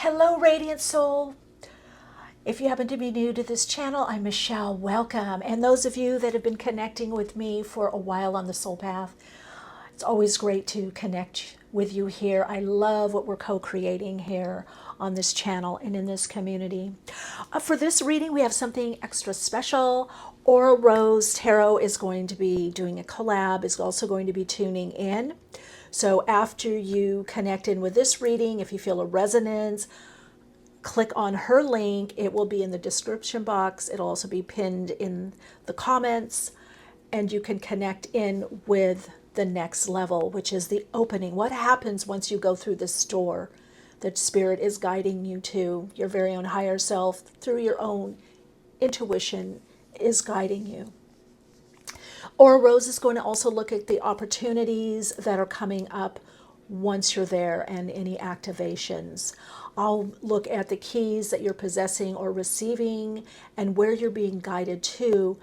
Hello, Radiant Soul. If you happen to be new to this channel, I'm Michelle. Welcome. And those of you that have been connecting with me for a while on the Soul Path, it's always great to connect with you here. I love what we're co-creating here on this channel and in this community. For this reading, we have something extra special. Aura Rose Tarot is going to be doing a collab, is also going to be tuning in. So after you connect in with this reading, if you feel a resonance, click on her link. It will be in the description box. It'll also be pinned in the comments, and you can connect in with the next level, which is the opening. What happens once you go through this door that Spirit is guiding you to? Your very own higher self, through your own intuition, is guiding you. Aura Rose is going to also look at the opportunities that are coming up once you're there and any activations. I'll look at the keys that you're possessing or receiving and where you're being guided to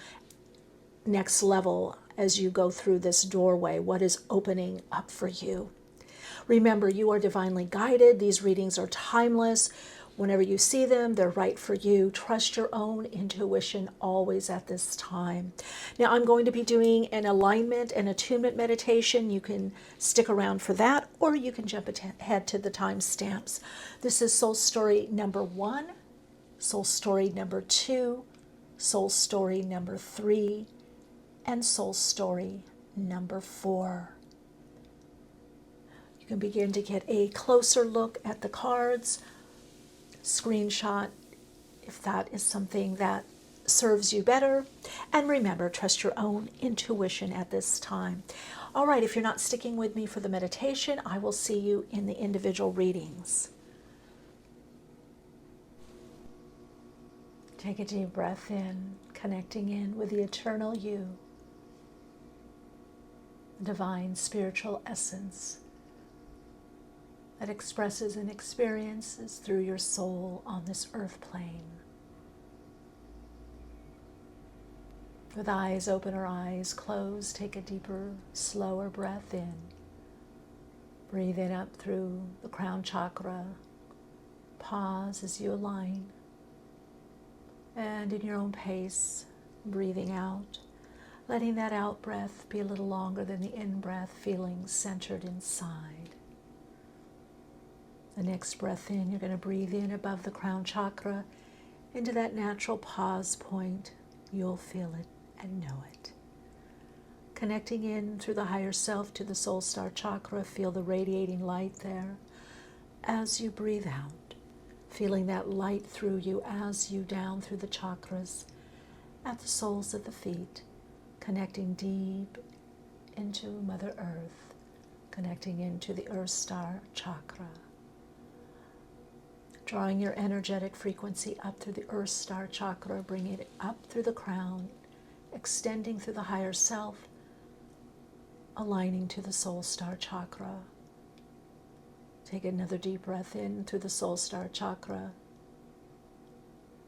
next level as you go through this doorway. What is opening up for you? Remember, you are divinely guided. These readings are timeless. Whenever you see them, they're right for you. Trust your own intuition always at this time. Now, I'm going to be doing an alignment and attunement meditation. You can stick around for that, or you can jump ahead to the timestamps. This is soul story number 1, soul story number 2, soul story number 3, and soul story number 4. You can begin to get a closer look at the cards. Screenshot if that is something that serves you better. And remember, trust your own intuition at this time. All right, if you're not sticking with me for the meditation, I will see you in the individual readings. Take a deep breath in, connecting in with the eternal you, divine spiritual essence that expresses and experiences through your soul on this earth plane. With eyes open or eyes closed, take a deeper, slower breath in. Breathe in up through the crown chakra. Pause as you align. And in your own pace, breathing out, letting that out breath be a little longer than the in breath, feeling centered inside. The next breath in, you're going to breathe in above the crown chakra into that natural pause point. You'll feel it and know it. Connecting in through the higher self to the soul star chakra, feel the radiating light there. As you breathe out, feeling that light through you as you down through the chakras at the soles of the feet, connecting deep into Mother Earth, connecting into the Earth Star chakra. Drawing your energetic frequency up through the Earth Star chakra, bringing it up through the crown, extending through the higher self, aligning to the Soul Star chakra. Take another deep breath in through the Soul Star chakra,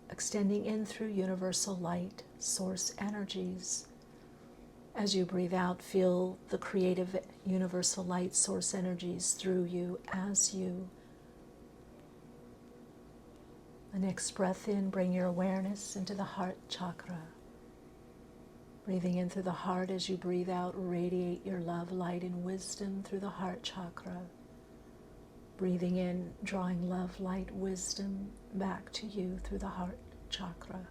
extending in through universal light, source energies. As you breathe out, feel the creative universal light source energies through you as you. The next breath in, bring your awareness into the heart chakra. Breathing in through the heart as you breathe out, radiate your love, light, and wisdom through the heart chakra. Breathing in, drawing love, light, wisdom back to you through the heart chakra.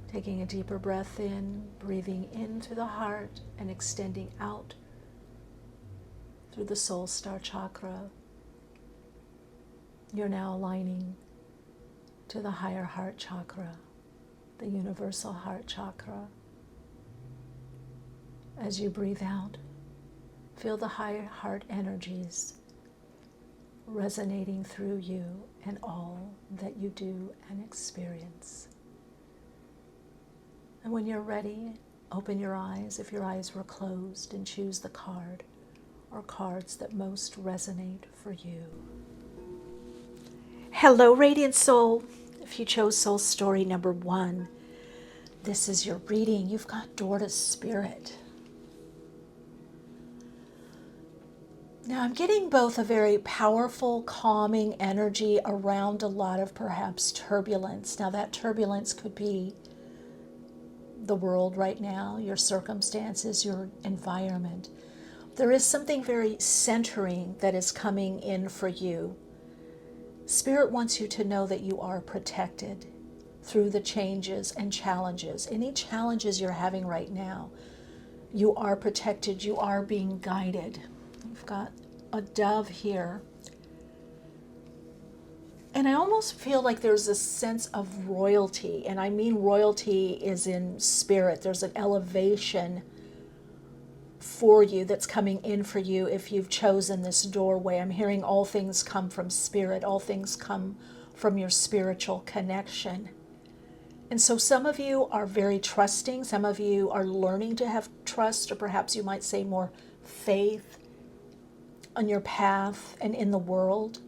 Taking a deeper breath in, breathing in through the heart and extending out through the soul star chakra. You're now aligning to the higher heart chakra, the universal heart chakra. As you breathe out, feel the higher heart energies resonating through you and all that you do and experience. And when you're ready, open your eyes if your eyes were closed and choose the card or cards that most resonate for you. Hello, Radiant Soul. If you chose soul story number 1, this is your reading. You've got door to spirit. Now I'm getting both a very powerful, calming energy around a lot of perhaps turbulence. Now that turbulence could be the world right now, your circumstances, your environment. There is something very centering that is coming in for you. Spirit wants you to know that you are protected through the changes and challenges. Any challenges you're having right now, you are protected, you are being guided. We've got a dove here. And I almost feel like there's a sense of royalty, and I mean royalty is in spirit. There's an elevation for you that's coming in for you if you've chosen this doorway. I'm hearing all things come from spirit, all things come from your spiritual connection. And so some of you are very trusting, some of you are learning to have trust, or perhaps you might say more faith on your path and in the world.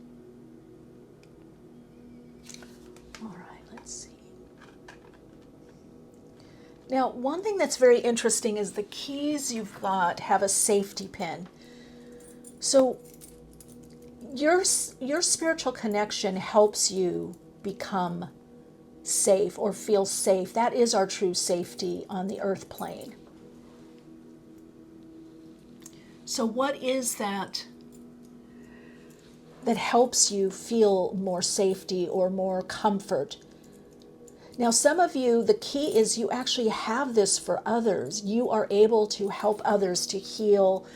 All right, let's see. Now, one thing that's very interesting is the keys you've got have a safety pin. So your spiritual connection helps you become safe or feel safe. That is our true safety on the earth plane. So what is that helps you feel more safety or more comfort? Now, some of you, the key is you actually have this for others. You are able to help others to heal,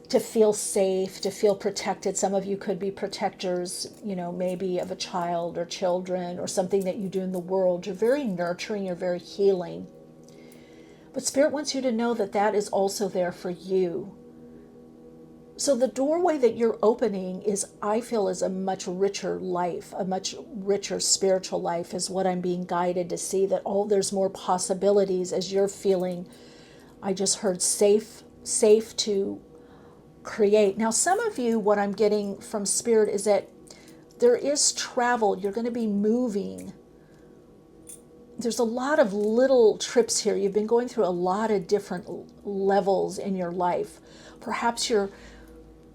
to feel safe, to feel protected. Some of you could be protectors, maybe of a child or children or something that you do in the world. You're very nurturing, you're very healing. But Spirit wants you to know that that is also there for you. So the doorway that you're opening I feel, is a much richer life, a much richer spiritual life is what I'm being guided to see, that there's more possibilities as you're feeling, I just heard safe to create. Now, some of you, what I'm getting from Spirit is that there is travel. You're going to be moving. There's a lot of little trips here. You've been going through a lot of different levels in your life. Perhaps you're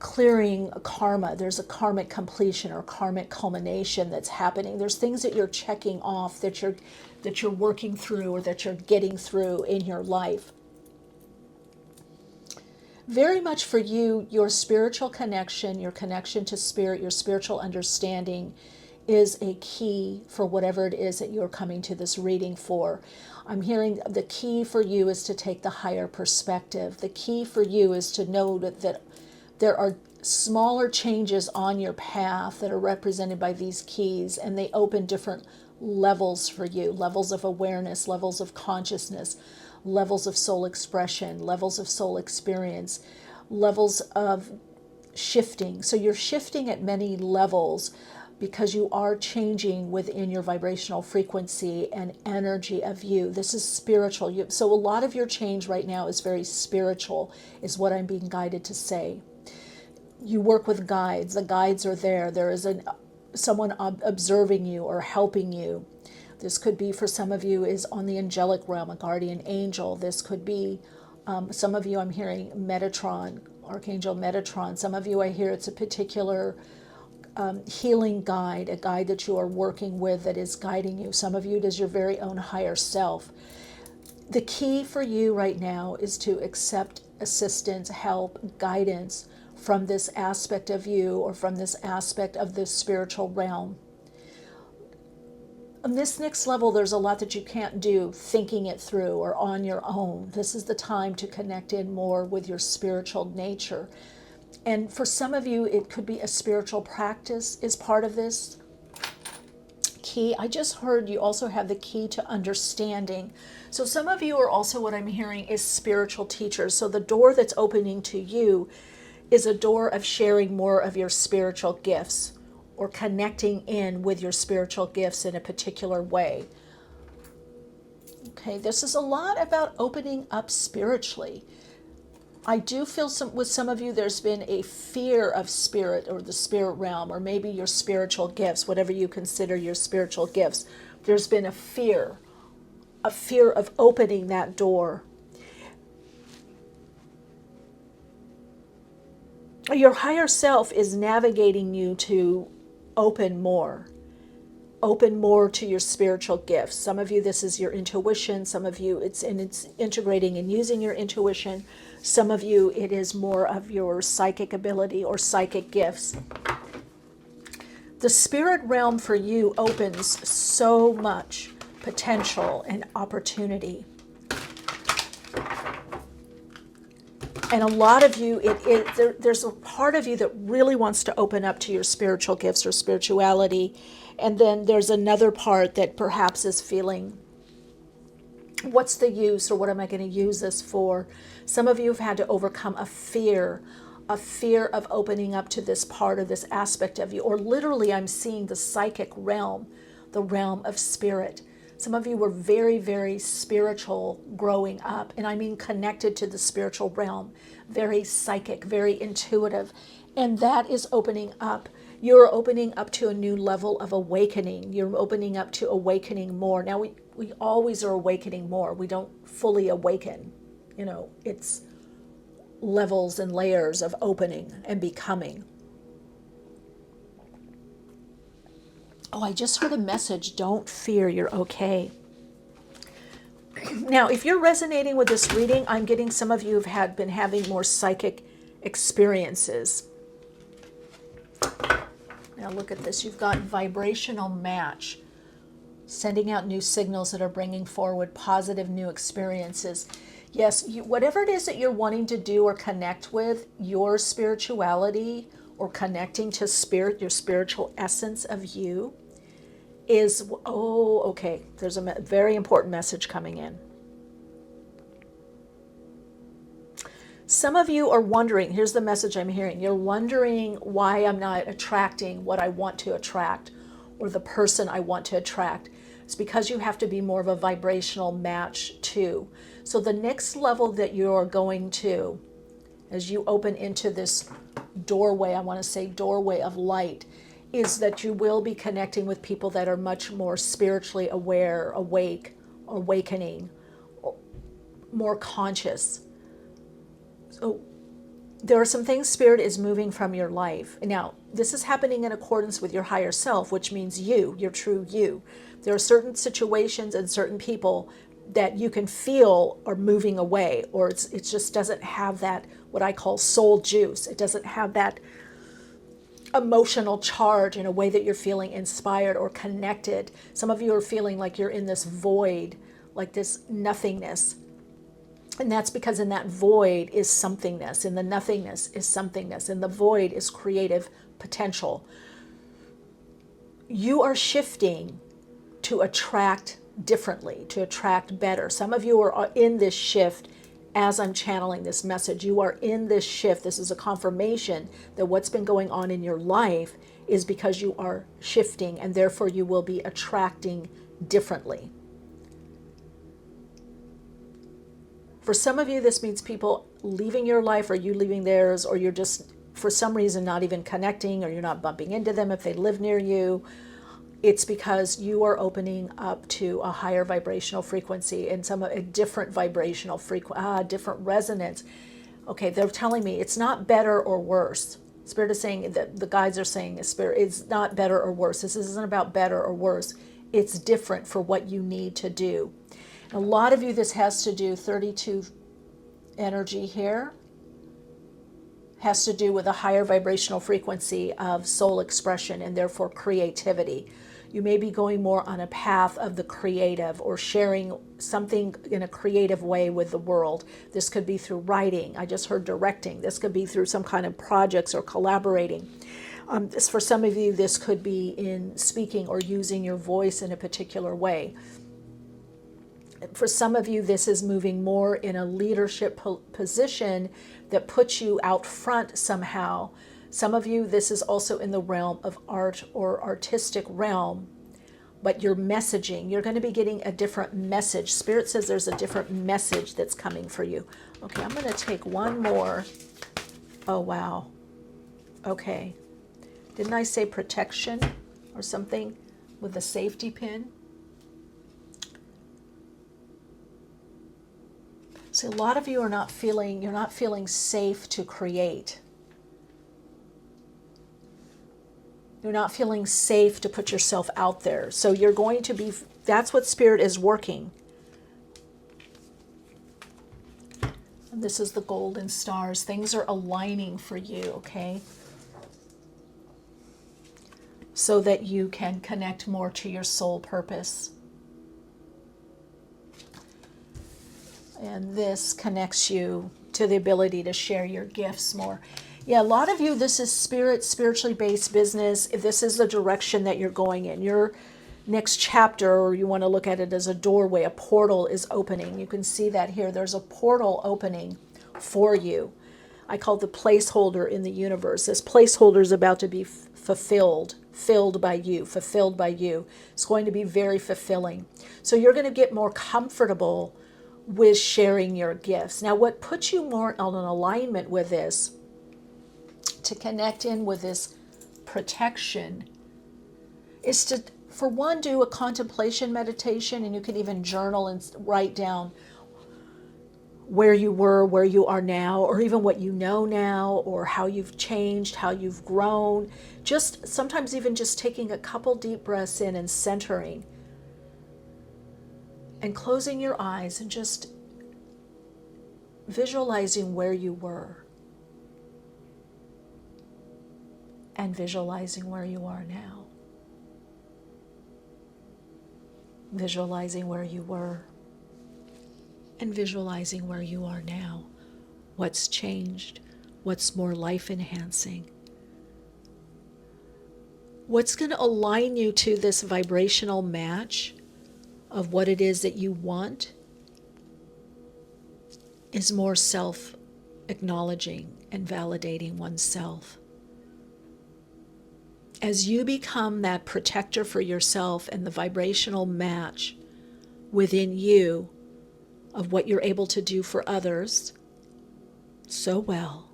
clearing karma. There's a karmic completion or karmic culmination that's happening. There's things that you're checking off, that you're working through, or that you're getting through in your life. Very much for you, your spiritual connection, your connection to spirit, your spiritual understanding is a key for whatever it is that you're coming to this reading for. I'm hearing the key for you is to take the higher perspective. The key for you is to know that there are smaller changes on your path that are represented by these keys, and they open different levels for you, levels of awareness, levels of consciousness, levels of soul expression, levels of soul experience, levels of shifting. So you're shifting at many levels because you are changing within your vibrational frequency and energy of you. This is spiritual. So a lot of your change right now is very spiritual, is what I'm being guided to say. You work with guides. The guides are there. There is someone observing you or helping you. This could be, for some of you, is on the angelic realm, a guardian angel. This could be, some of you I'm hearing Metatron, Archangel Metatron. Some of you I hear it's a particular healing guide, a guide that you are working with that is guiding you. Some of you it is your very own higher self. The key for you right now is to accept assistance, help, guidance from this aspect of you or from this aspect of this spiritual realm. On this next level, there's a lot that you can't do thinking it through or on your own. This is the time to connect in more with your spiritual nature. And for some of you, it could be a spiritual practice is part of this key. I just heard you also have the key to understanding. So some of you are also, what I'm hearing, is spiritual teachers. So the door that's opening to you is a door of sharing more of your spiritual gifts or connecting in with your spiritual gifts in a particular way. Okay, this is a lot about opening up spiritually. I do feel with some of you there's been a fear of spirit or the spirit realm, or maybe your spiritual gifts, whatever you consider your spiritual gifts. There's been a fear of opening that door. Your higher self is navigating you to open more. Open more to your spiritual gifts. Some of you, this is your intuition. Some of you, it's integrating and using your intuition. Some of you, it is more of your psychic ability or psychic gifts. The spirit realm for you opens so much potential and opportunity. And a lot of you, there's a part of you that really wants to open up to your spiritual gifts or spirituality. And then there's another part that perhaps is feeling, what's the use, or what am I going to use this for? Some of you have had to overcome a fear of opening up to this part or this aspect of you. Or literally, I'm seeing the psychic realm, the realm of spirit. Some of you were very, very spiritual growing up, and I mean connected to the spiritual realm, very psychic, very intuitive, and that is opening up. You're opening up to a new level of awakening. You're opening up to awakening more. Now, we always are awakening more. We don't fully awaken. You know, it's levels and layers of opening and becoming. Oh, I just heard a message. Don't fear, you're okay. Now, if you're resonating with this reading, I'm getting some of you have been having more psychic experiences. Now look at this. You've got vibrational match, sending out new signals that are bringing forward positive new experiences. Yes, whatever it is that you're wanting to do or connect with, your spirituality or connecting to spirit, your spiritual essence of you, is, oh, okay, there's a very important message coming in. Some of you are wondering, here's the message I'm hearing, you're wondering why I'm not attracting what I want to attract or the person I want to attract. It's because you have to be more of a vibrational match too. So the next level that you're going to, as you open into this doorway, I want to say doorway of light, is that you will be connecting with people that are much more spiritually aware, awake, awakening, more conscious. So there are some things Spirit is moving from your life. Now, this is happening in accordance with your higher self, which means you, your true you. There are certain situations and certain people that you can feel are moving away, or it just doesn't have that, what I call soul juice. It doesn't have that emotional charge in a way that you're feeling inspired or connected. Some of you are feeling like you're in this void, like this nothingness. And that's because in that void is somethingness. In the nothingness is somethingness. In the void is creative potential. You are shifting to attract differently, to attract better. Some of you are in this shift as I'm channeling this message. You are in this shift. This is a confirmation that what's been going on in your life is because you are shifting, and therefore you will be attracting differently. For some of you, this means people leaving your life, or you leaving theirs, or you're just, for some reason, not even connecting, or you're not bumping into them if they live near you. It's because you are opening up to a higher vibrational frequency and a different vibrational different resonance. Okay, they're telling me it's not better or worse. Spirit is saying that the guides are saying Spirit, it's not better or worse. This isn't about better or worse. It's different for what you need to do. A lot of you, this has to do, 32 energy here, has to do with a higher vibrational frequency of soul expression and therefore creativity. You may be going more on a path of the creative or sharing something in a creative way with the world. This could be through writing. I just heard directing. This could be through some kind of projects or collaborating. For some of you, this could be in speaking or using your voice in a particular way. For some of you, this is moving more in a leadership position that puts you out front somehow. Some of you, this is also in the realm of art or artistic realm, but your messaging, you're going to be getting a different message. Spirit says there's a different message that's coming for you. Okay, I'm going to take one more. Oh, wow. Okay. Didn't I say protection or something with the safety pin? See, a lot of you are you're not feeling safe to create. You're not feeling safe to put yourself out there. So you're going to be, that's what Spirit is working. And this is the golden stars. Things are aligning for you, okay? So that you can connect more to your soul purpose. And this connects you to the ability to share your gifts more. Yeah, a lot of you, this is spiritually based business. If this is the direction that you're going in, your next chapter, or you want to look at it as a doorway, a portal is opening. You can see that here. There's a portal opening for you. I call it the placeholder in the universe. This placeholder is about to be fulfilled by you. It's going to be very fulfilling. So you're going to get more comfortable with sharing your gifts. Now, what puts you more on an alignment with this, to connect in with this protection, is to, for one, do a contemplation meditation, and you can even journal and write down where you were, where you are now, or even what you know now, or how you've changed, how you've grown. Just sometimes even just taking a couple deep breaths in and centering and closing your eyes and just visualizing where you were and visualizing where you are now. Visualizing where you were and visualizing where you are now. What's changed? What's more life enhancing? What's going to align you to this vibrational match of what it is that you want is more self-acknowledging and validating oneself. As you become that protector for yourself and the vibrational match within you of what you're able to do for others so well.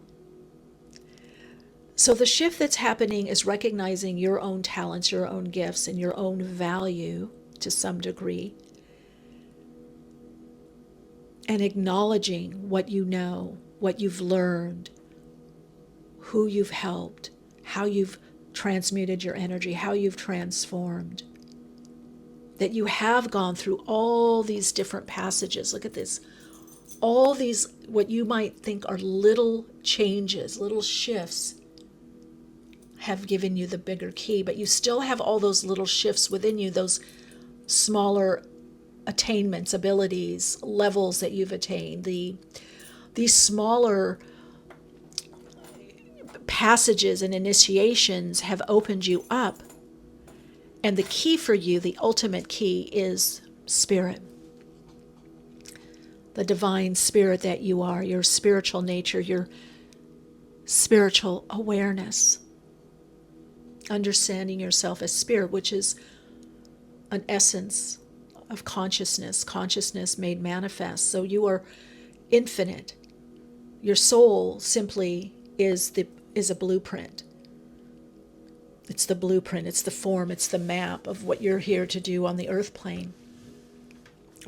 So the shift that's happening is recognizing your own talents, your own gifts, and your own value to some degree, and acknowledging what you know, what you've learned, who you've helped, how you've transmuted your energy, how you've transformed. That you have gone through all these different passages. Look at this. All these, what you might think are little changes, little shifts, have given you the bigger key, but you still have all those little shifts within you, those smaller attainments, abilities, levels that you've attained, these smaller passages and initiations have opened you up. And the key for you, the ultimate key, is spirit. The divine spirit that you are, your spiritual nature, your spiritual awareness. Understanding yourself as spirit, which is an essence of consciousness made manifest. So you are infinite. Your soul simply is a blueprint. It's the blueprint, it's the form, it's the map of what you're here to do on the earth plane.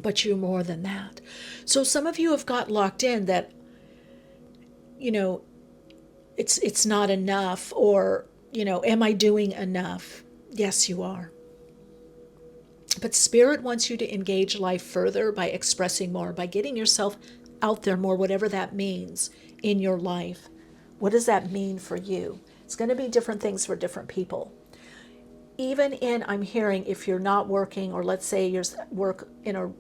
But you're more than that. So some of you have got locked in that, it's not enough, or, am I doing enough? Yes, you are. But Spirit wants you to engage life further by expressing more, by getting yourself out there more, whatever that means in your life. What does that mean for you? It's going to be different things for different people. Even I'm hearing, if you're not working, or let's say you work in a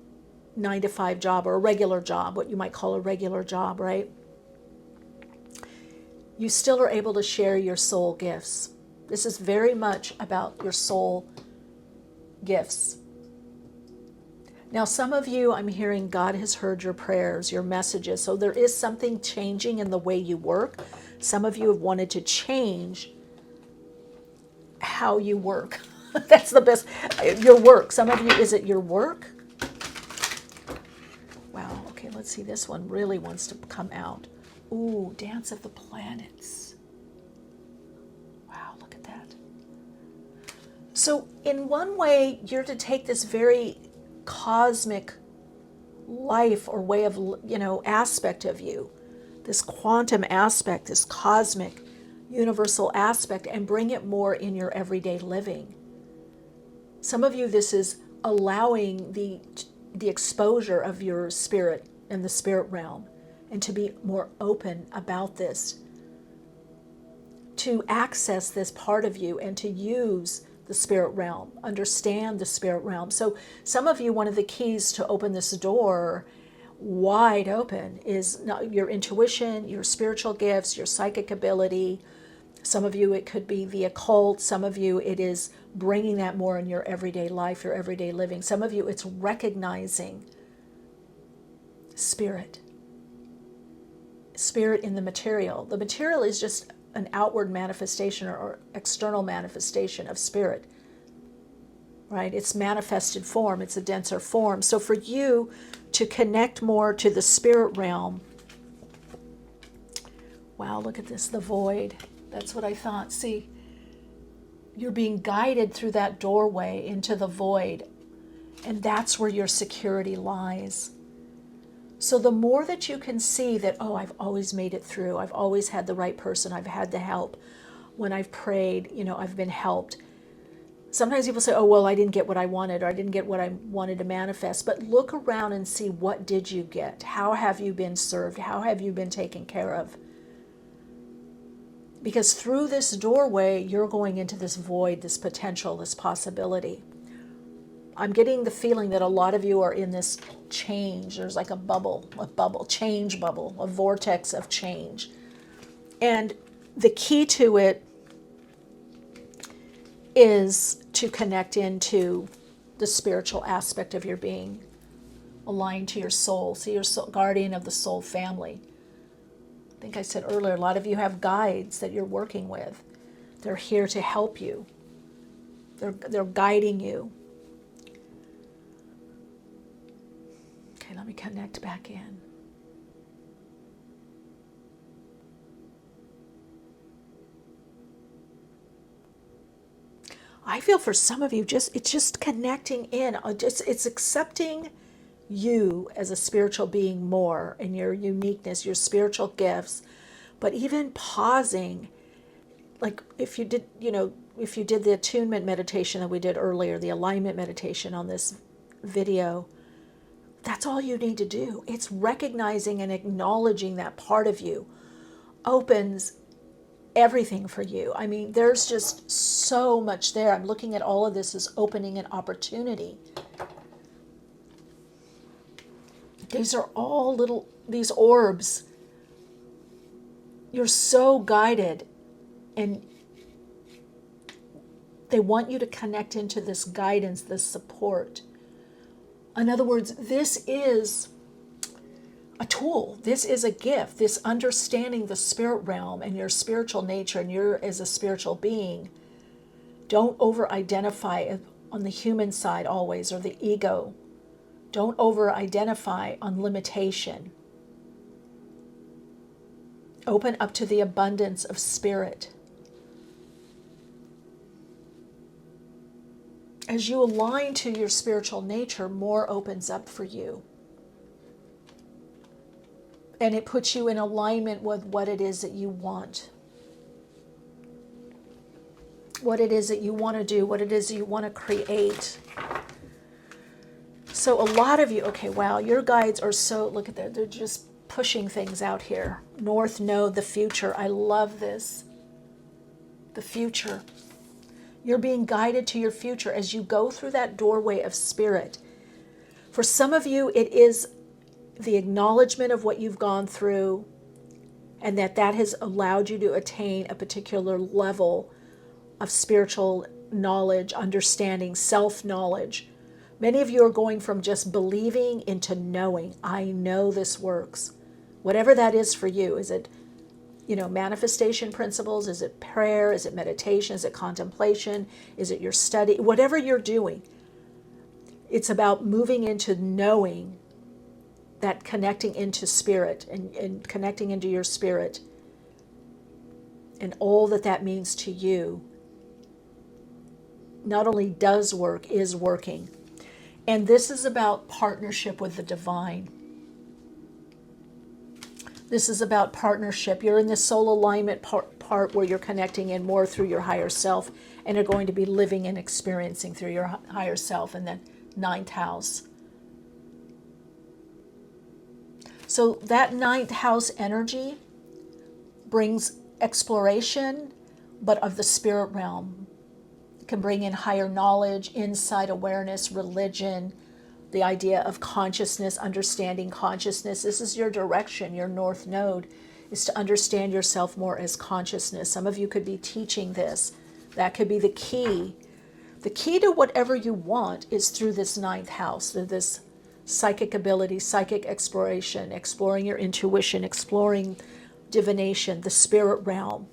9-to-5 job or a regular job, what you might call a regular job, right? You still are able to share your soul gifts. This is very much about your soul gifts. Now, some of you, I'm hearing God has heard your prayers, your messages. So there is something changing in the way you work. Some of you have wanted to change how you work. That's the best. Your work. Some of you, is it your work? Wow. Okay, let's see. This one really wants to come out. Ooh, Dance of the Planets. Wow, look at that. So in one way, you're to take this very cosmic life or way of, aspect of you, this quantum aspect, this cosmic, universal aspect and bring it more in your everyday living. Some of you, this is allowing the exposure of your spirit and the spirit realm, and to be more open about this, to access this part of you and to use the spirit realm, understand the spirit realm. So some of you, one of the keys to open this door wide open is your intuition, your spiritual gifts, your psychic ability. Some of you, it could be the occult. Some of you, it is bringing that more in your everyday life, your everyday living. Some of you, it's recognizing spirit. Spirit in the material. The material is just an outward manifestation or external manifestation of spirit, right? It's manifested form. It's a denser form. So for you to connect more to the spirit realm, wow, look at this, the void. That's what I thought. See, you're being guided through that doorway into the void, and that's where your security lies. So the more that you can see that, oh, I've always made it through, I've always had the right person, I've had the help. When I've prayed, I've been helped. Sometimes people say, oh, well, I didn't get what I wanted, or I didn't get what I wanted to manifest. But look around and see, what did you get? How have you been served? How have you been taken care of? Because through this doorway, you're going into this void, this potential, this possibility. I'm getting the feeling that a lot of you are in this change. There's like a change bubble, a vortex of change. And the key to it is to connect into the spiritual aspect of your being, aligned to your soul. See, you're guardian of the soul family. I think I said earlier, a lot of you have guides that you're working with. They're here to help you. They're guiding you. Okay, let me connect back in. I feel for some of you, it's just connecting in. It's accepting you as a spiritual being more, and your uniqueness, your spiritual gifts, but even pausing, like if you did the attunement meditation that we did earlier, the alignment meditation on this video, that's all you need to do. It's recognizing and acknowledging that part of you opens everything for you. I mean, there's just so much there. I'm looking at all of this as opening an opportunity. These are all these orbs. You're so guided, and they want you to connect into this guidance, this support. In other words, this is a tool. This is a gift. This understanding the spirit realm and your spiritual nature, and you're as a spiritual being. Don't over-identify on the human side always, or the ego. Don't over-identify on limitation. Open up to the abundance of spirit. As you align to your spiritual nature, more opens up for you. And it puts you in alignment with what it is that you want. What it is that you want to do, what it is that you want to create. So a lot of you, okay, wow, your guides are so, look at that, they're just pushing things out here. North Node, the future. I love this. The future. You're being guided to your future as you go through that doorway of spirit. For some of you, it is the acknowledgement of what you've gone through, and that has allowed you to attain a particular level of spiritual knowledge, understanding, self-knowledge. Many of you are going from just believing into knowing. I know this works. Whatever that is for you. Is it, manifestation principles? Is it prayer? Is it meditation? Is it contemplation? Is it your study? Whatever you're doing, it's about moving into knowing, that connecting into spirit and connecting into your spirit and all that means to you. Not only does work, is working. And this is about partnership with the divine. This is about partnership. You're in the soul alignment part where you're connecting in more through your higher self and are going to be living and experiencing through your higher self in the ninth house. So that ninth house energy brings exploration, but of the spirit realm. It can bring in higher knowledge, insight, awareness, religion, the idea of consciousness, understanding consciousness. This is your direction, your north node, is to understand yourself more as consciousness. Some of you could be teaching this. That could be the key. The key to whatever you want is through this ninth house, through this psychic ability, psychic exploration, exploring your intuition, exploring divination, the spirit realm.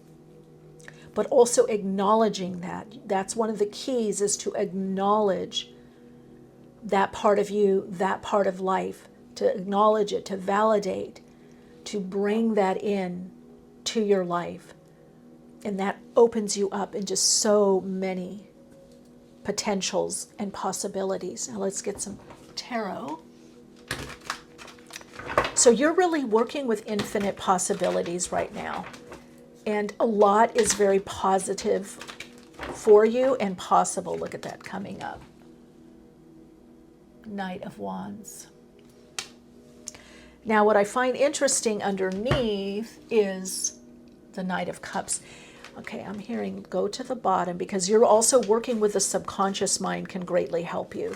But also acknowledging that. That's one of the keys, is to acknowledge that part of you, that part of life, to acknowledge it, to validate, to bring that in to your life. And that opens you up into so many potentials and possibilities. Now let's get some tarot. So you're really working with infinite possibilities right now. And a lot is very positive for you and possible. Look at that coming up. Knight of Wands. Now what I find interesting underneath is the Knight of Cups. Okay, I'm hearing go to the bottom, because you're also working with the subconscious mind can greatly help you.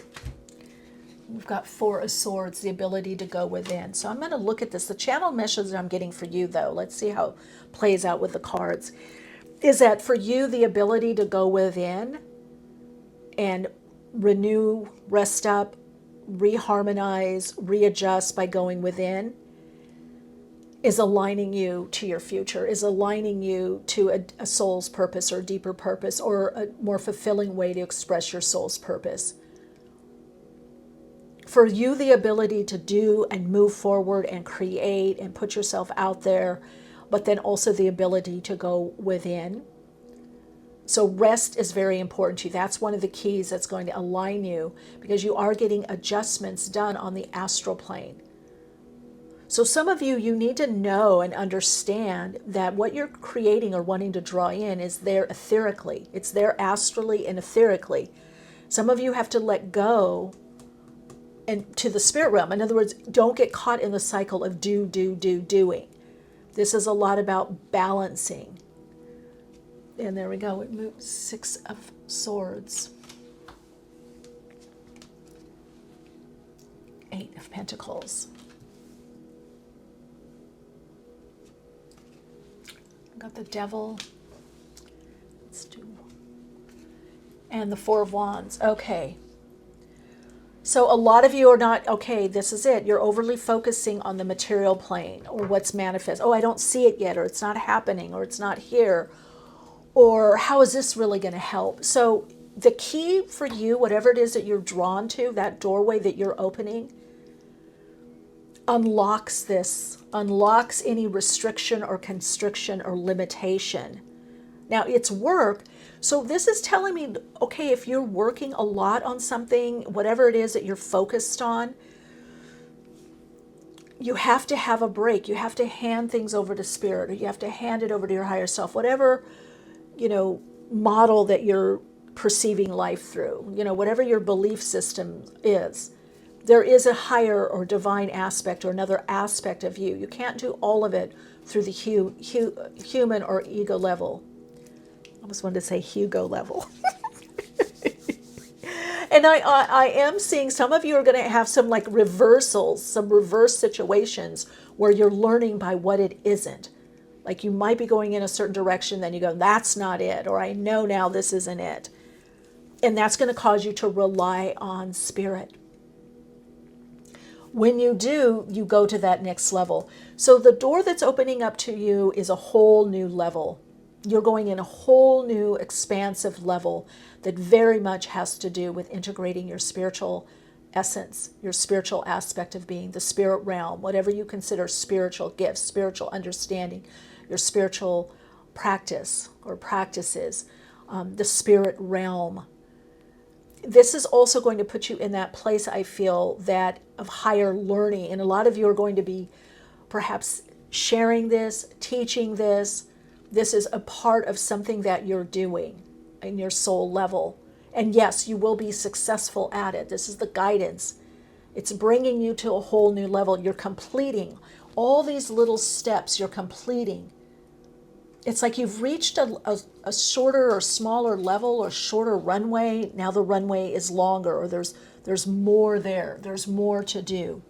We've got Four of Swords, the ability to go within. So I'm going to look at this. The channel message that I'm getting for you, though, let's see how it plays out with the cards, is that for you, the ability to go within and renew, rest up, reharmonize, readjust by going within is aligning you to your future, is aligning you to a soul's purpose or deeper purpose, or a more fulfilling way to express your soul's purpose. For you, the ability to do and move forward and create and put yourself out there, but then also the ability to go within. So rest is very important to you. That's one of the keys that's going to align you, because you are getting adjustments done on the astral plane. So some of you, you need to know and understand that what you're creating or wanting to draw in is there etherically. It's there astrally and etherically. Some of you have to let go and to the spirit realm. In other words, don't get caught in the cycle of doing. This is a lot about balancing. And there we go. It moves. Six of Swords. Eight of Pentacles. Got the Devil. Let's do. And the Four of Wands. Okay. So a lot of you are not, okay, this is it. You're overly focusing on the material plane or what's manifest. Oh, I don't see it yet, or it's not happening, or it's not here. Or how is this really going to help? So the key for you, whatever it is that you're drawn to, that doorway that you're opening, unlocks this, unlocks any restriction or constriction or limitation. Now it's work. So this is telling me, okay, if you're working a lot on something, whatever it is that you're focused on, you have to have a break. You have to hand things over to spirit, or you have to hand it over to your higher self, whatever, model that you're perceiving life through, whatever your belief system is. There is a higher or divine aspect or another aspect of you. You can't do all of it through the human or ego level. I almost wanted to say Hugo level. And I am seeing some of you are going to have some like reversals, some reverse situations where you're learning by what it isn't. Like you might be going in a certain direction, then you go, that's not it, or I know now this isn't it. And that's going to cause you to rely on spirit. When you do, you go to that next level. So the door that's opening up to you is a whole new level. You're going in a whole new expansive level that very much has to do with integrating your spiritual essence, your spiritual aspect of being, the spirit realm, whatever you consider spiritual gifts, spiritual understanding, your spiritual practice or practices, the spirit realm. This is also going to put you in that place, I feel, that of higher learning. And a lot of you are going to be perhaps sharing this, teaching this. This is a part of something that you're doing in your soul level. And yes, you will be successful at it. This is the guidance. It's bringing you to a whole new level. You're completing all these little steps, you're completing. It's like you've reached a shorter or smaller level or shorter runway. Now the runway is longer, or there's more there. There's more to do.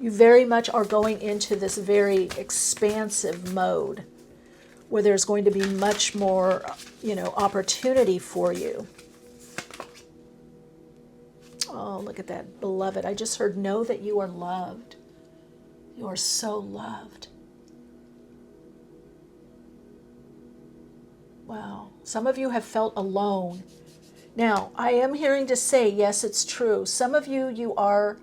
You very much are going into this very expansive mode where there's going to be much more, opportunity for you. Oh, look at that, beloved. I just heard, know that you are loved. You are so loved. Wow. Some of you have felt alone. Now, I am hearing to say, yes, it's true. Some of you, you are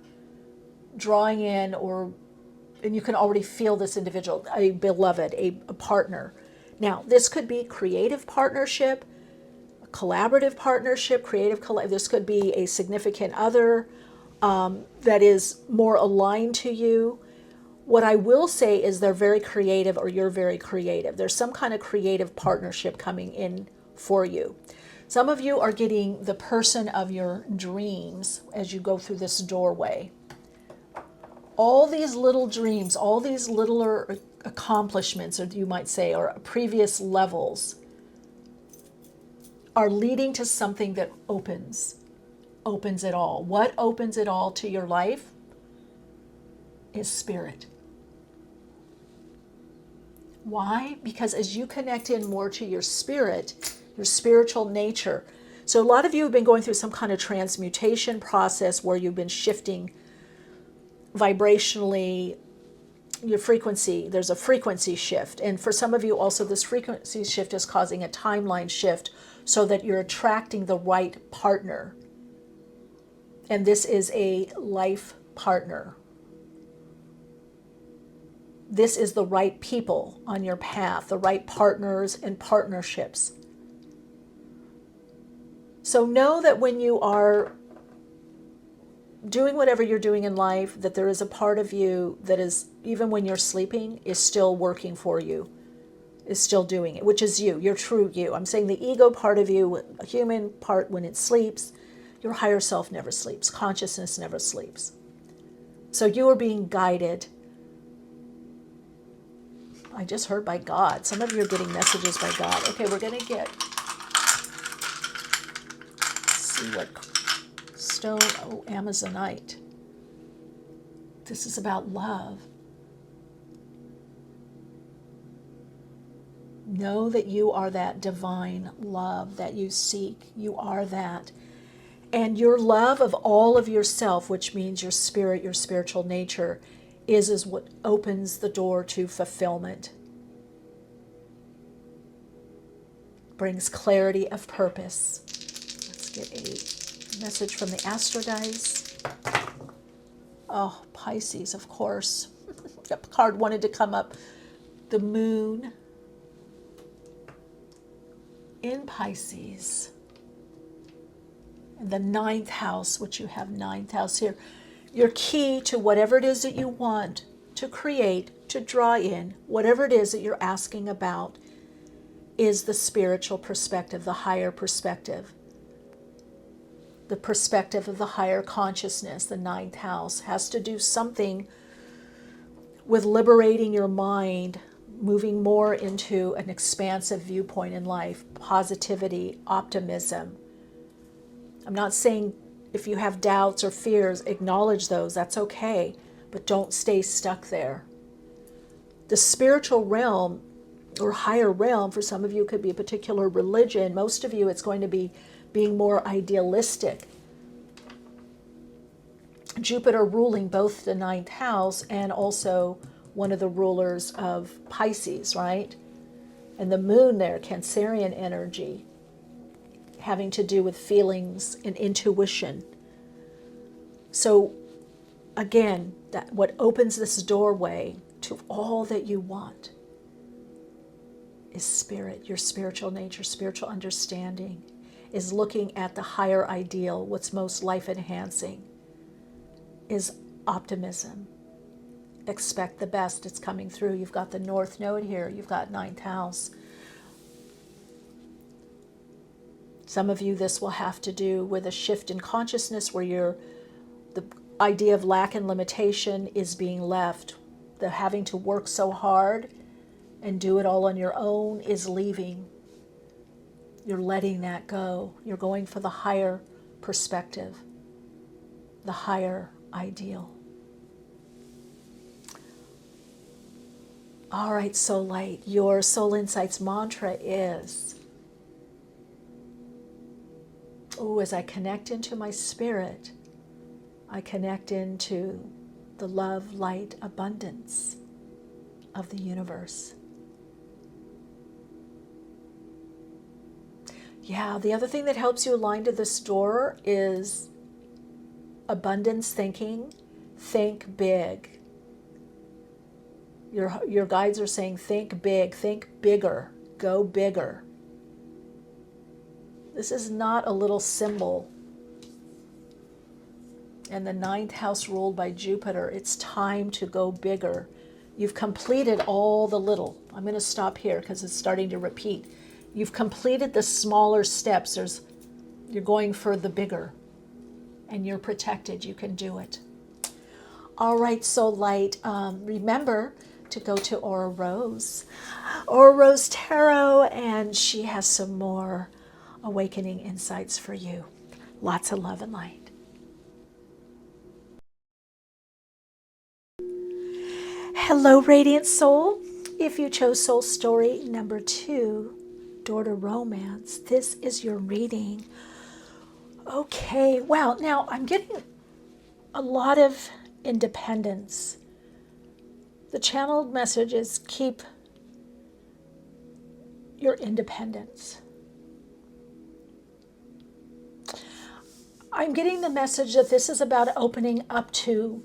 drawing in, and you can already feel this individual, a beloved, a partner. Now, this could be creative partnership, a collaborative partnership, this could be a significant other that is more aligned to you. What I will say is they're very creative, or you're very creative. There's some kind of creative partnership coming in for you. Some of you are getting the person of your dreams as you go through this doorway. All these little dreams, all these littler accomplishments, or you might say, or previous levels, are leading to something that opens it all. What opens it all to your life is spirit. Why? Because as you connect in more to your spirit, your spiritual nature. So a lot of you have been going through some kind of transmutation process where you've been shifting vibrationally your frequency. There's a frequency shift. And for some of you also, this frequency shift is causing a timeline shift so that you're attracting the right partner. And this is a life partner. This is the right people on your path, the right partners and partnerships. So know that when you are doing whatever you're doing in life, that there is a part of you that is, even when you're sleeping, is still working for you, is still doing it, which is you, your true you. I'm saying the ego part of you, a human part, when it sleeps, your higher self never sleeps. Consciousness never sleeps. So you are being guided. I just heard by God. Some of you are getting messages by God. Okay, we're going to let's see what stone, Amazonite. This is about love. Know that you are that divine love that you seek. You are that. And your love of all of yourself, which means your spirit, your spiritual nature, is what opens the door to fulfillment. Brings clarity of purpose. Let's get a message from the Astrodice. Oh, Pisces, of course. That card wanted to come up. The moon in Pisces. And the 9th house, which you have 9th house here. Your key to whatever it is that you want to create, to draw in, whatever it is that you're asking about, is the spiritual perspective, the higher perspective. The perspective of the higher consciousness, the 9th house, has to do something with liberating your mind, moving more into an expansive viewpoint in life, positivity, optimism. I'm not saying if you have doubts or fears, acknowledge those, that's okay, but don't stay stuck there. The spiritual realm or higher realm, for some of you, could be a particular religion. Most of you, it's going to be being more idealistic. Jupiter ruling both the 9th house and also one of the rulers of Pisces, right? And the moon there, Cancerian energy, having to do with feelings and intuition. So again, that what opens this doorway to all that you want is spirit, your spiritual nature, spiritual understanding, is looking at the higher ideal, what's most life enhancing, is optimism, expect the best. It's coming through. You've got the North Node here. You've got ninth house. Some of you, this will have to do with a shift in consciousness where the idea of lack and limitation is being left. The having to work so hard and do it all on your own is leaving. You're letting that go. You're going for the higher perspective, the higher ideal. All right, Soul Light, your Soul Insights mantra is, as I connect into my spirit, I connect into the love, light, abundance of the universe. Yeah, the other thing that helps you align to this door is abundance thinking. Think big. Your guides are saying think big, think bigger, go bigger. This is not a little symbol. And the ninth house ruled by Jupiter, it's time to go bigger. You've completed all the little. I'm going to stop here because it's starting to repeat. You've completed the smaller steps. You're going for the bigger. And you're protected. You can do it. All right, Soul Light. Remember to go to Aura Rose Tarot, and she has some more awakening insights for you. Lots of love and light. Hello, Radiant Soul. If you chose Soul Story number 2, Door to Romance, this is your reading. Okay, wow. Now I'm getting a lot of independence. The channeled message is keep your independence. I'm getting the message that this is about opening up to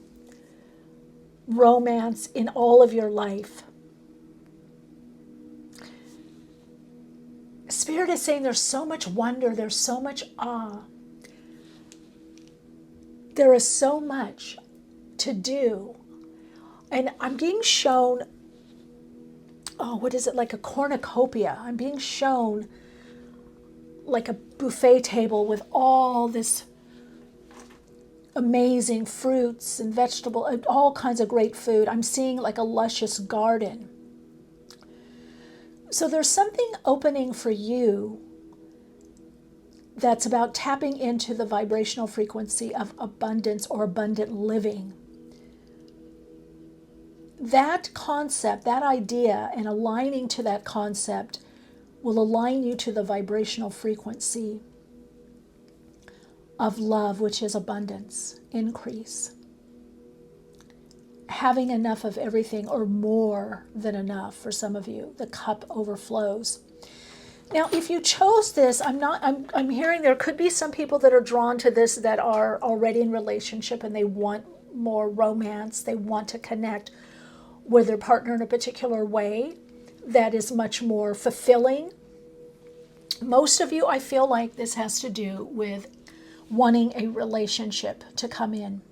romance in all of your life. Spirit is saying there's so much wonder, there's so much awe. There is so much to do. And I'm being shown, what is it, like a cornucopia. I'm being shown like a buffet table with all this amazing fruits and vegetables, all kinds of great food. I'm seeing like a luscious garden. So there's something opening for you that's about tapping into the vibrational frequency of abundance or abundant living. That concept, that idea, and aligning to that concept will align you to the vibrational frequency of love, which is abundance, increase. Having enough of everything or more than enough for some of you. The cup overflows. Now, if you chose this, I'm hearing there could be some people that are drawn to this that are already in relationship and they want more romance. They want to connect with their partner in a particular way that is much more fulfilling. Most of you, I feel like this has to do with wanting a relationship to come in.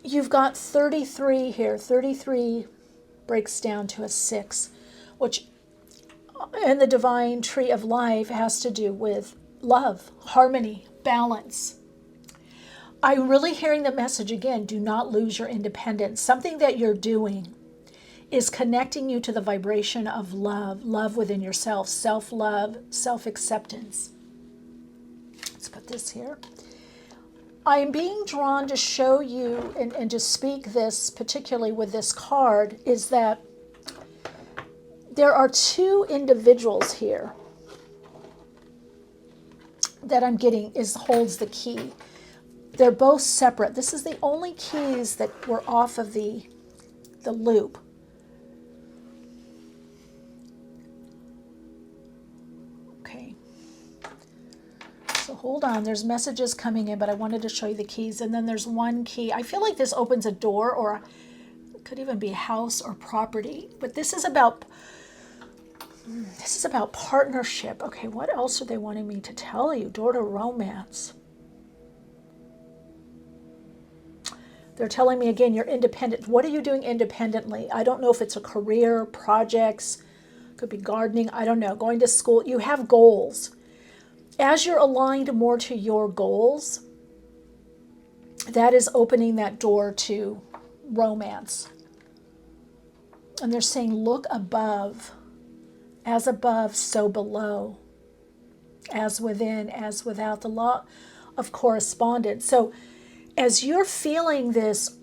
You've got 33 here. 33 breaks down to a 6, which in the divine tree of life has to do with love, harmony, balance. I'm really hearing the message again, do not lose your independence. Something that you're doing is connecting you to the vibration of love, love within yourself, self-love, self-acceptance. Let's put this here. I am being drawn to show you and to speak this, particularly with this card, is that there are 2 individuals here that I'm getting holds the key. They're both separate. This is the only keys that were off of the loop. Okay. So hold on. There's messages coming in, but I wanted to show you the keys. And then there's one key. I feel like this opens a door, or it could even be a house or property. But this is about partnership. Okay, what else are they wanting me to tell you? Door to romance. They're telling me again, you're independent. What are you doing independently? I don't know if it's a career, projects, could be gardening, I don't know, going to school. You have goals. As you're aligned more to your goals, that is opening that door to romance. And they're saying, look above. As above, so below. As within, as without. The law of correspondence. So as you're feeling this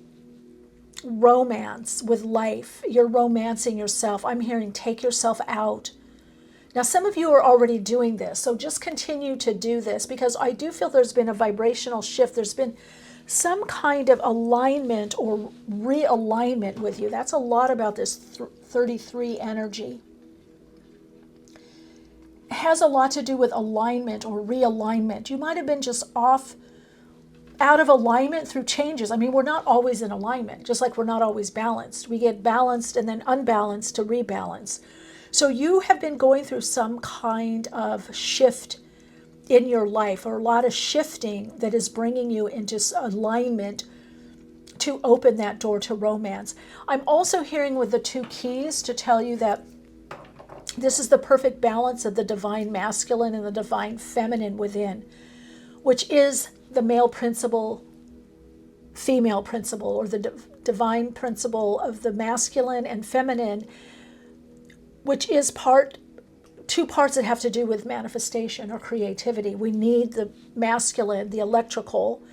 romance with life, you're romancing yourself. I'm hearing take yourself out. Now, some of you are already doing this, so just continue to do this, because I do feel there's been a vibrational shift. There's been some kind of alignment or realignment with you. That's a lot about this 33 energy. It has a lot to do with alignment or realignment. You might have been just off, out of alignment through changes. I mean, we're not always in alignment, just like we're not always balanced. We get balanced and then unbalanced to rebalance. So you have been going through some kind of shift in your life, or a lot of shifting that is bringing you into alignment to open that door to romance. I'm also hearing with the 2 keys to tell you that this is the perfect balance of the divine masculine and the divine feminine within, which is the male principle, female principle, or the divine principle of the masculine and feminine, which is 2 parts that have to do with manifestation or creativity. We need the masculine, the electrical,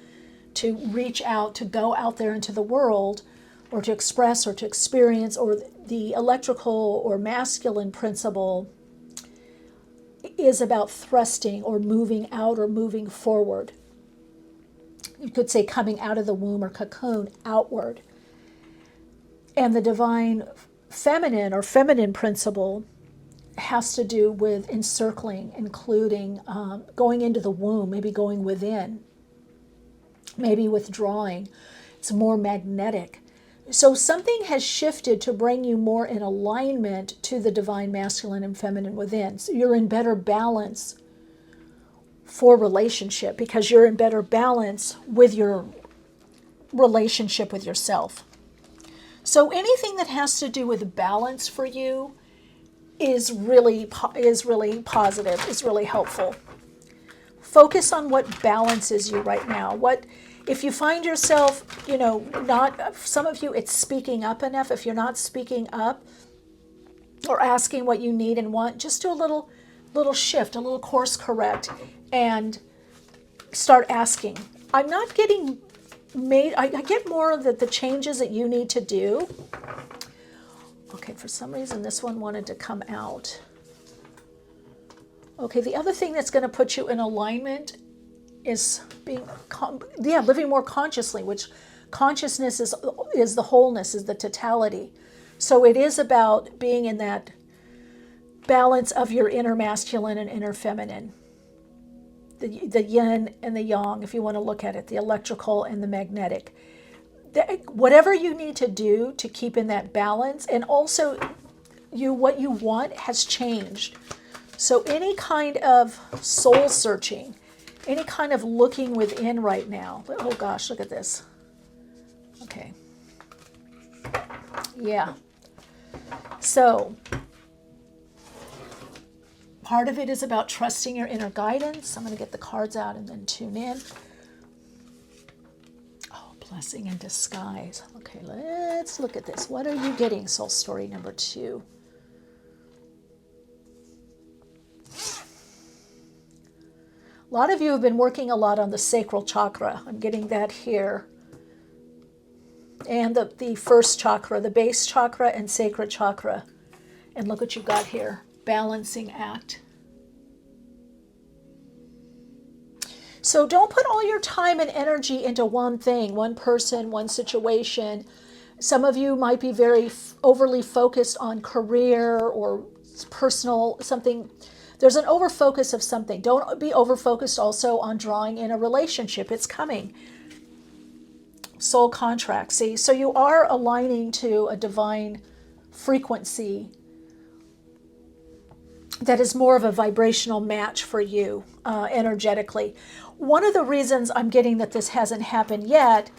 to reach out, to go out there into the world, or to express or to experience, or the electrical or masculine principle is about thrusting or moving out or moving forward. You could say coming out of the womb or cocoon outward. And the divine feminine or feminine principle has to do with encircling, including going into the womb, maybe going within, maybe withdrawing. It's more magnetic. So something has shifted to bring you more in alignment to the divine masculine and feminine within. So you're in better balance for relationship, because you're in better balance with your relationship with yourself. So anything that has to do with balance for you is really positive, is really helpful. Focus on what balances you right now. What if you find yourself, not, some of you, it's speaking up enough. If you're not speaking up or asking what you need and want, just do a little shift, a little course correct, and start asking. I'm not getting I get more of the changes that you need to do. Okay, for some reason this one wanted to come out. Okay, the other thing that's going to put you in alignment is living more consciously, which consciousness is the wholeness, is the totality. So it is about being in that balance of your inner masculine and inner feminine. The yin and the yang, if you want to look at it, the electrical and the magnetic. Whatever you need to do to keep in that balance, and also what you want has changed. So any kind of soul searching, any kind of looking within right now. Oh gosh, look at this. Okay. Yeah. So part of it is about trusting your inner guidance. I'm going to get the cards out and then tune in. Oh, blessing in disguise. Okay, let's look at this. What are you getting, soul story number 2? A lot of you have been working a lot on the sacral chakra. I'm getting that here. And the first chakra, the base chakra and sacred chakra. And look what you got here. Balancing act. So don't put all your time and energy into one thing, one person, one situation. Some of you might be very overly focused on career or personal something. There's an overfocus of something. Don't be overfocused also on drawing in a relationship. It's coming. Soul contract. See, so you are aligning to a divine frequency that is more of a vibrational match for you energetically. One of the reasons I'm getting that this hasn't happened yet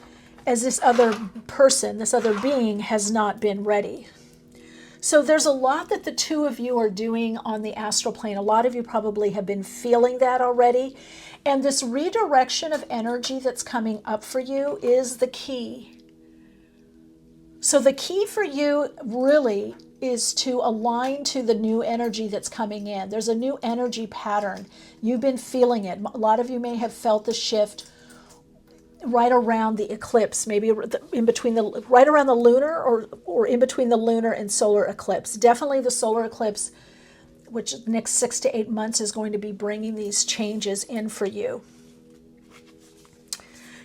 as this other person, this other being has not been ready. So there's a lot that the two of you are doing on the astral plane. A lot of you probably have been feeling that already. And this redirection of energy that's coming up for you is the key. So the key for you really is to align to the new energy that's coming in. There's a new energy pattern. You've been feeling it. A lot of you may have felt the shift right around the eclipse, maybe in between right around the lunar or in between the lunar and solar eclipse. Definitely the solar eclipse, which the next 6 to 8 months is going to be bringing these changes in for you.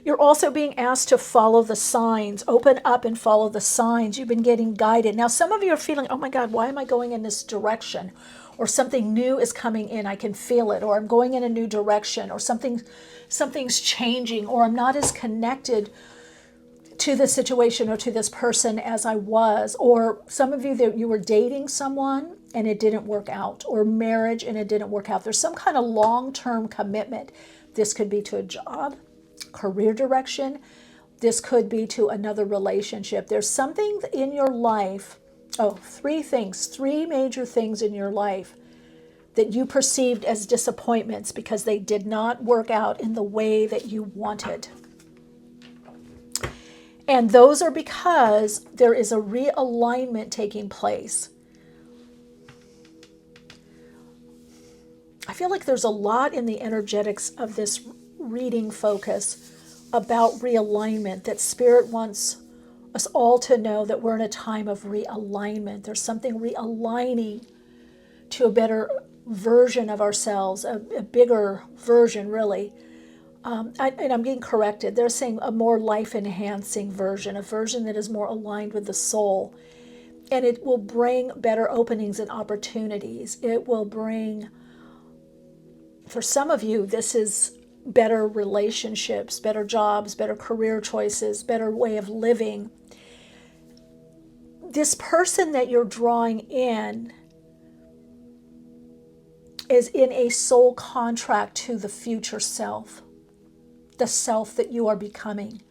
You're also being asked to follow the signs, open up and follow the signs. You've been getting guided. Now, some of you are feeling, oh my God, why am I going in this direction? Or something new is coming in, I can feel it, or I'm going in a new direction, or something's changing, or I'm not as connected to the situation or to this person as I was. Or some of you, that you were dating someone and it didn't work out, or marriage and it didn't work out. There's some kind of long-term commitment. This could be to a job, career direction. This could be to another relationship. There's something in your life. Three major things in your life that you perceived as disappointments because they did not work out in the way that you wanted. And those are because there is a realignment taking place. I feel like there's a lot in the energetics of this reading focus about realignment, that Spirit wants us all to know that we're in a time of realignment. There's something realigning to a better version of ourselves, a bigger version, really. And I'm getting corrected. They're saying a more life-enhancing version, a version that is more aligned with the soul. And it will bring better openings and opportunities. It will bring, for some of you, this is better relationships, better jobs, better career choices, better way of living. This person that you're drawing in is in a soul contract to the future self, the self that you are becoming,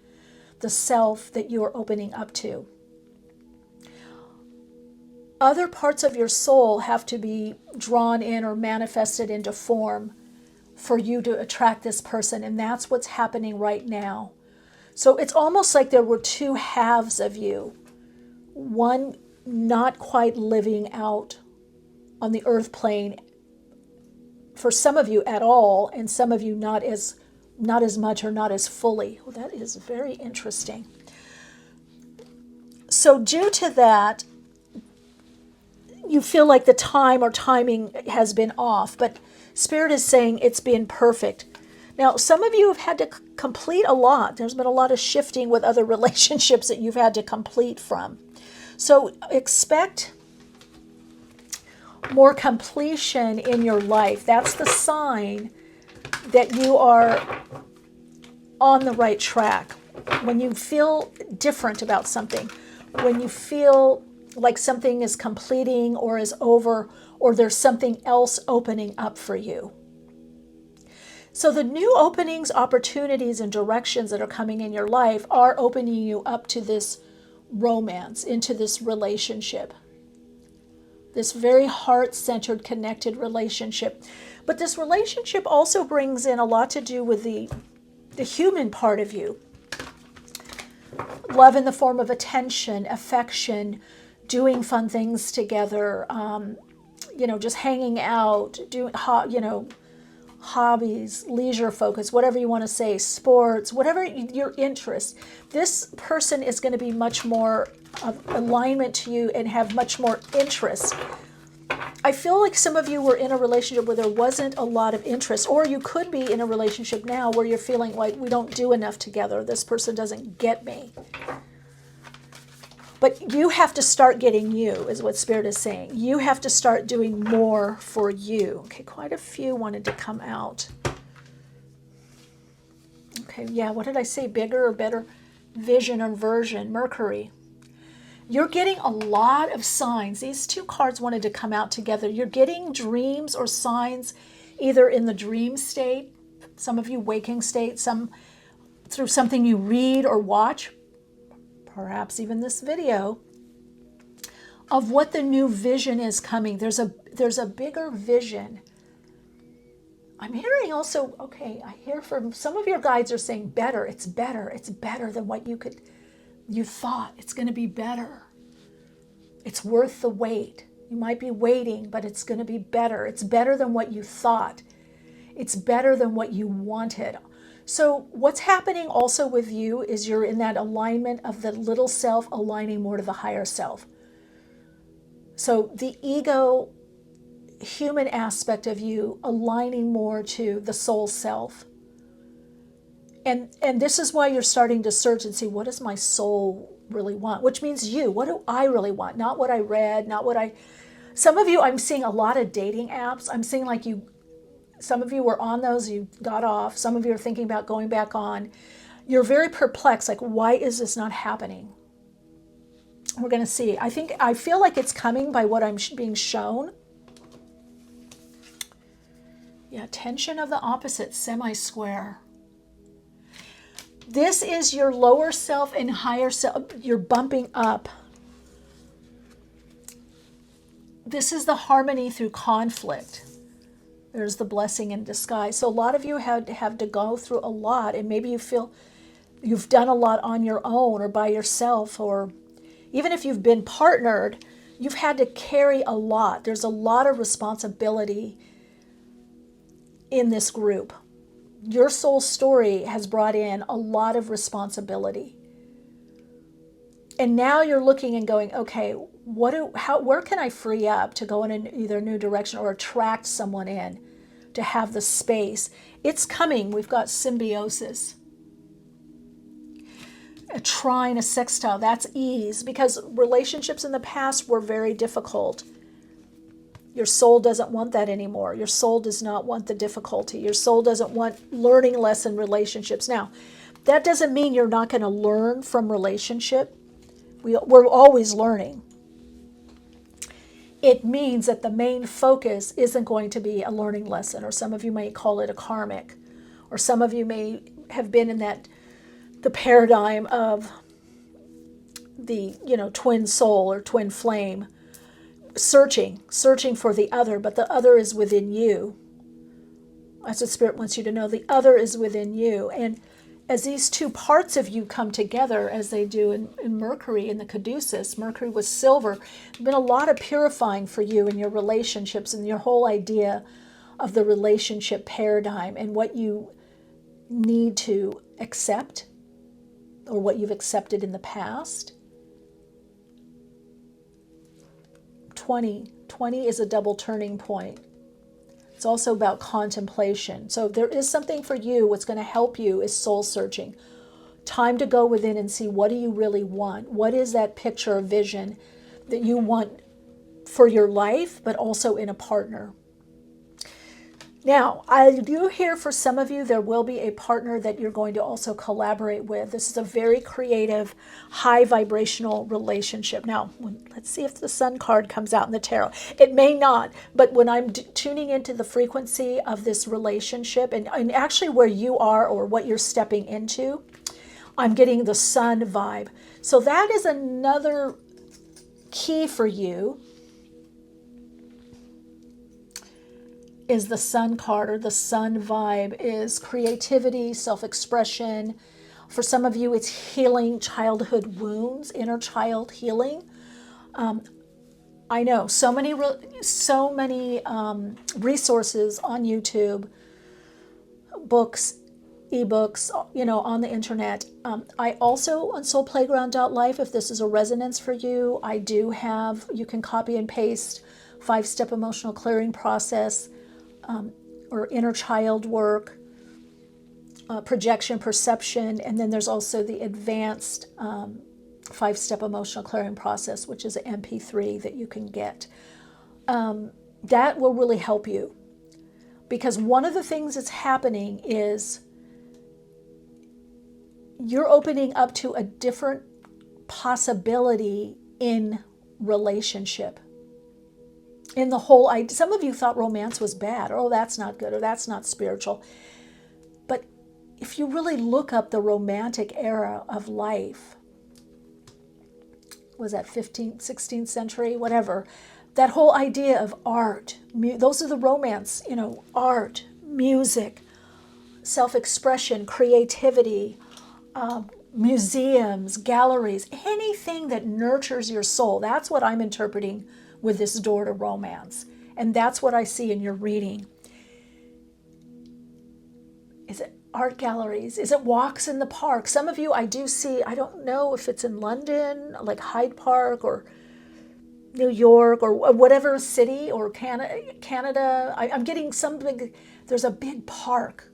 the self that you are opening up to. Other parts of your soul have to be drawn in or manifested into form for you to attract this person, and that's what's happening right now. So it's almost like there were two halves of you. One not quite living out on the earth plane, for some of you at all, and some of you not as much or not as fully. Well, that is very interesting. So due to that, you feel like the time or timing has been off, but Spirit is saying it's been perfect. Now, some of you have had to complete a lot. There's been a lot of shifting with other relationships that you've had to complete from. So expect more completion in your life. That's the sign that you are on the right track. When you feel different about something, when you feel like something is completing or is over, or there's something else opening up for you. So the new openings, opportunities, and directions that are coming in your life are opening you up to this romance, into this relationship, this very heart-centered, connected relationship. But this relationship also brings in a lot to do with the human part of you. Love in the form of attention, affection, doing fun things together, just hanging out, doing, hobbies, leisure focus, whatever you want to say, sports, whatever your interest. This person is going to be much more of alignment to you and have much more interest. I feel like some of you were in a relationship where there wasn't a lot of interest, or you could be in a relationship now where you're feeling like we don't do enough together. This person doesn't get me. But you have to start getting you, is what Spirit is saying. You have to start doing more for you. Okay, quite a few wanted to come out. Okay, yeah, what did I say? Bigger or better vision or version, Mercury. You're getting a lot of signs. These two cards wanted to come out together. You're getting dreams or signs either in the dream state, some of you waking state, some through something you read or watch. perhaps even this video, of what the new vision is coming. There's a bigger vision. I'm hearing also, okay, I hear from some of your guides are saying better. It's better than what you thought. It's going to be better. It's worth the wait. You might be waiting, but it's going to be better. It's better than what you thought. It's better than what you wanted. So what's happening also with you is you're in that alignment of the little self aligning more to the higher self. So the ego, human aspect of you aligning more to the soul self. And this is why you're starting to search and see, what does my soul really want? Which means you. What do I really want? Not what I read, not what I... Some of you, I'm seeing a lot of dating apps. I'm seeing like some of you were on those, you got off. Some of you are thinking about going back on. You're very perplexed, like, why is this not happening? We're going to see. I feel like it's coming by what I'm being shown. Yeah, tension of the opposite, semi-square. This is your lower self and higher self. You're bumping up. This is the harmony through conflict. There's the blessing in disguise. So a lot of you have to go through a lot, and maybe you feel you've done a lot on your own or by yourself, or even if you've been partnered, you've had to carry a lot. There's a lot of responsibility in this group. Your soul story has brought in a lot of responsibility. And now you're looking and going, okay, where can I free up to go in either a new direction or attract someone in to have the space? It's coming. We've got symbiosis. A trine, a sextile, that's ease, because relationships in the past were very difficult. Your soul doesn't want that anymore. Your soul does not want the difficulty. Your soul doesn't want learning less in relationships. Now, that doesn't mean you're not going to learn from relationship. We're always learning. It means that the main focus isn't going to be a learning lesson, or some of you may call it a karmic, or some of you may have been in the paradigm of the, twin soul or twin flame, searching for the other, but the other is within you. That's what Spirit wants you to know. The other is within you. And as these two parts of you come together, as they do in Mercury, in the caduceus, Mercury was silver, there's been a lot of purifying for you in your relationships and your whole idea of the relationship paradigm and what you need to accept or what you've accepted in the past. 20 is a double turning point. It's also about contemplation. So there is something for you. What's going to help you is soul searching. Time to go within and see, what do you really want? What is that picture or vision that you want for your life, but also in a partner? Now, I do hear for some of you, there will be a partner that you're going to also collaborate with. This is a very creative, high vibrational relationship. Now, let's see if the Sun card comes out in the tarot. It may not, but when I'm tuning into the frequency of this relationship and actually where you are or what you're stepping into, I'm getting the Sun vibe. So that is another key for you. Is the Sun card, or the Sun vibe, is creativity, self-expression. For some of you, it's healing childhood wounds, inner child healing. I know so many resources on YouTube, books, ebooks, on the internet. I also on soulplayground.life, if this is a resonance for you, I do have, you can copy and paste 5-step emotional clearing process. Or inner child work, projection, perception, and then there's also the advanced 5-step emotional clearing process, which is an MP3 that you can get. That will really help you, because one of the things that's happening is you're opening up to a different possibility in relationship. In the whole idea, some of you thought romance was bad, or that's not good, or that's not spiritual. But if you really look up the romantic era of life, was that 15th, 16th century, whatever. That whole idea of art, those are the romance, art, music, self-expression, creativity, museums, galleries, anything that nurtures your soul. That's what I'm interpreting with this door to romance. And that's what I see in your reading. Is it art galleries? Is it walks in the park? Some of you I do see, I don't know if it's in London, like Hyde Park or New York or whatever city, or Canada. I'm getting there's a big park.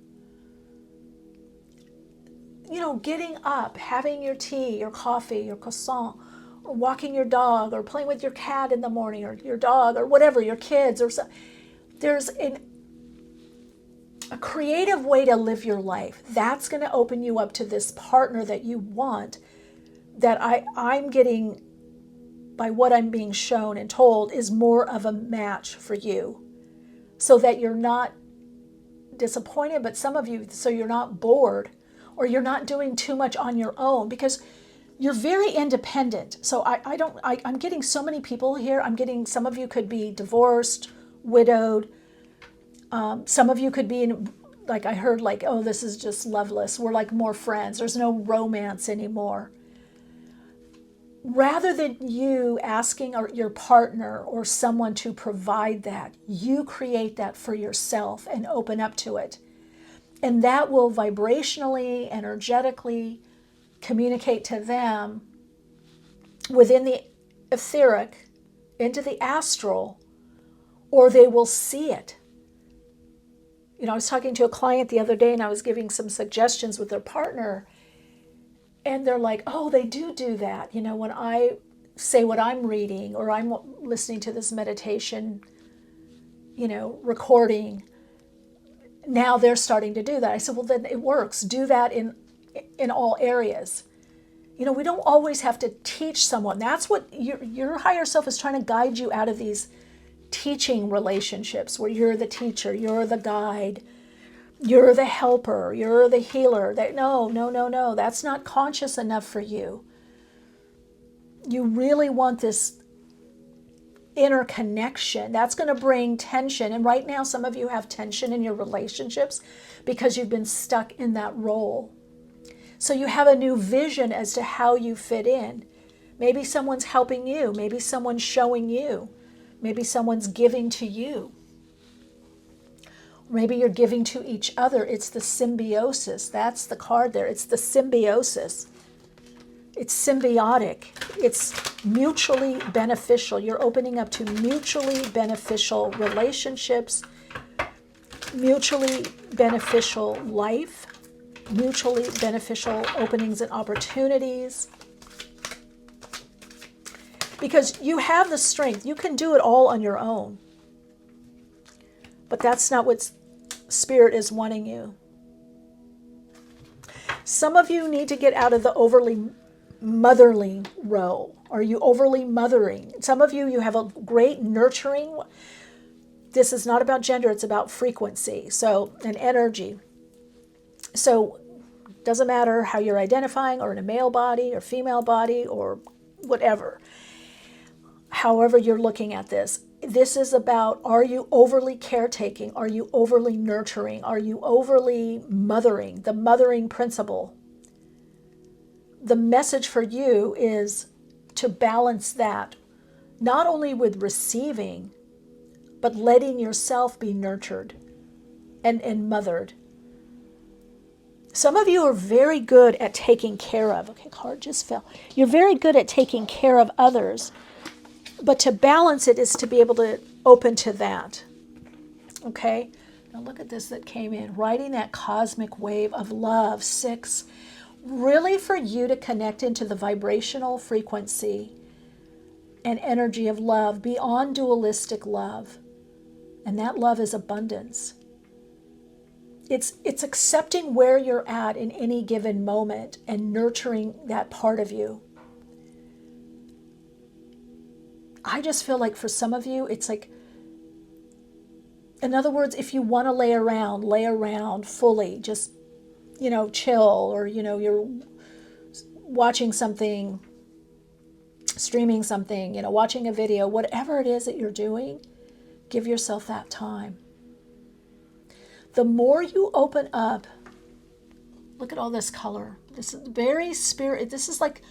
Getting up, having your tea, your coffee, your croissant, or walking your dog, or playing with your cat in the morning, or your dog, or whatever, your kids, or so. There's a creative way to live your life. That's going to open you up to this partner that you want, that I'm getting, by what I'm being shown and told, is more of a match for you, so that you're not disappointed, but some of you, so you're not bored, or you're not doing too much on your own, because you're very independent. So I'm getting so many people here. I'm getting, some of you could be divorced, widowed. Some of you could be in, like I heard, like, oh, this is just loveless. We're like more friends. There's no romance anymore. Rather than you asking your partner or someone to provide that, you create that for yourself and open up to it. And that will vibrationally, energetically communicate to them within the etheric, into the astral, or they will see it. I was talking to a client the other day, and I was giving some suggestions with their partner, and they're like, oh, they do that. When I say what I'm reading, or I'm listening to this meditation, recording, now they're starting to do that. I said, well, then it works. Do that in all areas. We don't always have to teach someone. That's what your higher self is trying to guide you out of these teaching relationships where you're the teacher, you're the guide, you're the helper, you're the healer. No. That's not conscious enough for you. You really want this inner connection. That's going to bring tension. And right now, some of you have tension in your relationships because you've been stuck in that role. So you have a new vision as to how you fit in. Maybe someone's helping you. Maybe someone's showing you. Maybe someone's giving to you. Maybe you're giving to each other. It's the symbiosis. That's the card there. It's the symbiosis. It's symbiotic. It's mutually beneficial. You're opening up to mutually beneficial relationships, mutually beneficial life, mutually beneficial openings and opportunities. Because you have the strength. You can do it all on your own. But that's not what Spirit is wanting you. Some of you need to get out of the overly motherly role. Are you overly mothering? Some of you have a great nurturing. This is not about gender, it's about frequency, and energy. So it doesn't matter how you're identifying, or in a male body or female body or whatever. However you're looking at this. This is about, are you overly caretaking? Are you overly nurturing? Are you overly mothering? The mothering principle. The message for you is to balance that, not only with receiving, but letting yourself be nurtured and mothered. Some of you are very good at taking care of. Okay, card just fell. You're very good at taking care of others. But to balance it is to be able to open to that. Okay? Now look at this that came in. Riding that cosmic wave of love, 6. Really for you to connect into the vibrational frequency and energy of love beyond dualistic love. And that love is abundance. It's accepting where you're at in any given moment and nurturing that part of you. I just feel like for some of you, it's like, in other words, if you want to lay around fully, just, chill, or, you're watching something streaming something, watching a video, whatever it is that you're doing, give yourself that time. The more you open up, look at all this color. This is very spirit. This is like,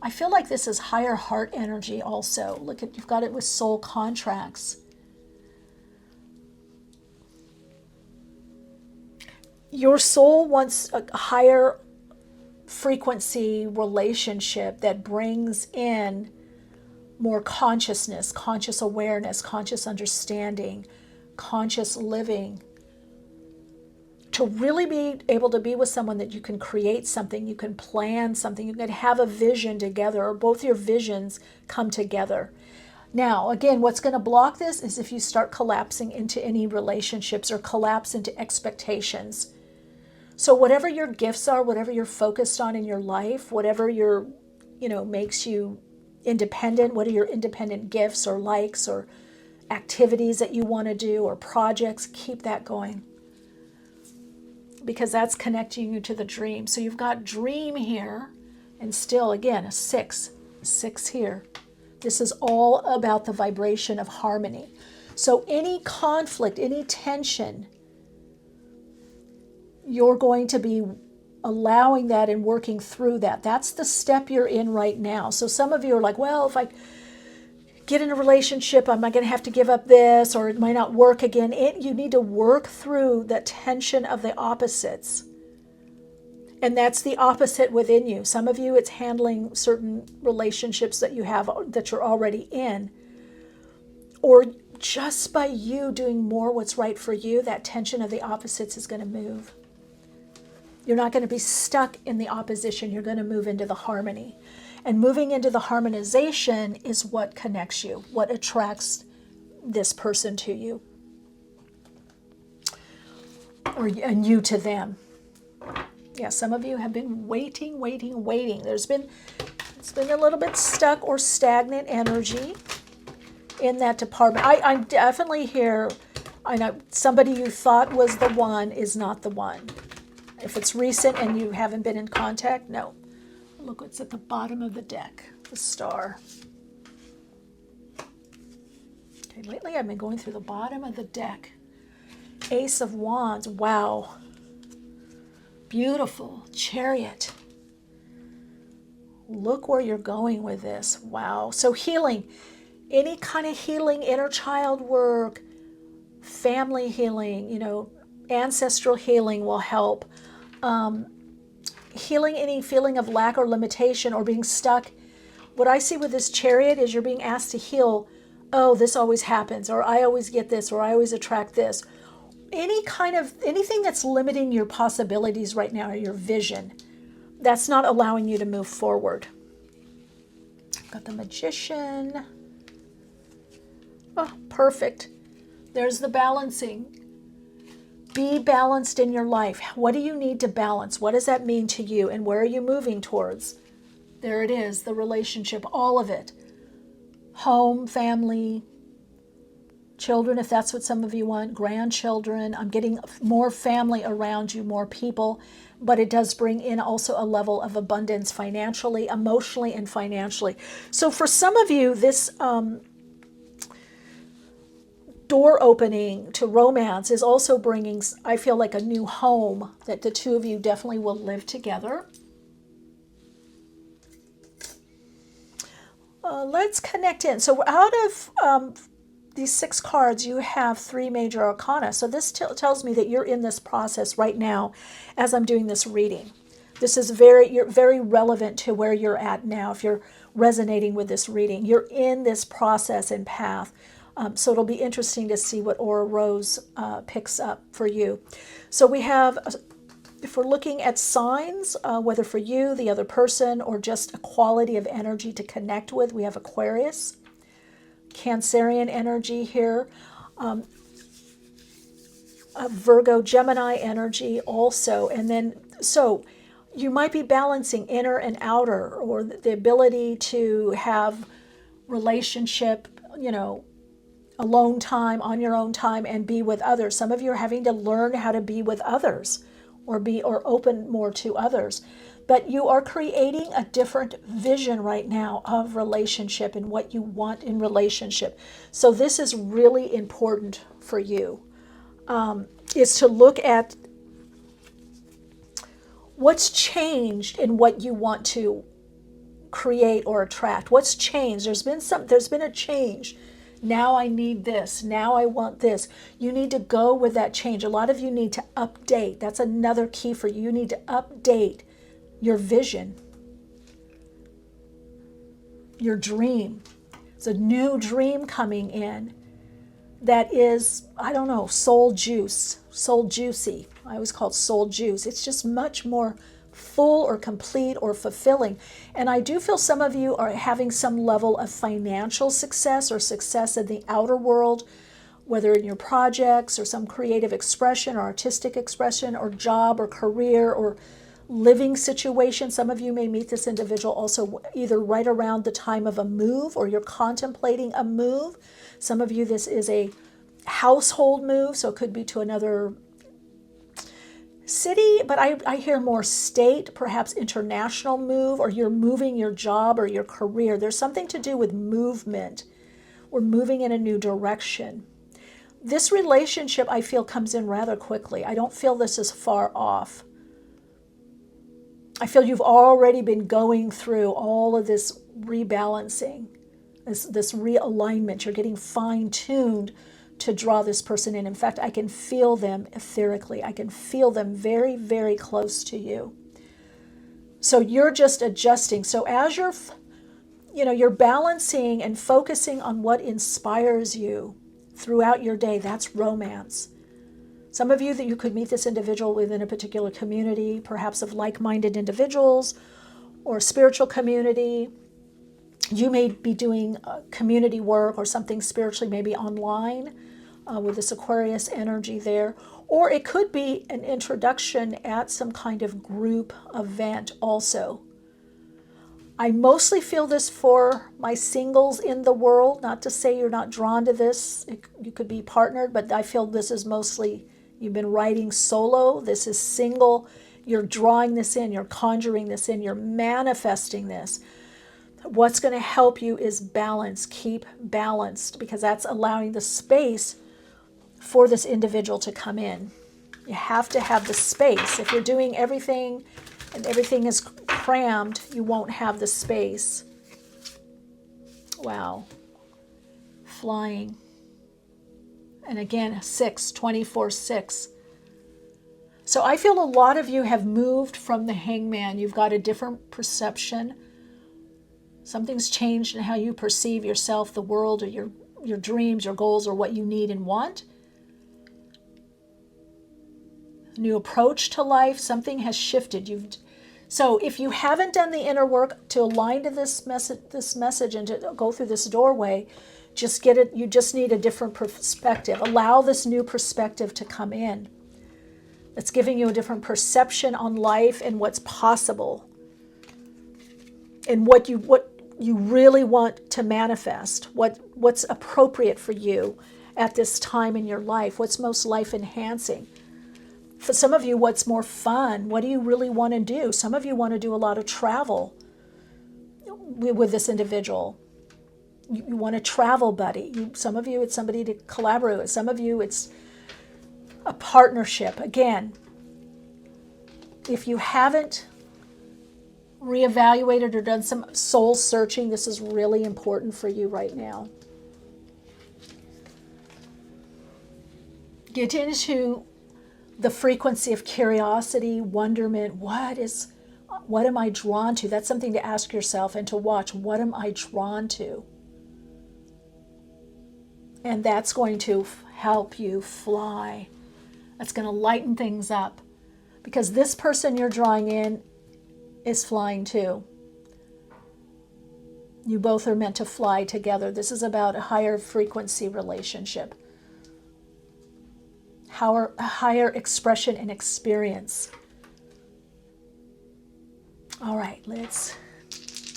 I feel like this is higher heart energy also. Look at, you've got it with soul contracts. Your soul wants a higher frequency relationship that brings in more consciousness, conscious awareness, conscious understanding, conscious living. To really be able to be with someone that you can create something, you can plan something, you can have a vision together, or both your visions come together. Now, again, what's going to block this is if you start collapsing into any relationships or collapse into expectations. So whatever your gifts are, whatever you're focused on in your life, whatever your, makes you independent, what are your independent gifts or likes or activities that you want to do or projects, keep that going. Because that's connecting you to the dream. So you've got dream here, and still, again, a 6 here. This is all about the vibration of harmony. So any conflict, any tension, you're going to be allowing that and working through that. That's the step you're in right now. So some of you are like, well, if I get in a relationship, am I going to have to give up this, or it might not work again? You need to work through the tension of the opposites. And that's the opposite within you. Some of you, it's handling certain relationships that you have, that you're already in. Or just by you doing more what's right for you, that tension of the opposites is going to move. You're not going to be stuck in the opposition. You're going to move into the harmony. And moving into the harmonization is what connects you, what attracts this person to you, and you to them. Yeah, some of you have been waiting. It's been a little bit stuck or stagnant energy in that department. I definitely hear, I know somebody you thought was the one is not the one. If it's recent and you haven't been in contact, no. Look what's at the bottom of the deck, the star. Okay, lately I've been going through the bottom of the deck. Ace of Wands, wow. Beautiful. Chariot. Look where you're going with this, wow. So healing, any kind of healing, inner child work, family healing, ancestral healing will help. Healing any feeling of lack or limitation or being stuck. What I see with this Chariot is you're being asked to heal, oh, this always happens, or I always get this, or I always attract this. Anything that's limiting your possibilities right now or your vision, that's not allowing you to move forward. Got the Magician. Oh, perfect. There's the balancing. Be balanced in your life. What do you need to balance? What does that mean to you? And where are you moving towards? There it is, the relationship, all of it. Home, family, children, if that's what some of you want, grandchildren. I'm getting more family around you, more people. But it does bring in also a level of abundance financially, emotionally, and financially. So for some of you, this door opening to romance is also bringing, I feel like, a new home that the two of you definitely will live together. Let's connect in. So out of these 6 cards, you have 3 major arcana. So this tells me that you're in this process right now as I'm doing this reading. This is you're very relevant to where you're at now. If you're resonating with this reading, you're in this process and path. So it'll be interesting to see what Aura Rose picks up for you. So we have, if we're looking at signs, whether for you, the other person, or just a quality of energy to connect with, we have Aquarius, Cancerian energy here, Virgo, Gemini energy also. And then, so you might be balancing inner and outer, or the ability to have relationship, alone time, on your own time, and be with others. Some of you are having to learn how to be with others or open more to others. But you are creating a different vision right now of relationship and what you want in relationship. So this is really important for you, is to look at what's changed in what you want to create or attract. What's changed? There's been a change. Now I need this. Now I want this. You need to go with that change. A lot of you need to update. That's another key for you. You need to update your vision, your dream. It's a new dream coming in that is, I don't know, soul juicy. I always call it soul juice. It's just much more full or complete or fulfilling. And I do feel some of you are having some level of financial success or success in the outer world, whether in your projects or some creative expression or artistic expression or job or career or living situation. Some of you may meet this individual also either right around the time of a move or you're contemplating a move. Some of you, this is a household move, so it could be to another city, but I hear more state, perhaps international move, or you're moving your job or your career. There's something to do with movement. We're moving in a new direction. This relationship, I feel, comes in rather quickly. I don't feel this is far off. I feel you've already been going through all of this rebalancing, this realignment. You're getting fine-tuned to draw this person in. In fact, I can feel them etherically. I can feel them very, very close to you. So you're just adjusting. So as you're balancing and focusing on what inspires you throughout your day, that's romance. Some of you that you could meet this individual within a particular community, perhaps of like-minded individuals or spiritual community. You may be doing community work or something spiritually, maybe online with this Aquarius energy there. Or it could be an introduction at some kind of group event also. I mostly feel this for my singles in the world. Not to say you're not drawn to this. You could be partnered, but I feel this is mostly, you've been writing solo. This is single. You're drawing this in. You're conjuring this in. You're manifesting this. What's going to help you is balance. Keep balanced, because that's allowing the space for this individual to come in. You have to have the space. If you're doing everything and everything is crammed, you won't have the space. Wow. Flying. And again, 24/6. So I feel a lot of you have moved from the Hangman. You've got a different perception. Something's changed in how you perceive yourself, the world, or your dreams, your goals, or what you need and want. New approach to life. Something has shifted. So if you haven't done the inner work to align to this message and to go through this doorway, just get it. You just need a different perspective. Allow this new perspective to come in. It's giving you a different perception on life and what's possible, and what you really want to manifest. What's appropriate for you at this time in your life. What's most life enhancing. For some of you, what's more fun? What do you really want to do? Some of you want to do a lot of travel with this individual. You want a travel buddy. Some of you, it's somebody to collaborate with. Some of you, it's a partnership. Again, if you haven't reevaluated or done some soul searching, this is really important for you right now. Get into the frequency of curiosity, wonderment. What am I drawn to? That's something to ask yourself and to watch. What am I drawn to? And that's going to help you fly. That's going to lighten things up, because this person you're drawing in is flying too. You both are meant to fly together. This is about a higher frequency relationship. Higher expression and experience. All right, let's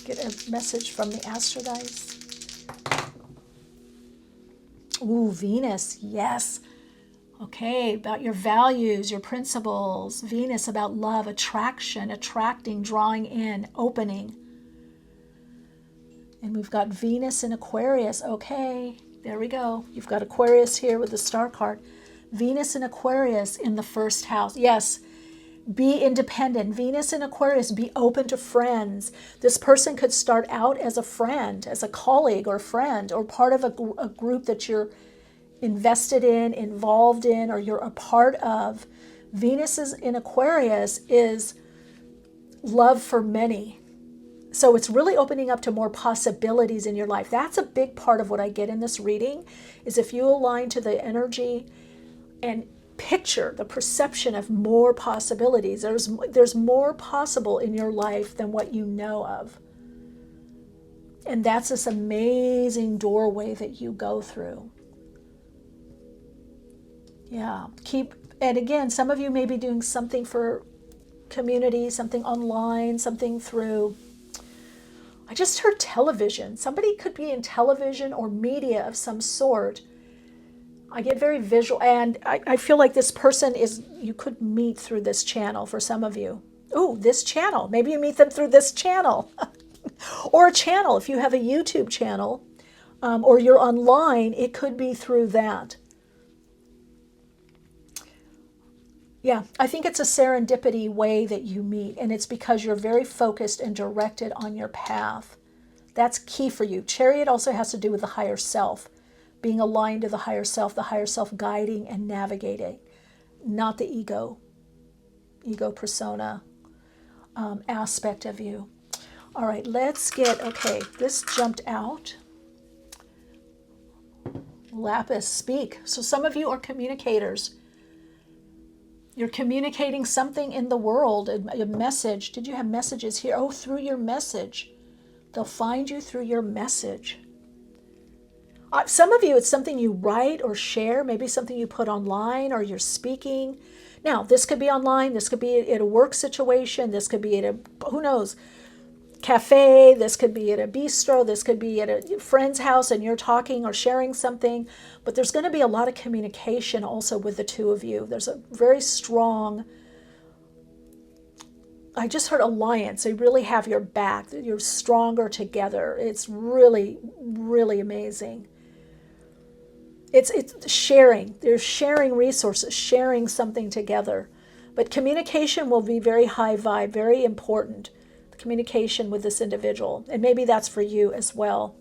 get a message from the Astrodice. Ooh, Venus, yes. Okay, about your values, your principles. Venus about love, attraction, attracting, drawing in, opening. And we've got Venus in Aquarius. Okay, there we go. You've got Aquarius here with the star card. Venus in Aquarius in the first house. Yes, be independent. Venus in Aquarius, be open to friends. This person could start out as a friend, as a colleague or friend, or part of a group that you're invested in, involved in, or you're a part of. Venus is in Aquarius is love for many. So it's really opening up to more possibilities in your life. That's a big part of what I get in this reading, is if you align to the energy and picture the perception of more possibilities. There's more possible in your life than what you know of. And that's this amazing doorway that you go through. Yeah, and again, some of you may be doing something for community, something online, something through, I just heard television. Somebody could be in television or media of some sort. I get very visual, and I feel like this person you could meet through this channel for some of you. Ooh, this channel. Maybe you meet them through this channel. Or a channel, if you have a YouTube channel, or you're online, it could be through that. Yeah, I think it's a serendipity way that you meet, and it's because you're very focused and directed on your path. That's key for you. Chariot also has to do with the higher self, being aligned to the higher self guiding and navigating, not the ego persona aspect of you. All right, okay, this jumped out. Lapis, speak. So some of you are communicators. You're communicating something in the world, a message. Did you have messages here? Oh, through your message. They'll find you through your message. Some of you, it's something you write or share, maybe something you put online or you're speaking. Now, this could be online. This could be at a work situation. This could be at who knows, cafe. This could be at a bistro. This could be at a friend's house and you're talking or sharing something. But there's going to be a lot of communication also with the two of you. There's a very strong, I just heard alliance. They really have your back. You're stronger together. It's really, really amazing. It's sharing. They're sharing resources, sharing something together. But communication will be very high vibe, very important. Communication with this individual. And maybe that's for you as well.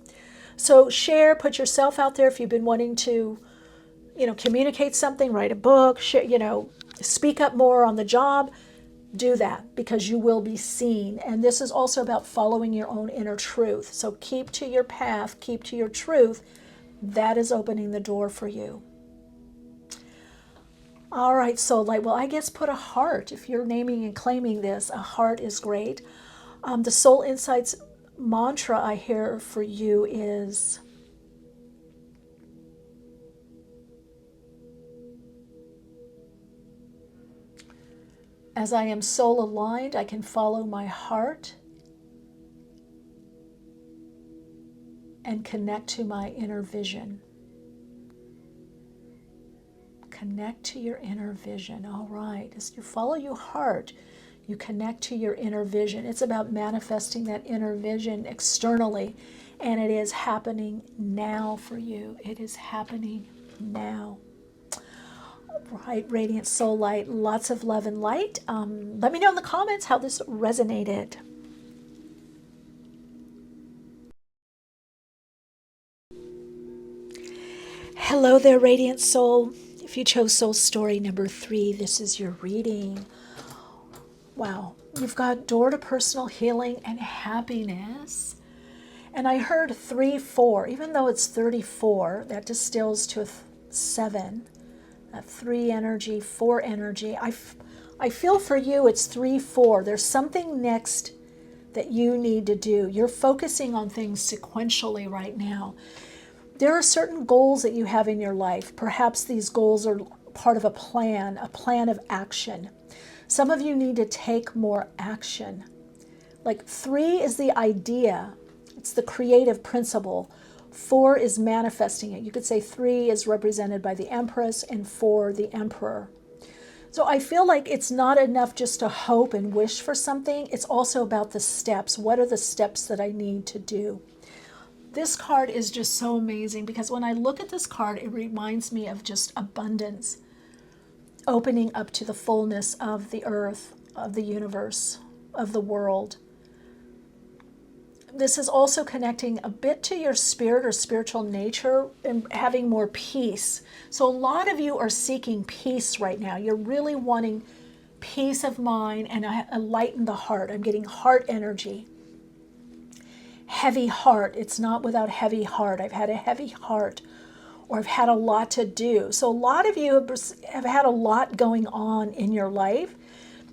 So share, put yourself out there if you've been wanting to, communicate something, write a book, share, speak up more on the job. Do that because you will be seen. And this is also about following your own inner truth. So keep to your path, keep to your truth. That is opening the door for you. All right, soul light. Well, I guess put a heart. If you're naming and claiming this, a heart is great. The Soul Insights mantra I hear for you is, as I am soul aligned, I can follow my heart and connect to my inner vision. Connect to your inner vision. All right. As you follow your heart, you connect to your inner vision. It's about manifesting that inner vision externally. And it is happening now for you. It is happening now. Right, radiant soul light, lots of love and light. Let me know in the comments how this resonated. Hello there, radiant soul. If you chose soul story number 3, this is your reading. Wow, you've got door to personal healing and happiness. And I heard 3, 4, even though it's 34, that distills to a 7. 3 energy, 4 energy. I feel for you it's 3, 4. There's something next that you need to do. You're focusing on things sequentially right now. There are certain goals that you have in your life. Perhaps these goals are part of a plan of action. Some of you need to take more action. Like 3 is the idea. It's the creative principle. 4 is manifesting it. You could say 3 is represented by the Empress and 4 the Emperor. So I feel like it's not enough just to hope and wish for something. It's also about the steps. What are the steps that I need to do? This card is just so amazing because when I look at this card, it reminds me of just abundance, opening up to the fullness of the earth, of the universe, of the world. This is also connecting a bit to your spirit or spiritual nature and having more peace. So a lot of you are seeking peace right now. You're really wanting peace of mind and a lighten the heart. I'm getting heart energy. Heavy heart. It's not without heavy heart. I've had a heavy heart, or I've had a lot to do. So a lot of you have had a lot going on in your life,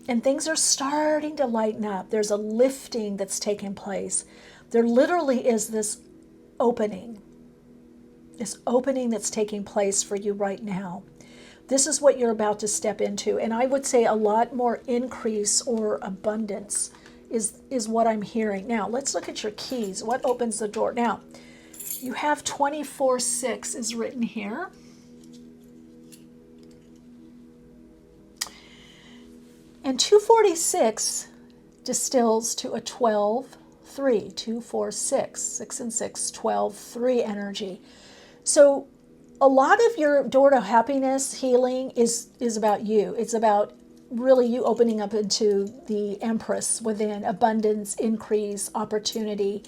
and things are starting to lighten up. There's a lifting that's taking place. There literally is this opening that's taking place for you right now. This is what you're about to step into. And I would say a lot more increase or abundance is what I'm hearing. Now, let's look at your keys. What opens the door? Now, you have 24/6 is written here. And 246 distills to a 12-3, 246, 6 and 6, 12-3 energy. So a lot of your door to happiness, healing is about you. It's about really you opening up into the Empress within, abundance, increase, opportunity,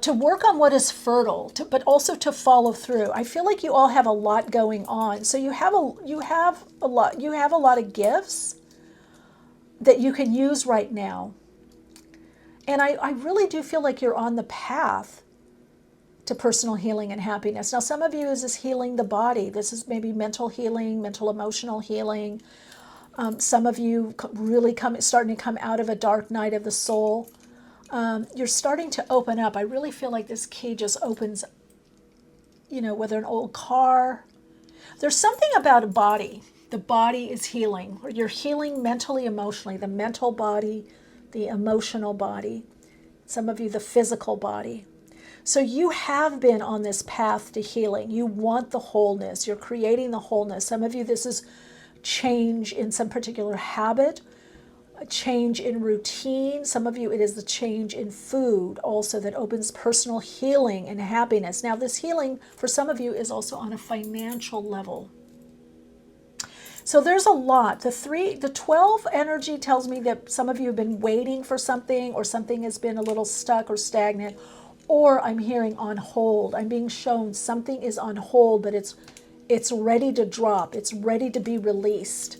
to work on what is fertile, but also to follow through. I feel like you all have a lot going on. So you have a lot of gifts that you can use right now. And I really do feel like you're on the path to personal healing and happiness. Now, some of you is healing the body. This is maybe mental healing, mental emotional healing. Some of you really starting to come out of a dark night of the soul. You're starting to open up. I really feel like this key just opens, whether an old car. There's something about a body. The body is healing. Or you're healing mentally, emotionally. The mental body, the emotional body. Some of you, the physical body. So you have been on this path to healing. You want the wholeness. You're creating the wholeness. Some of you, this is change in some particular habit, a change in routine. Some of you, it is the change in food also that opens personal healing and happiness. Now, this healing for some of you is also on a financial level. So there's a lot. The 12 energy tells me that some of you have been waiting for something, or something has been a little stuck or stagnant, or I'm hearing on hold. I'm being shown something is on hold, but it's ready to drop. It's ready to be released.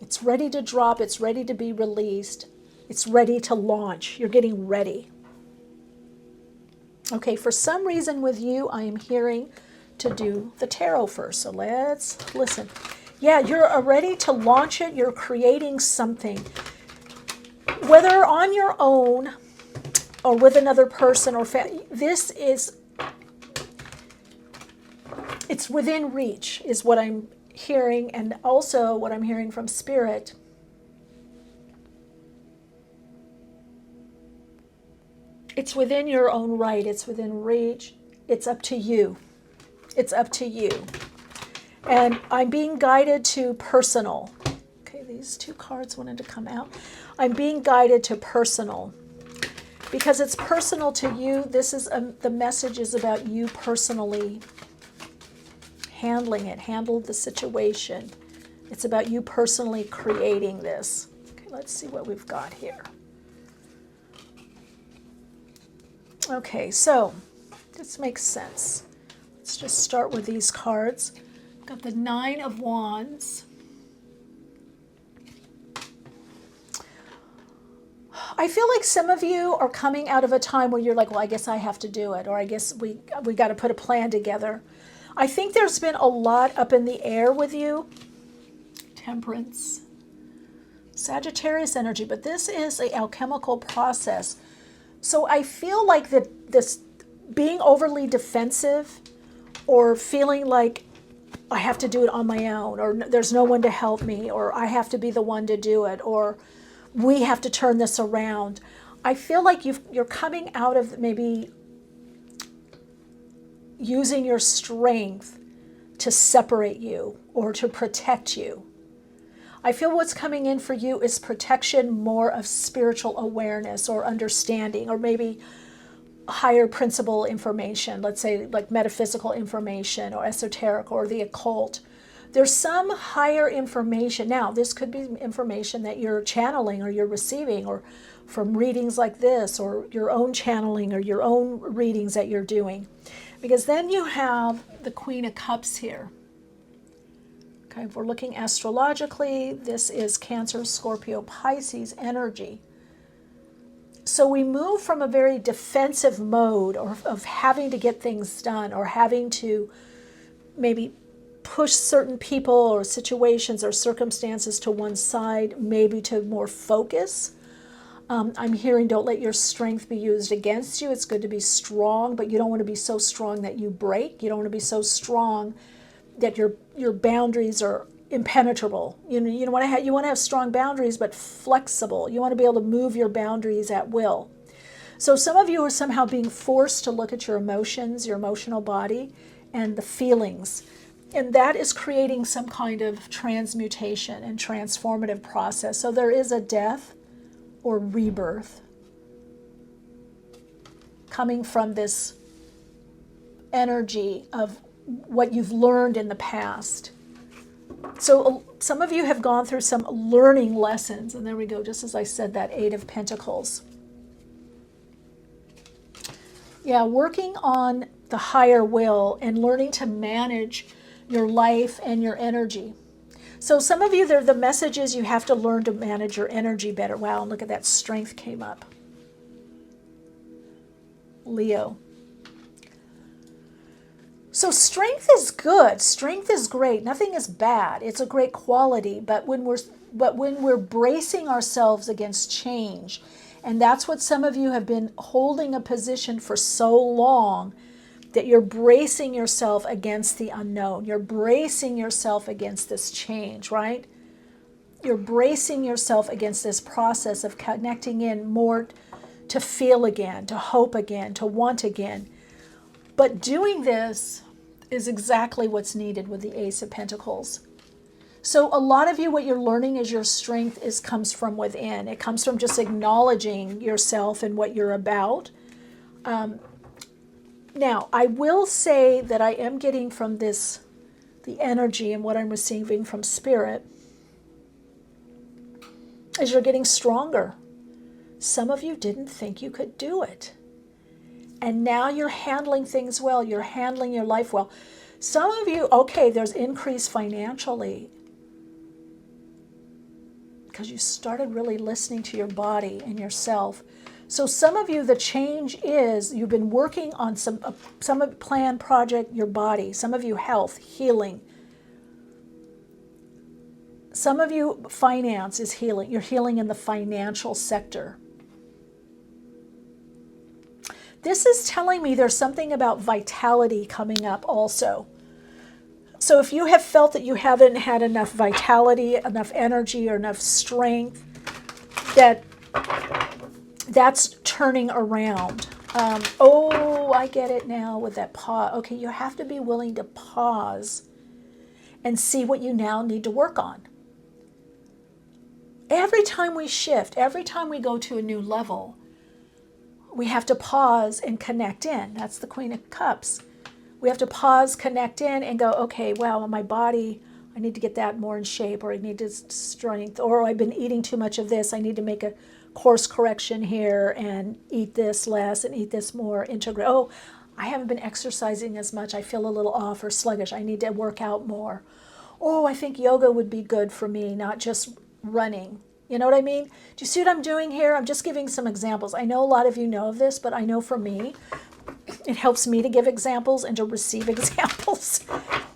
It's ready to drop. It's ready to be released. It's ready to launch. You're getting ready. Okay, for some reason with you, I am hearing to do the tarot first. So let's listen. Yeah, you're ready to launch it. You're creating something. Whether on your own or with another person or family, it's within reach is what I'm hearing, and also what I'm hearing from Spirit. It's within your own right. It's within reach. It's up to you. It's up to you. And I'm being guided to personal. Okay, these two cards wanted to come out. I'm being guided to personal. Because it's personal to you. This is the message is about you personally handling it, handle the situation. It's about you personally creating this. Okay, let's see what we've got here. Okay, so this makes sense. Let's just start with these cards. Got the 9 of Wands. I feel like some of you are coming out of a time where you're like, well, I guess I have to do it, or I guess we got to put a plan together. I think there's been a lot up in the air with you. Temperance. Sagittarius energy, but this is an alchemical process. So I feel like that this being overly defensive, or feeling like I have to do it on my own, or there's no one to help me, or I have to be the one to do it, or we have to turn this around. I feel like you're coming out of maybe using your strength to separate you or to protect you. I feel what's coming in for you is protection more of spiritual awareness or understanding, or maybe higher principle information, let's say like metaphysical information or esoteric or the occult. There's some higher information. Now, this could be information that you're channeling or you're receiving, or from readings like this, or your own channeling or your own readings that you're doing. Because then you have the Queen of Cups here. Okay, if we're looking astrologically, this is Cancer, Scorpio, Pisces energy. So we move from a very defensive mode of having to get things done, or having to maybe push certain people or situations or circumstances to one side, maybe to more focus. I'm hearing don't let your strength be used against you. It's good to be strong, but you don't want to be so strong that you break. You don't want to be so strong that your boundaries are impenetrable. You want to have strong boundaries, but flexible. You want to be able to move your boundaries at will. So some of you are somehow being forced to look at your emotions, your emotional body, and the feelings. And that is creating some kind of transmutation and transformative process. So there is a death or rebirth coming from this energy of what you've learned in the past. So some of you have gone through some learning lessons, and there we go, just as I said, that Eight of Pentacles. Yeah, working on the higher will and learning to manage your life and your energy. So some of you, the message is you have to learn to manage your energy better. Wow, and look at that, strength came up. Leo. So strength is good. Strength is great. Nothing is bad. It's a great quality. But when we're bracing ourselves against change, and that's what some of you have been holding a position for so long, that you're bracing yourself against the unknown. You're bracing yourself against this change, right? You're bracing yourself against this process of connecting in more to feel again, to hope again, to want again. But doing this is exactly what's needed with the Ace of Pentacles. So a lot of you, what you're learning is your strength comes from within. It comes from just acknowledging yourself and what you're about. Now, I will say that I am getting from this, the energy and what I'm receiving from Spirit, is you're getting stronger. Some of you didn't think you could do it. And now you're handling things well. You're handling your life well. Some of you, okay, there's increase financially because you started really listening to your body and yourself. So some of you, the change is you've been working on some planned project, your body. Some of you, health, healing. Some of you, finance is healing. You're healing in the financial sector. This is telling me there's something about vitality coming up also. So if you have felt that you haven't had enough vitality, enough energy, or enough strength, that's turning around. Oh, I get it now with that pause. Okay, you have to be willing to pause and see what you now need to work on. Every time we shift, every time we go to a new level, we have to pause and connect in. That's the Queen of Cups. We have to pause, connect in, and go, okay, wow, my body, I need to get that more in shape, or I need to strength, or I've been eating too much of this. I need to make a course correction here and eat this less and eat this more. Integrate. Oh, I haven't been exercising as much. I feel a little off or sluggish. I need to work out more. Oh, I think yoga would be good for me, not just running. You know what I mean? Do you see what I'm doing here? I'm just giving some examples. I know a lot of you know of this, but I know for me, it helps me to give examples and to receive examples.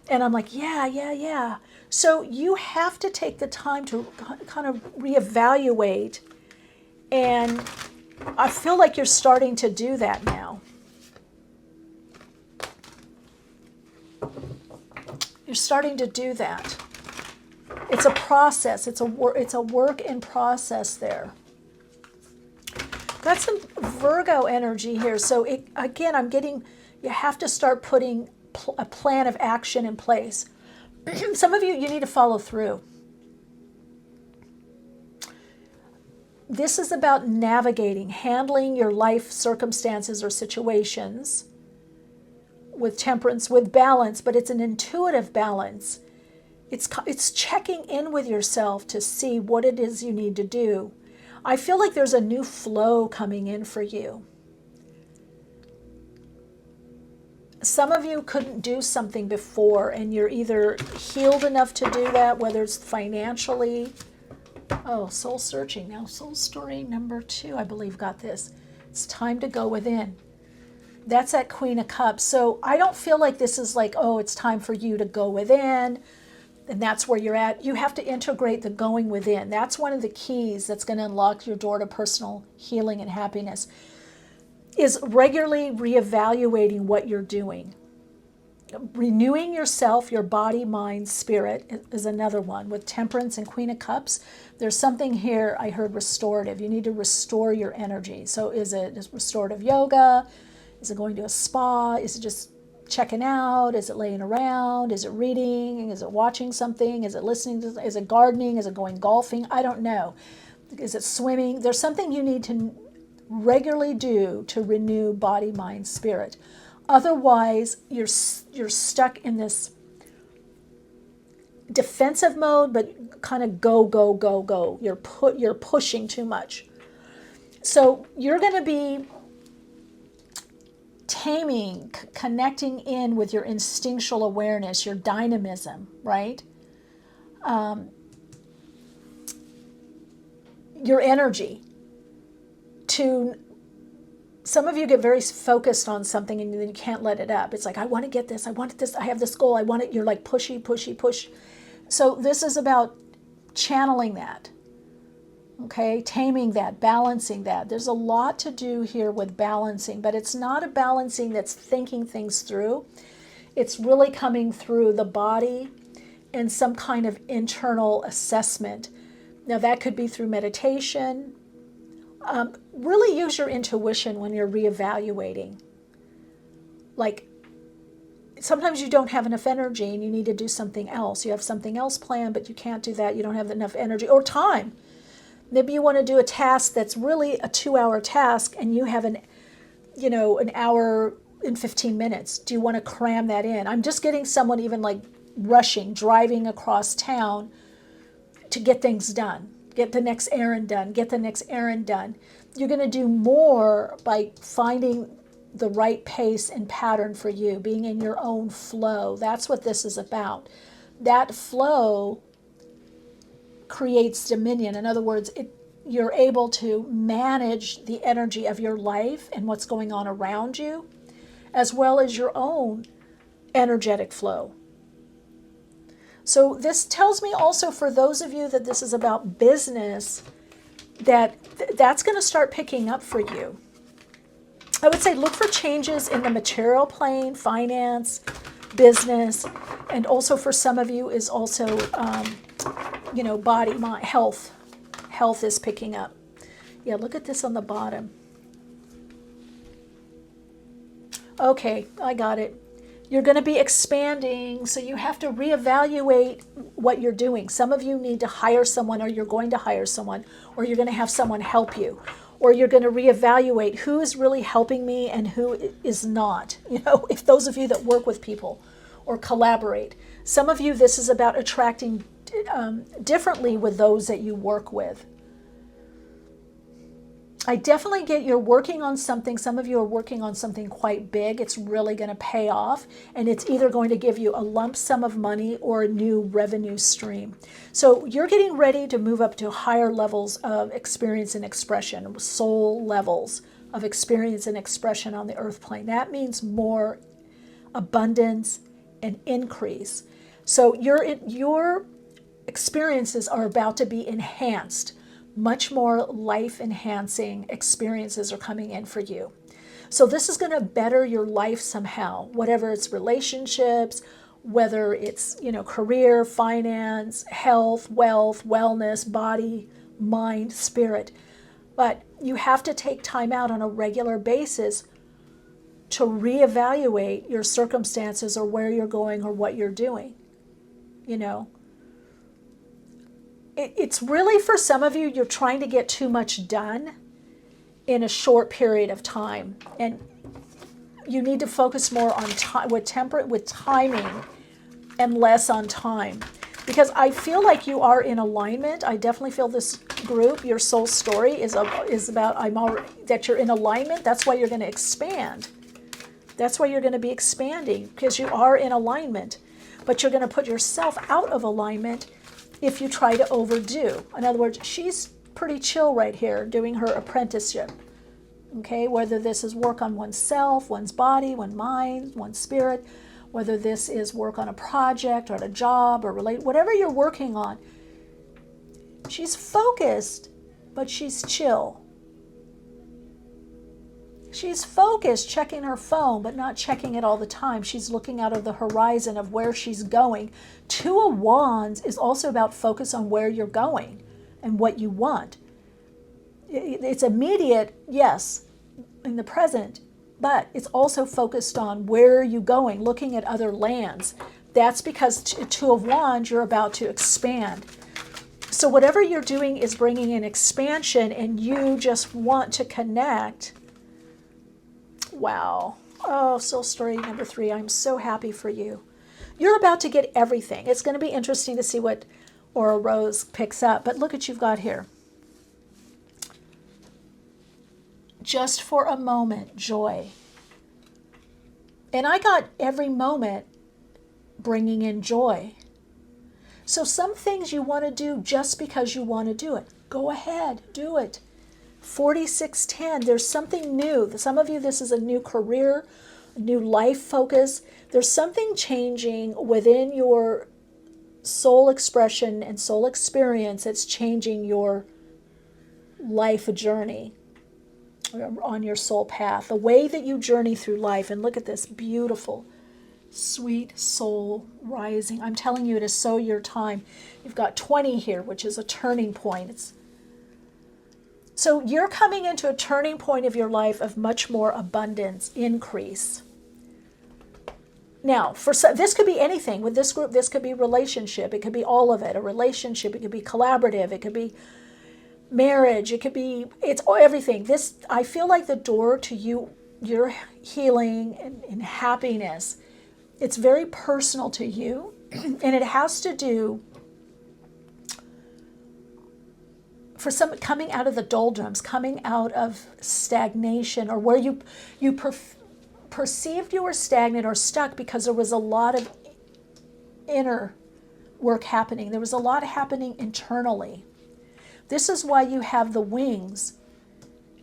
And I'm like, yeah. So you have to take the time to kind of reevaluate. And I feel like you're starting to do that now. You're starting to do that. It's a process. It's a work in process there. Got some Virgo energy here. So again, I'm getting You have to start putting a plan of action in place. Some of you need to follow through. This is about navigating, handling your life circumstances or situations with temperance, with balance, but it's an intuitive balance. It's checking in with yourself to see what it is you need to do. I feel like there's a new flow coming in for you. Some of you couldn't do something before, and you're either healed enough to do that, whether it's financially. Oh, soul searching. Now, soul story number 2, I believe, got this. It's time to go within. That's that Queen of Cups. So I don't feel like this is like, oh, it's time for you to go within, and that's where you're at. You have to integrate the going within. That's one of the keys that's going to unlock your door to personal healing and happiness, is regularly reevaluating what you're doing. Renewing yourself, your body, mind, spirit is another one. With Temperance and Queen of Cups, there's something here I heard restorative. You need to restore your energy. So is it restorative yoga? Is it going to a spa? Is it just checking out? Is it laying around? Is it reading? Is it watching something? Is it listening to? Is it gardening? Is it going golfing? I don't know. Is it swimming? There's something you need to regularly do to renew body, mind, spirit. Otherwise, you're stuck in this defensive mode, but kind of go, go, go, go. You're pushing too much. So you're going to be taming, connecting in with your instinctual awareness, your dynamism, right? Your energy. Some of you get very focused on something and then you can't let it up. It's like, I want to get this, I want this, I have this goal, I want it. You're like pushy, pushy, push. So this is about channeling that, okay? Taming that, balancing that. There's a lot to do here with balancing, but it's not a balancing that's thinking things through. It's really coming through the body and some kind of internal assessment. Now that could be through meditation. Really use your intuition when you're reevaluating. Like, sometimes you don't have enough energy and you need to do something else. You have something else planned, but you can't do that. You don't have enough energy or time. Maybe you want to do a task that's really a 2-hour task and you have an hour and 15 minutes. Do you want to cram that in? I'm just getting someone even like rushing, driving across town to get things done. Get the next errand done, get the next errand done. You're going to do more by finding the right pace and pattern for you, being in your own flow. That's what this is about. That flow creates dominion. In other words, you're able to manage the energy of your life and what's going on around you, as well as your own energetic flow. So this tells me also, for those of you that this is about business, that's going to start picking up for you. I would say look for changes in the material plane, finance, business, and also for some of you is also, body, mind, health. Health is picking up. Yeah, look at this on the bottom. Okay, I got it. You're going to be expanding, so you have to reevaluate what you're doing. Some of you need to hire someone, or you're going to hire someone, or you're going to have someone help you, or you're going to reevaluate who is really helping me and who is not. If those of you that work with people or collaborate. Some of you, this is about attracting differently with those that you work with. I definitely get you're working on something. Some of you are working on something quite big. It's really going to pay off, and it's either going to give you a lump sum of money or a new revenue stream. So you're getting ready to move up to higher levels of experience and expression, soul levels of experience and expression on the earth plane. That means more abundance and increase. So your experiences are about to be enhanced. Much more life-enhancing experiences are coming in for you. So this is going to better your life somehow, whatever it's relationships, whether it's, career, finance, health, wealth, wellness, body, mind, spirit. But you have to take time out on a regular basis to reevaluate your circumstances or where you're going or what you're doing. You know, it's really, for some of you, you're trying to get too much done in a short period of time, and you need to focus more on with timing and less on time, because I feel like you are in alignment. I definitely feel this group, your soul story is about that you're in alignment. That's why you're going to expand. That's why you're going to be expanding, because you are in alignment, but you're going to put yourself out of alignment if you try to overdo. In other words, she's pretty chill right here doing her apprenticeship. Okay, whether this is work on oneself, one's body, one's mind, one's spirit, whether this is work on a project or a job or whatever you're working on, she's focused, but she's chill. She's focused, checking her phone, but not checking it all the time. She's looking out of the horizon of where she's going. Two of Wands is also about focus on where you're going and what you want. It's immediate, yes, in the present, but it's also focused on where are you going, looking at other lands. That's because Two of Wands, you're about to expand. So whatever you're doing is bringing in expansion, and you just want to connect. Wow. Oh, soul story number 3. I'm so happy for you. You're about to get everything. It's going to be interesting to see what Aura Rose picks up, but look what you've got here. Just for a moment, joy. And I got every moment bringing in joy. So some things you want to do just because you want to do it. Go ahead, do it. 4610, there's something new. Some of you, this is a new career, a new life focus. There's something changing within your soul expression and soul experience that's changing your life journey on your soul path, the way that you journey through life. And look at this beautiful, sweet soul rising. I'm telling you, it is so your time. You've got 20 here, which is a turning point. So you're coming into a turning point of your life of much more abundance, increase. Now, this could be anything. With this group, this could be relationship. It could be all of it. A relationship. It could be collaborative. It could be marriage. It could be, it's everything. This, I feel like the door to your healing and happiness, it's very personal to you, and it has to do for some coming out of the doldrums, coming out of stagnation, or where you perceived you were stagnant or stuck because there was a lot of inner work happening. There was a lot happening internally. This is why you have the wings,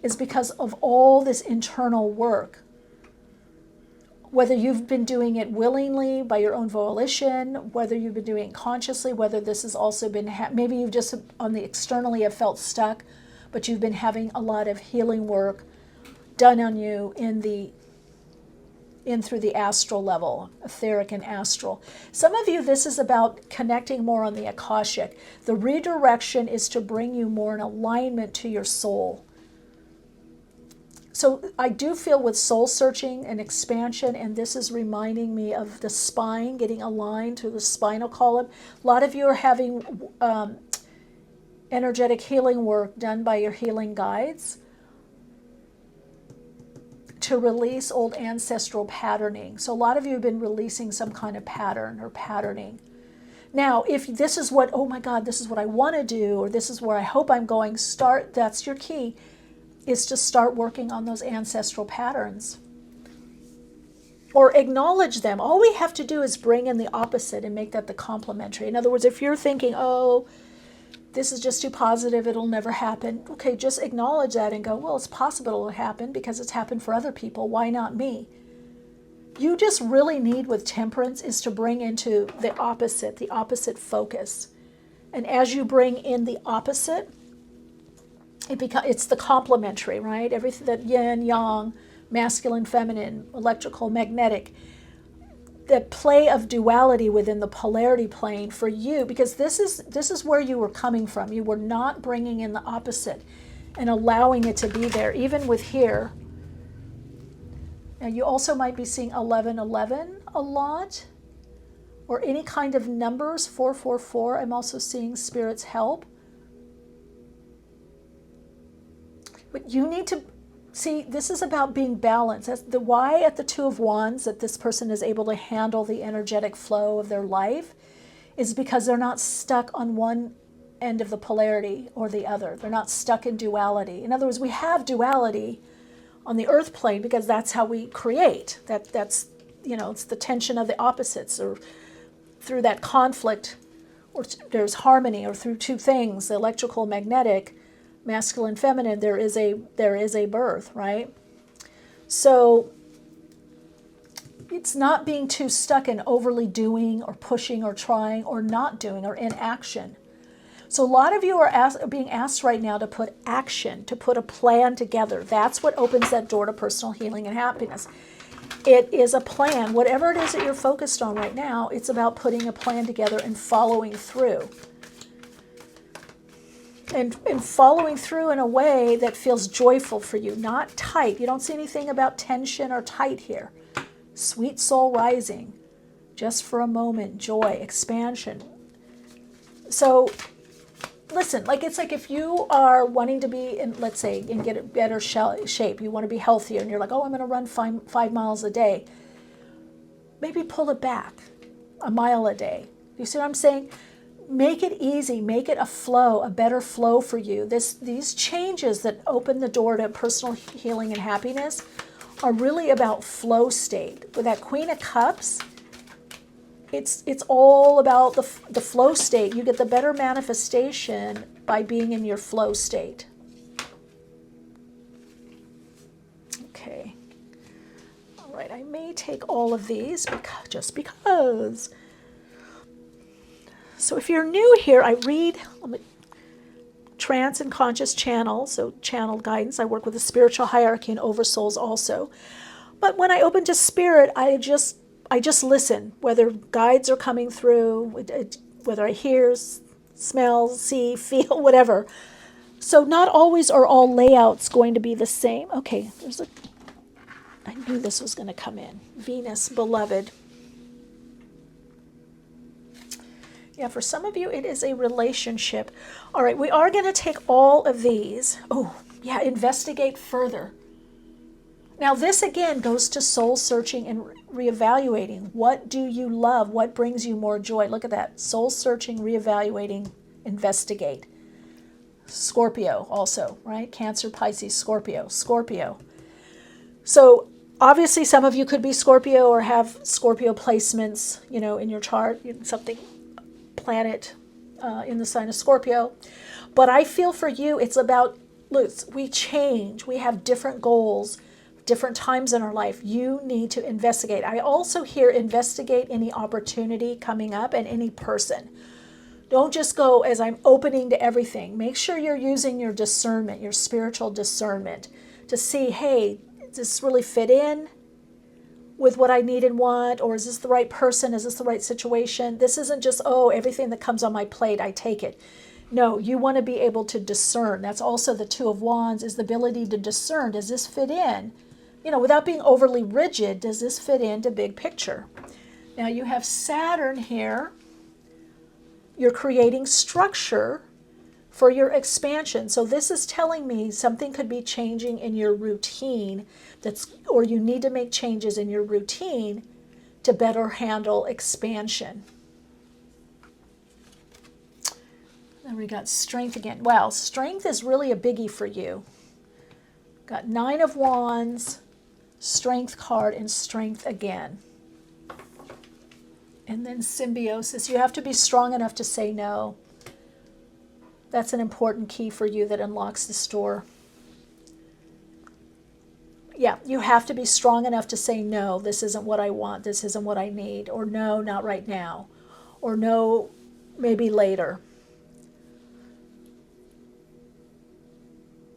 is because of all this internal work. Whether you've been doing it willingly by your own volition, whether you've been doing it consciously, whether this has also been, maybe you've just on the externally have felt stuck, but you've been having a lot of healing work done on you through the astral level, etheric and astral. Some of you, this is about connecting more on the Akashic. The redirection is to bring you more in alignment to your soul. So I do feel with soul searching and expansion, and this is reminding me of the spine, getting aligned to the spinal column. A lot of you are having energetic healing work done by your healing guides to release old ancestral patterning. So a lot of you have been releasing some kind of pattern or patterning. Now, if this is what, oh my God, this is what I want to do, or this is where I hope I'm going, that's your key, is to start working on those ancestral patterns. Or acknowledge them. All we have to do is bring in the opposite and make that the complementary. In other words, if you're thinking, oh, this is just too positive, it'll never happen. Okay, just acknowledge that and go, well, it's possible it'll happen because it's happened for other people. Why not me? You just really need with temperance is to bring into the opposite focus. And as you bring in the opposite, it's the complementary, right? Everything that yin, yang, masculine, feminine, electrical, magnetic, the play of duality within the polarity plane for you, because this is where you were coming from. You were not bringing in the opposite and allowing it to be there. Even with here, Now you also might be seeing 1111 a lot, or any kind of numbers, 444. I'm also seeing Spirit's help. But you need to see, this is about being balanced. That's the why at the Two of Wands that this person is able to handle the energetic flow of their life is because they're not stuck on one end of the polarity or the other. They're not stuck in duality. In other words, we have duality on the earth plane because that's how we create. That's it's the tension of the opposites, or through that conflict, or there's harmony, or through two things, the electrical, magnetic, masculine, feminine, there is a birth, right? So it's not being too stuck in overly doing or pushing or trying or not doing or inaction. So a lot of you are being asked right now to put action, to put a plan together. That's what opens that door to personal healing and happiness. It is a plan. Whatever it is that you're focused on right now, it's about putting a plan together and following through. And following through in a way that feels joyful for you, not tight. You don't see anything about tension or tight here. Sweet soul rising, just for a moment, joy, expansion. So listen, it's like if you are wanting to be in, let's say, and get a better shape, you want to be healthier, and you're like, oh, I'm going to run 5 miles a day. Maybe pull it back, a mile a day. You see what I'm saying? Make it easy, make it a flow, a better flow for you. These changes that open the door to personal healing and happiness are really about flow state. With that Queen of Cups, it's all about the flow state. You get the better manifestation by being in your flow state. Okay. All right, I may take all of these just because. So if you're new here, I read trance and conscious channel, so channel guidance. I work with the spiritual hierarchy and oversouls also. But when I open to spirit, I just listen, whether guides are coming through, whether I hear, smell, see, feel, whatever. So not always are all layouts going to be the same. Okay, I knew this was going to come in. Venus, beloved. Yeah, for some of you, it is a relationship. All right, we are going to take all of these. Oh, yeah, investigate further. Now, this again goes to soul searching and reevaluating. What do you love? What brings you more joy? Look at that. Soul searching, reevaluating, investigate. Scorpio also, right? Cancer, Pisces, Scorpio. So obviously some of you could be Scorpio or have Scorpio placements, in your chart, something planet in the sign of Scorpio. But I feel for you, it's about, look, we change. We have different goals, different times in our life. You need to investigate. I also hear investigate any opportunity coming up and any person. Don't just go as I'm opening to everything. Make sure you're using your discernment, your spiritual discernment, to see, hey, does this really fit in with what I need and want? Or is this the right person? Is this the right situation? This isn't just, oh, everything that comes on my plate, I take it. No, you want to be able to discern. That's also the Two of Wands, is the ability to discern. Does this fit in? Without being overly rigid, does this fit into big picture? Now you have Saturn here. You're creating structure for your expansion. So this is telling me something could be changing in your routine, or you need to make changes in your routine to better handle expansion. Then we got strength again. Wow, strength is really a biggie for you. Got 9 of Wands, strength card, and strength again. And then symbiosis. You have to be strong enough to say no. That's an important key for you that unlocks this door. Yeah, you have to be strong enough to say no, this isn't what I want, this isn't what I need, or no, not right now, or no, maybe later.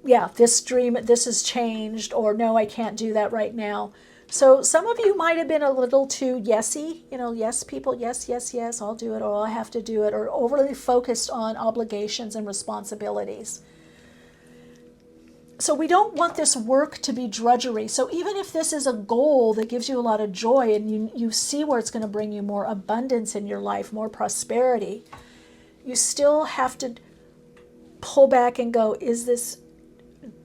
Yeah, this has changed, or no, I can't do that right now. So some of you might have been a little too yesy, yes people, yes, I'll do it, or I have to do it, or overly focused on obligations and responsibilities. So we don't want this work to be drudgery. So even if this is a goal that gives you a lot of joy and you see where it's going to bring you more abundance in your life, more prosperity, you still have to pull back and go, is this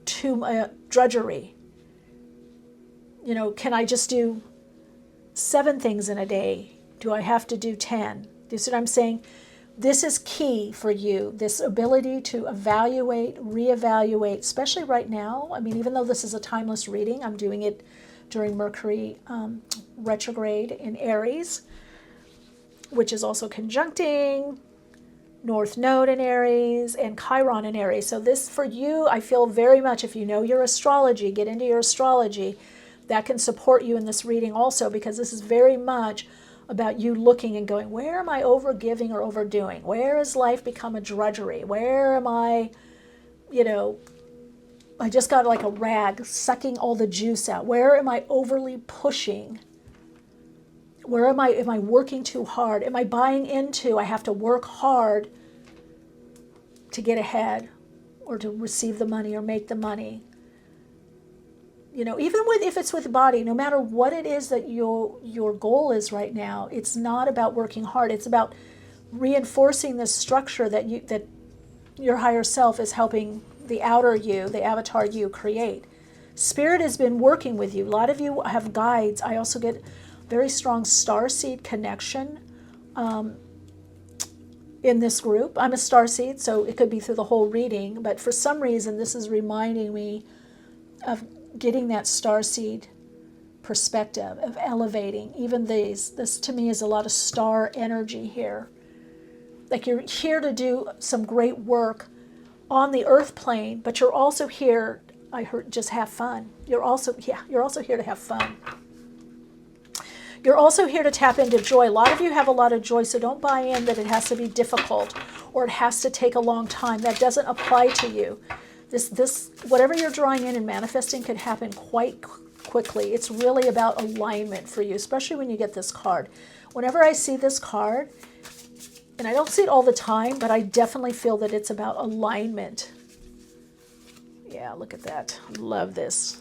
too drudgery? You know, can I just do 7 things in a day? Do I have to do 10? You see what I'm saying? This is key for you, this ability to evaluate, reevaluate, especially right now. I mean, even though this is a timeless reading, I'm doing it during Mercury retrograde in Aries, which is also conjuncting North Node in Aries and Chiron in Aries. So this for you, I feel very much, if you know your astrology, get into your astrology, that can support you in this reading also, because this is very much about you looking and going, where am I overgiving or overdoing? Where has life become a drudgery? Where am I, you know, I just got like a rag sucking all the juice out. Where am I overly pushing? Where am I working too hard? Am I buying into I have to work hard to get ahead or to receive the money or make the money? You know, even if it's with the body, no matter what it is that your goal is right now, it's not about working hard. It's about reinforcing this structure that your higher self is helping the outer you, the avatar you, create. Spirit has been working with you. A lot of you have guides. I also get very strong starseed connection in this group. I'm a starseed, so it could be through the whole reading, but for some reason this is reminding me of getting that starseed perspective, of elevating even these. This to me is a lot of star energy here. Like you're here to do some great work on the earth plane, but you're also here, I heard, just have fun. You're also here to have fun. You're also here to tap into joy. A lot of you have a lot of joy, so don't buy in that it has to be difficult or it has to take a long time. That doesn't apply to you. This whatever you're drawing in and manifesting could happen quite quickly. It's really about alignment for you, especially when you get this card. Whenever I see this card, and I don't see it all the time, but I definitely feel that it's about alignment. Yeah, look at that. Love this.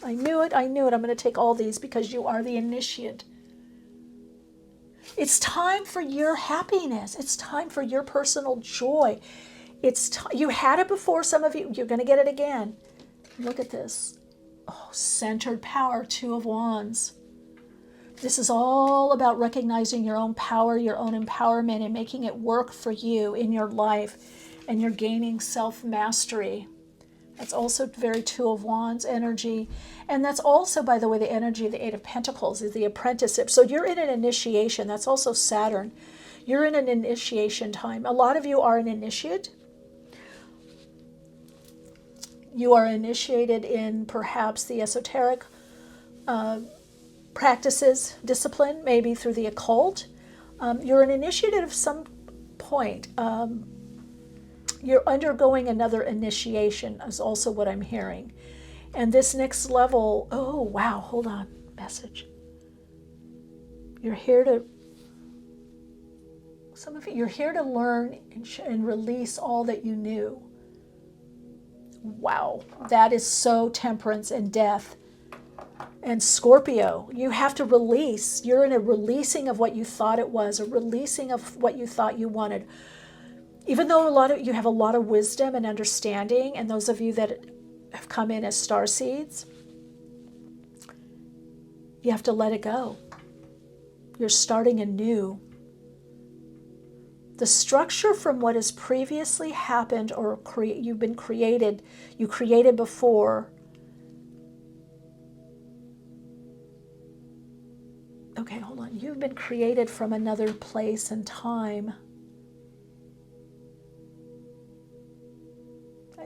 I knew it. I'm going to take all these because you are the initiate. It's time for your happiness. It's time for your personal joy. You had it before, some of you. You're going to get it again. Look at this. Oh, centered power, 2 of Wands. This is all about recognizing your own power, your own empowerment, and making it work for you in your life. And you're gaining self-mastery. That's also very 2 of Wands energy. And that's also, by the way, the energy of the 8 of Pentacles is the apprenticeship. So you're in an initiation. That's also Saturn. You're in an initiation time. A lot of you are an initiate. You are initiated in perhaps the esoteric practices, discipline, maybe through the occult. You're an initiate of some point. You're undergoing another initiation is also what I'm hearing. And this next level, oh, wow, hold on, message. You're here to, some of you, you're here to learn and release all that you knew. Wow, that is so temperance and death. And Scorpio, you have to release. You're in a releasing of what you thought it was, a releasing of what you thought you wanted. Even though you have a lot of wisdom and understanding, and those of you that have come in as starseeds, you have to let it go. You're starting anew. The structure from what has previously happened or you created before. Okay, hold on. You've been created from another place and time.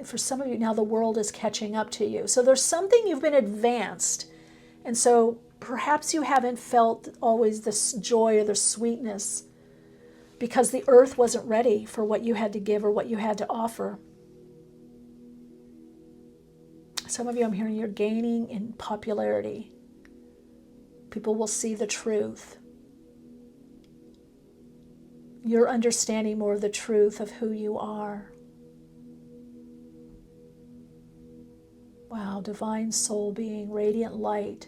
For some of you now, the world is catching up to you. So there's something you've been advanced. And so perhaps you haven't felt always this joy or the sweetness because the earth wasn't ready for what you had to give or what you had to offer. Some of you, I'm hearing, you're gaining in popularity. People will see the truth. You're understanding more of the truth of who you are. Wow, divine soul being, radiant light.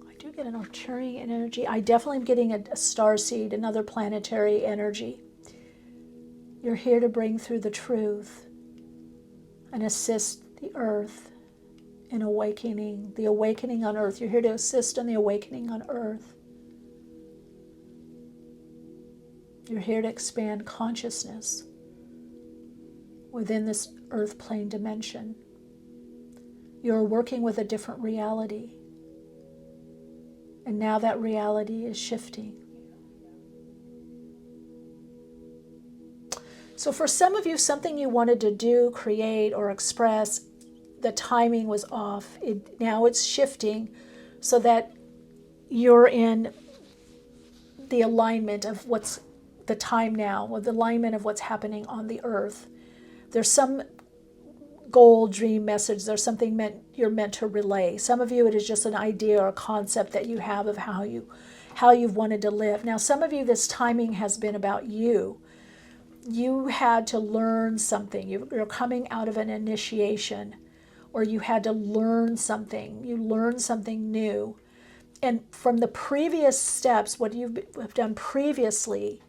I do get an Arcturian energy. I definitely am getting a starseed, another planetary energy. You're here to bring through the truth and assist the earth in awakening, the awakening on earth. You're here to assist in the awakening on earth. You're here to expand consciousness within this earth plane dimension. You're working with a different reality. And now that reality is shifting. So for some of you, something you wanted to do, create, or express, the timing was off. Now it's shifting so that you're in the alignment of what's the time now, or the alignment of what's happening on the earth. There's some goal, dream, message. There's something you're meant to relay. Some of you, it is just an idea or a concept that you have of how you've wanted to live. Now, some of you, this timing has been about you. You had to learn something. You're coming out of an initiation, or you had to learn something. You learned something new. And from the previous steps, what you have done previously,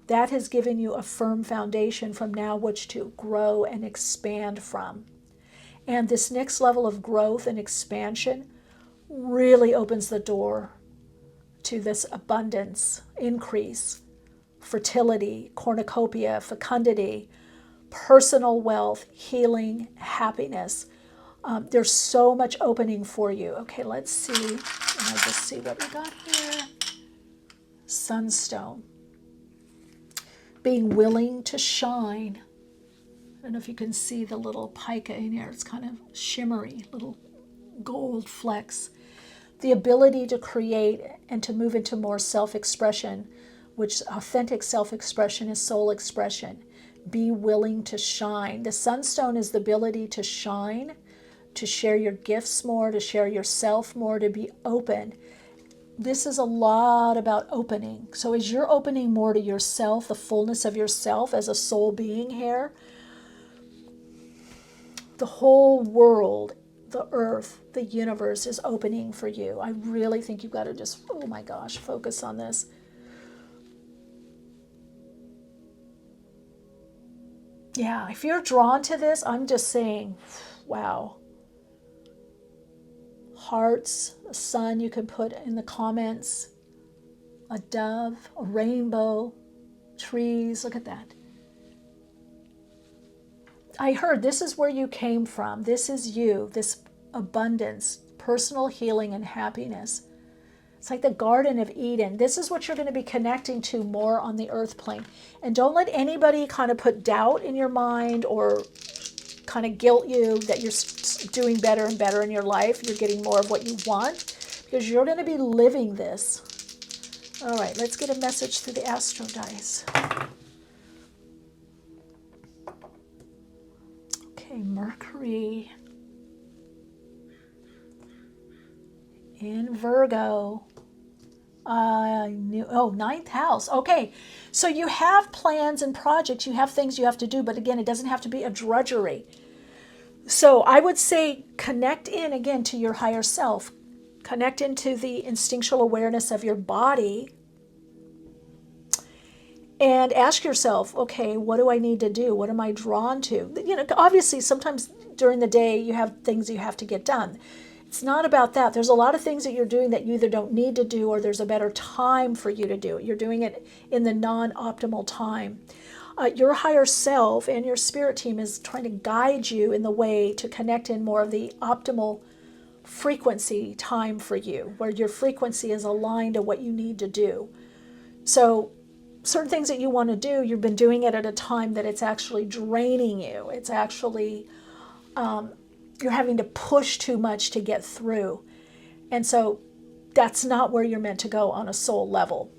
that has given you a firm foundation from now which to grow and expand from. And this next level of growth and expansion really opens the door to this abundance, increase, fertility, cornucopia, fecundity, personal wealth, healing, happiness. There's so much opening for you. Okay, let's see. I'll just see what we got here. Sunstone. Being willing to shine. I don't know if you can see the little pica in here. It's kind of shimmery, little gold flecks. The ability to create and to move into more self-expression, which authentic self-expression is soul expression. Be willing to shine. The sunstone is the ability to shine, to share your gifts more, to share yourself more, to be open. This is a lot about opening. So as you're opening more to yourself, the fullness of yourself as a soul being here, the whole world, the earth, the universe is opening for you. I really think you've got to just, oh my gosh, focus on this. Yeah, if you're drawn to this, I'm just saying, wow. Hearts, a sun you can put in the comments, a dove, a rainbow, trees, look at that. I heard this is where you came from. This is you, this abundance, personal healing and happiness. It's like the Garden of Eden. This is what you're going to be connecting to more on the earth plane. And don't let anybody kind of put doubt in your mind or kind of guilt you that you're doing better and better in your life. You're getting more of what you want because you're going to be living this. All right, let's get a message through the astro dice. Okay, Mercury in Virgo. Ninth house. Okay, so you have plans and projects, you have things you have to do, but again, it doesn't have to be a drudgery. So I would say connect in again to your higher self. Connect into the instinctual awareness of your body and ask yourself, okay, what do I need to do? What am I drawn to? You know, obviously sometimes during the day you have things you have to get done. It's not about that. There's a lot of things that you're doing that you either don't need to do or there's a better time for you to do it. You're doing it in the non-optimal time. Your higher self and your spirit team is trying to guide you in the way to connect in more of the optimal frequency time for you, where your frequency is aligned to what you need to do. So certain things that you want to do, you've been doing it at a time that it's actually draining you. It's actually... you're having to push too much to get through. And so that's not where you're meant to go on a soul level.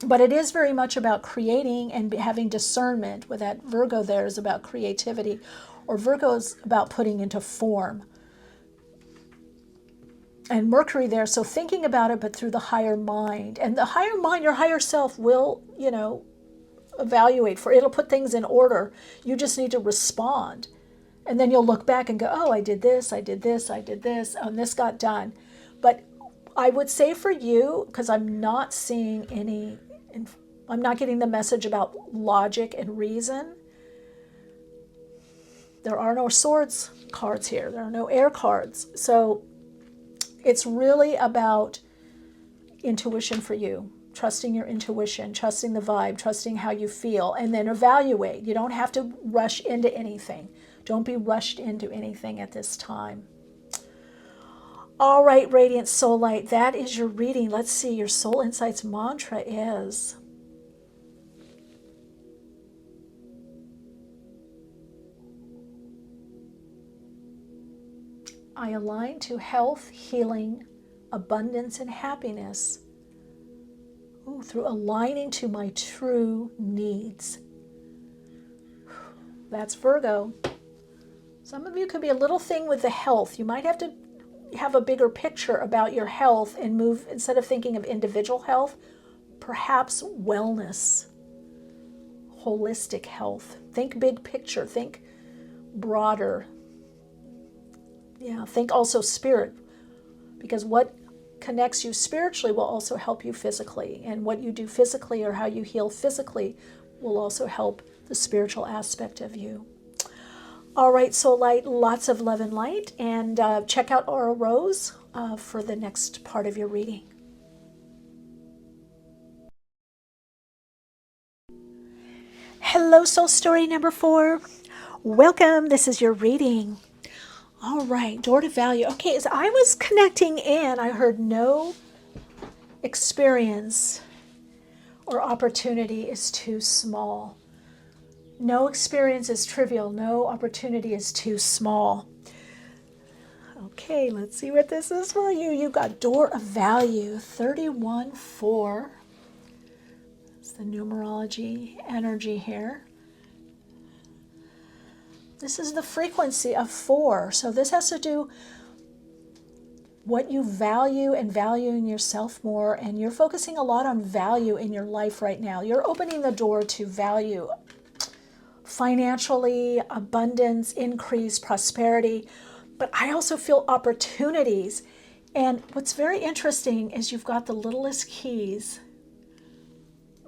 But it is very much about creating and having discernment. With that Virgo there is about creativity, or Virgo is about putting into form. And Mercury there, so thinking about it, but through the higher mind. And the higher mind, your higher self will, evaluate for it. It'll put things in order. You just need to respond. And then you'll look back and go, oh, I did this, I did this, I did this, and this got done. But I would say for you, because I'm not seeing any, I'm not getting the message about logic and reason. There are no swords cards here. There are no air cards. So it's really about intuition for you. Trusting your intuition, trusting the vibe, trusting how you feel, and then evaluate. You don't have to rush into anything. Don't be rushed into anything at this time. All right, Radiant Soul Light, that is your reading. Let's see, your Soul Insights mantra is, I align to health, healing, abundance, and happiness through aligning to my true needs. That's Virgo. Some of you could be a little thing with the health. You might have to have a bigger picture about your health and move, instead of thinking of individual health, perhaps wellness, holistic health. Think big picture, think broader. Yeah, think also spirit, because what connects you spiritually will also help you physically, and what you do physically or how you heal physically will also help the spiritual aspect of you. All right, Soul Light, lots of love and light, and check out Aura Rose for the next part of your reading. Hello, Soul Story number 4. Welcome, this is your reading. All right, door to value. Okay, as I was connecting in, I heard no experience or opportunity is too small. No experience is trivial. No opportunity is too small. Okay, let's see what this is for you. You got door of value, 31-4. It's the numerology energy here. This is the frequency of 4. So this has to do what you value and valuing yourself more. And you're focusing a lot on value in your life right now. You're opening the door to value financially, abundance, increase, prosperity. But I also feel opportunities. And what's very interesting is you've got the littlest keys,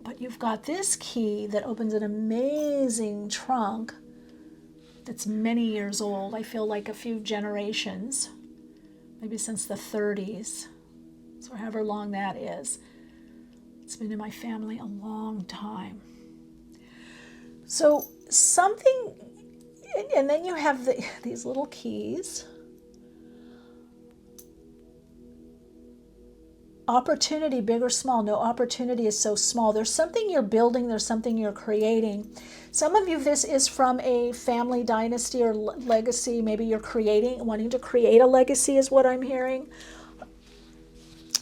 but you've got this key that opens an amazing trunk that's many years old. I feel like a few generations, maybe since the 30s, so however long that is. It's been in my family a long time. So something, and then you have these little keys. Opportunity, big or small. No opportunity is so small. There's something you're building. There's something you're creating. Some of you, this is from a family dynasty or legacy. Maybe you're wanting to create a legacy is what I'm hearing.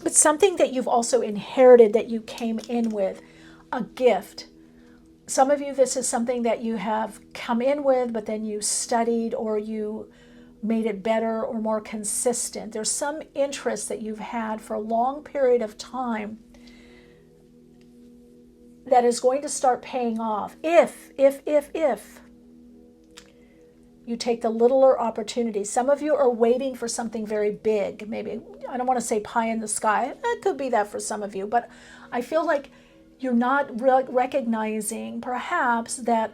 But something that you've also inherited that you came in with, a gift. Some of you, this is something that you have come in with, but then you studied or you made it better or more consistent. There's some interest that you've had for a long period of time that is going to start paying off if you take the littler opportunities. Some of you are waiting for something very big. Maybe, I don't want to say pie in the sky. It could be that for some of you, but I feel like you're not recognizing perhaps that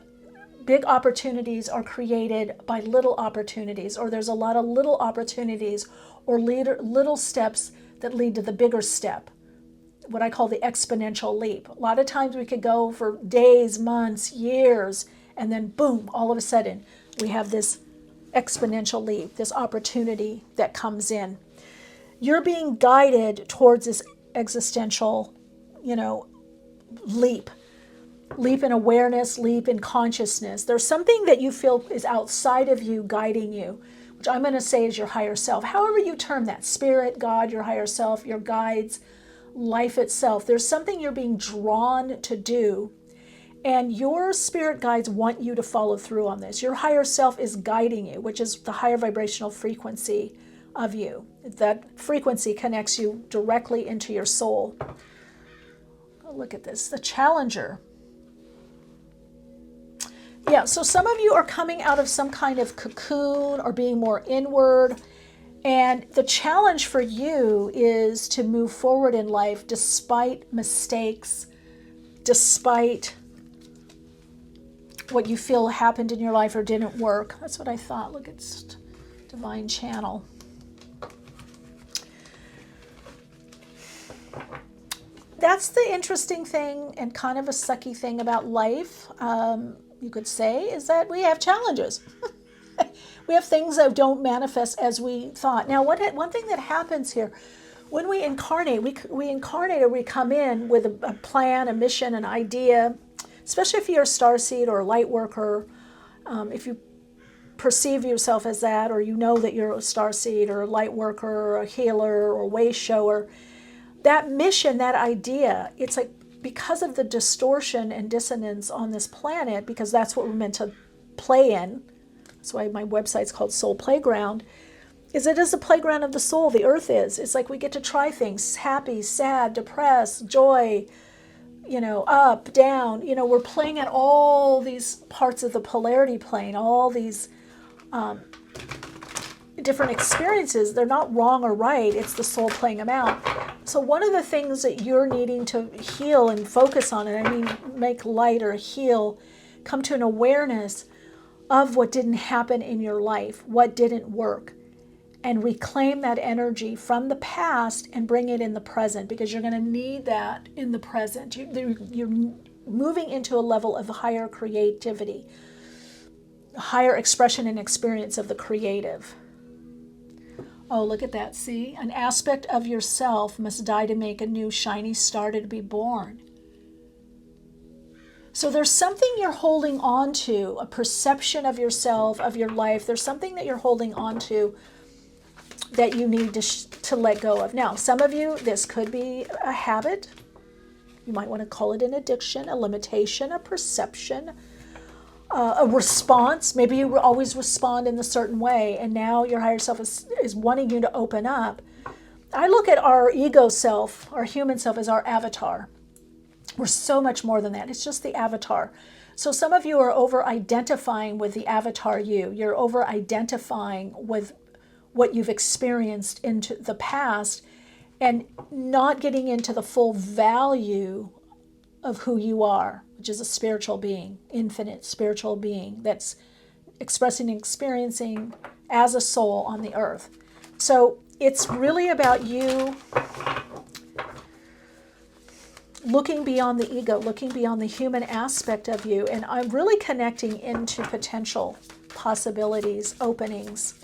big opportunities are created by little opportunities, or there's a lot of little opportunities or little steps that lead to the bigger step, what I call the exponential leap. A lot of times we could go for days, months, years, and then boom, all of a sudden we have this exponential leap, this opportunity that comes in. You're being guided towards this existential, leap in awareness, leap in consciousness. There's something that you feel is outside of you guiding you, which I'm going to say is your higher self. However you term that, spirit, God, your higher self, your guides, life itself. There's something you're being drawn to do, and your spirit guides want you to follow through on this. Your higher self is guiding you, which is the higher vibrational frequency of you. That frequency connects you directly into your soul. Oh, look at this, the challenger. Yeah, so some of you are coming out of some kind of cocoon or being more inward. And the challenge for you is to move forward in life despite mistakes, despite what you feel happened in your life or didn't work. That's what I thought. Look, it's Divine Channel. That's the interesting thing and kind of a sucky thing about life, you could say, is that we have challenges. We have things that don't manifest as we thought. Now, one thing that happens here, when we incarnate, we incarnate or we come in with a plan, a mission, an idea, especially if you're a starseed or a light worker, if you perceive yourself as that, or you know that you're a starseed or a light worker or a healer or a way shower, that mission, that idea, it's like because of the distortion and dissonance on this planet, because that's what we're meant to play in. That's why my website's called Soul Playground, is it is a playground of the soul, the earth is. It's like we get to try things, happy, sad, depressed, joy, up, down. We're playing at all these parts of the polarity plane, all these different experiences. They're not wrong or right. It's the soul playing them out. So one of the things that you're needing to heal and focus on, and I mean make light or heal, come to an awareness of what didn't happen in your life, what didn't work, and reclaim that energy from the past and bring it in the present, because you're going to need that in the present. You're moving into a level of higher creativity, higher expression and experience of the creative. Oh, look at that. See? An aspect of yourself must die to make a new shiny star to be born. So there's something you're holding on to, a perception of yourself, of your life. There's something that you're holding on to that you need to let go of. Now, some of you, this could be a habit. You might want to call it an addiction, a limitation, a perception, a response. Maybe you always respond in a certain way, and now your higher self is wanting you to open up. I look at our ego self, our human self, as our avatar. We're so much more than that. It's just the avatar. So some of you are over-identifying with the avatar you. You're over-identifying with what you've experienced into the past and not getting into the full value of who you are, which is a spiritual being, infinite spiritual being that's expressing and experiencing as a soul on the earth. So it's really about you looking beyond the ego, looking beyond the human aspect of you. And I'm really connecting into potential possibilities, openings,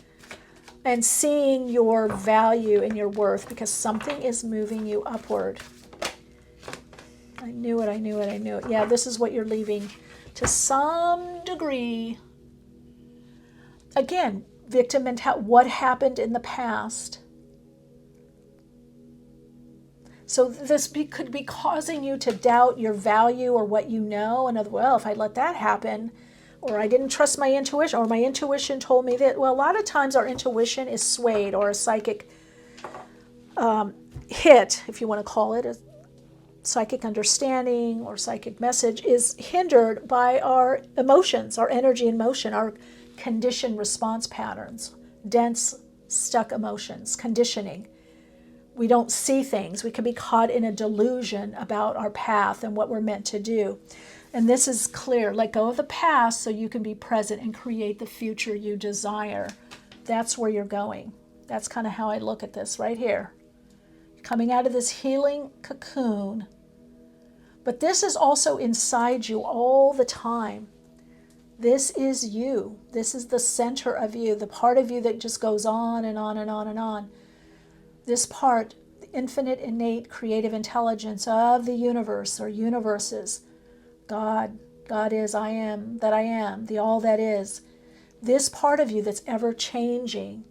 and seeing your value and your worth, because something is moving you upward. I knew it, I knew it, I knew it. Yeah, this is what you're leaving to some degree. Again, victim mentality, what happened in the past. So this could be causing you to doubt your value or what you know. And well, if I let that happen, or I didn't trust my intuition, or my intuition told me that. Well, a lot of times our intuition is swayed, or a psychic hit, if you want to call it, a psychic understanding or psychic message is hindered by our emotions, our energy and motion, our conditioned response patterns, dense, stuck emotions, conditioning. We don't see things. We can be caught in a delusion about our path and what we're meant to do. And this is clear. Let go of the past so you can be present and create the future you desire. That's where you're going. That's kind of how I look at this right here. Coming out of this healing cocoon. But this is also inside you all the time. This is you. This is the center of you, the part of you that just goes on and on and on and on. This part, the infinite, innate, creative intelligence of the universe or universes, God is, I am, the all that is. This part of you that's ever changing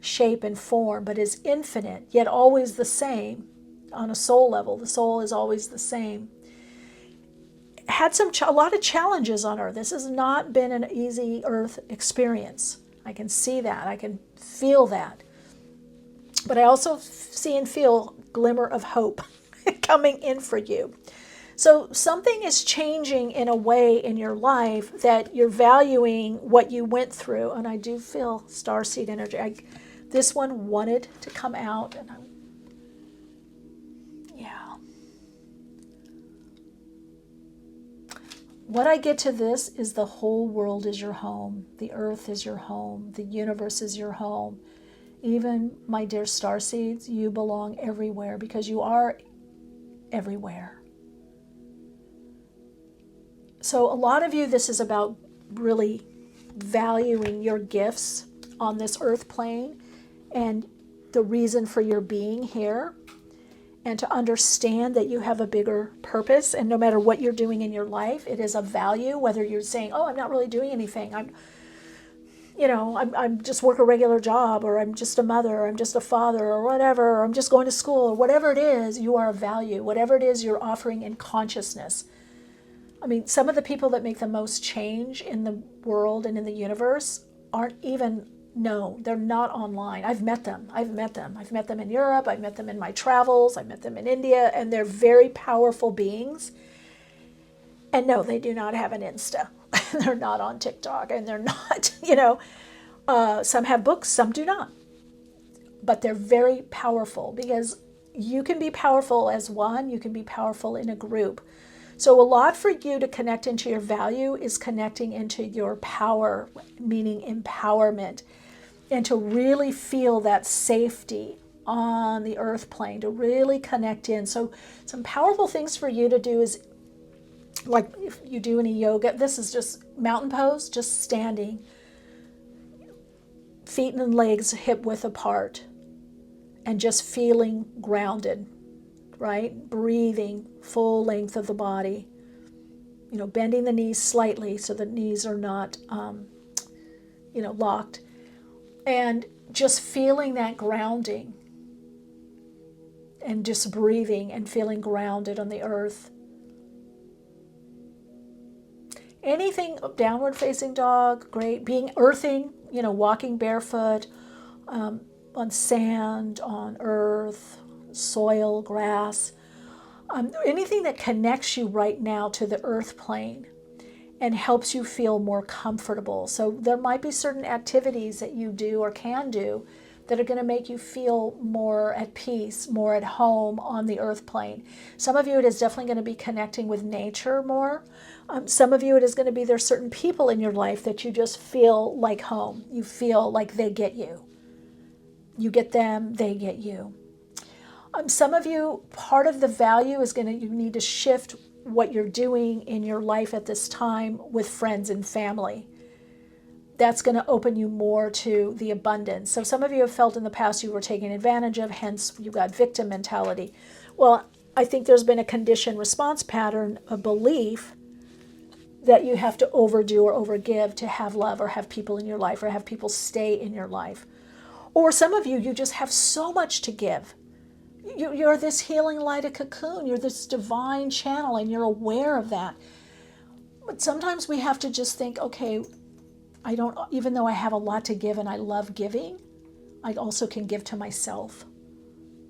shape and form, but is infinite, yet always the same on a soul level. The soul is always the same. Had a lot of challenges on Earth. This has not been an easy Earth experience. I can see that. I can feel that. But I also see and feel glimmer of hope coming in for you. So something is changing in a way in your life that you're valuing what you went through. And I do feel starseed energy. This one wanted to come out. And yeah. What I get to this is the whole world is your home. The earth is your home. The universe is your home. Even, my dear starseeds, you belong everywhere because you are everywhere. So a lot of you, this is about really valuing your gifts on this earth plane and the reason for your being here, and to understand that you have a bigger purpose, and no matter what you're doing in your life, it is of value, whether you're saying, oh, I'm not really doing anything. I'm just work a regular job, or I'm just a mother, or I'm just a father, or whatever, or I'm just going to school, or whatever it is, you are of value. Whatever it is you're offering in consciousness. I mean, some of the people that make the most change in the world and in the universe aren't even known. They're not online. I've met them. I've met them in Europe. I've met them in my travels. I've met them in India, and they're very powerful beings. And no, they do not have an Insta. They're not on TikTok, and they're not, some have books, some do not. But they're very powerful, because you can be powerful as one, you can be powerful in a group. So a lot for you to connect into your value is connecting into your power, meaning empowerment, and to really feel that safety on the earth plane, to really connect in. So some powerful things for you to do is, like if you do any yoga, this is just mountain pose, just standing, feet and legs hip width apart, and just feeling grounded, right? Breathing full length of the body, bending the knees slightly so the knees are not, locked, and just feeling that grounding, and just breathing and feeling grounded on the earth. Anything downward facing dog, great. Being earthing, walking barefoot on sand, on earth, soil, grass. Anything that connects you right now to the earth plane and helps you feel more comfortable. So there might be certain activities that you do or can do that are going to make you feel more at peace, more at home on the earth plane. Some of you, it is definitely going to be connecting with nature more. Some of you, it is going to be there's certain people in your life that you just feel like home. You feel like they get you. You get them, they get you. Some of you, part of the value is you need to shift what you're doing in your life at this time with friends and family. That's going to open you more to the abundance. So some of you have felt in the past you were taken advantage of, hence you got victim mentality. Well, I think there's been a conditioned response pattern, a belief that you have to overdo or overgive to have love or have people in your life or have people stay in your life. Or some of you, you just have so much to give. You're this healing light, a cocoon. You're this divine channel, and you're aware of that. But sometimes we have to just think, okay, even though I have a lot to give and I love giving, I also can give to myself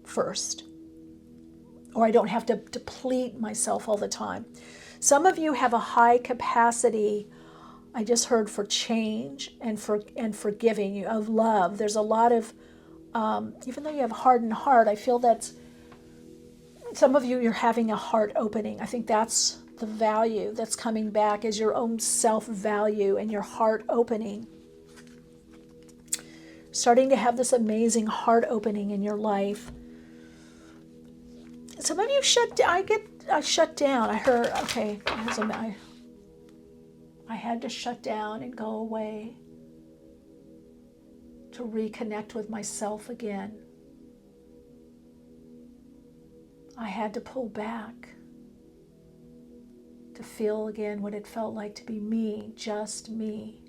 first. Or I don't have to deplete myself all the time. Some of you have a high capacity, I just heard, for change and for giving, of love. There's a lot of, even though you have a hardened heart, I feel that some of you, you're having a heart opening. I think that's the value that's coming back, is your own self-value and your heart opening. Starting to have this amazing heart opening in your life. Some of you I shut down. I heard, okay, I had to shut down and go away to reconnect with myself again. I had to pull back to feel again what it felt like to be me, just me.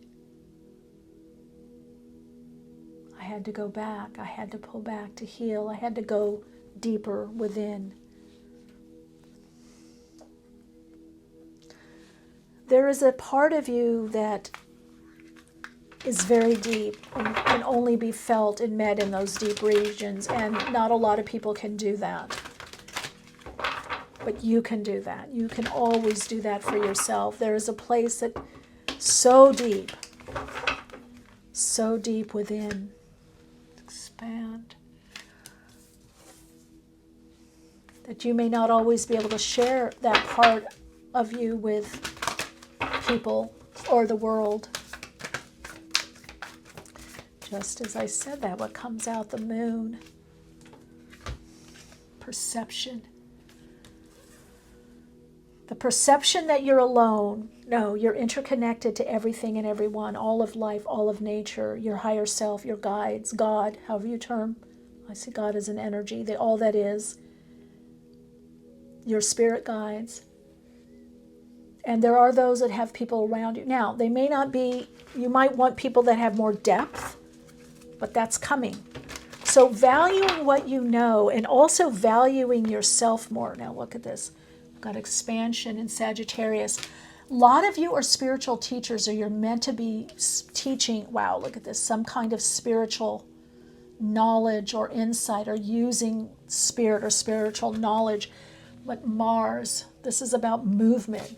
I had to go back. I had to pull back to heal. I had to go deeper within. There is a part of you that is very deep and can only be felt and met in those deep regions, and not a lot of people can do that. But you can do that. You can always do that for yourself. There is a place that so deep within. Expand. That you may not always be able to share that part of you with people or the world. Just as I said that, what comes out? The moon. Perception. The perception that you're alone. No, you're interconnected to everything and everyone, all of life, all of nature, your higher self, your guides, God, however you term. I see God as an energy, all that is. Your spirit guides. And there are those that have people around you. Now, they may not be, you might want people that have more depth, but that's coming. So valuing what you know and also valuing yourself more. Now look at this. I've got expansion in Sagittarius. A lot of you are spiritual teachers, or you're meant to be teaching, wow, look at this, some kind of spiritual knowledge or insight, or using spirit or spiritual knowledge. But Mars, this is about movement.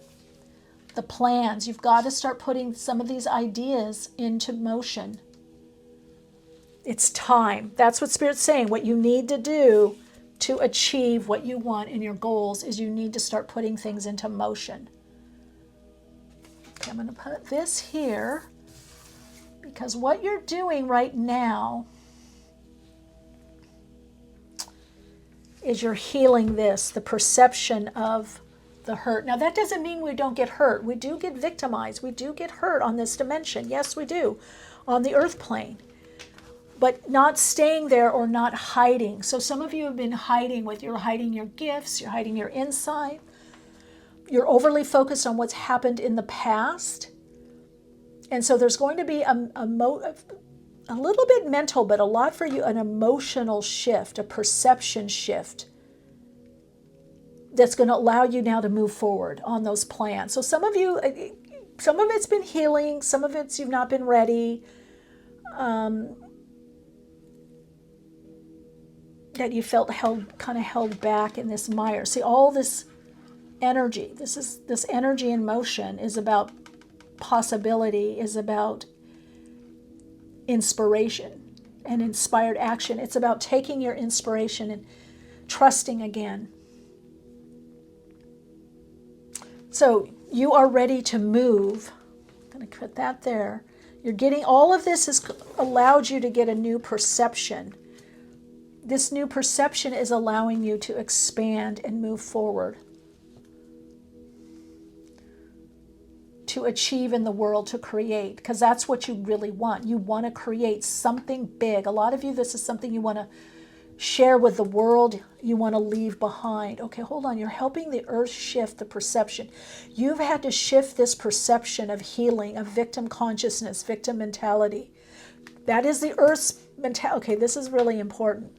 The plans, you've got to start putting some of these ideas into motion. It's time. That's what Spirit's saying. What you need to do to achieve what you want in your goals is you need to start putting things into motion. Okay, I'm going to put this here because what you're doing right now is you're healing this, the perception of the hurt. Now that doesn't mean we don't get hurt. We do get victimized. We do get hurt on this dimension. Yes, we do, on the earth plane. But not staying there or not hiding. So some of you have been hiding you're hiding your gifts, you're hiding your insight. You're overly focused on what's happened in the past. And so there's going to be a little bit mental, but a lot for you, an emotional shift, a perception shift that's going to allow you now to move forward on those plans. So some of you, some of it's been healing, some of it's you've not been ready. That you felt kind of held back in this mire. See, all this energy, this energy in motion is about possibility, is about inspiration and inspired action. It's about taking your inspiration and trusting again. So you are ready to move. I'm going to put that there. You're getting, all of this has allowed you to get a new perception. This new perception is allowing you to expand and move forward, to achieve in the world, to create, because that's what you really want. You want to create something big. A lot of you, this is something you want to share with the world, you want to leave behind. Okay, hold on. You're helping the earth shift the perception. You've had to shift this perception of healing, of victim consciousness, victim mentality. That is the earth's mentality. Okay, this is really important.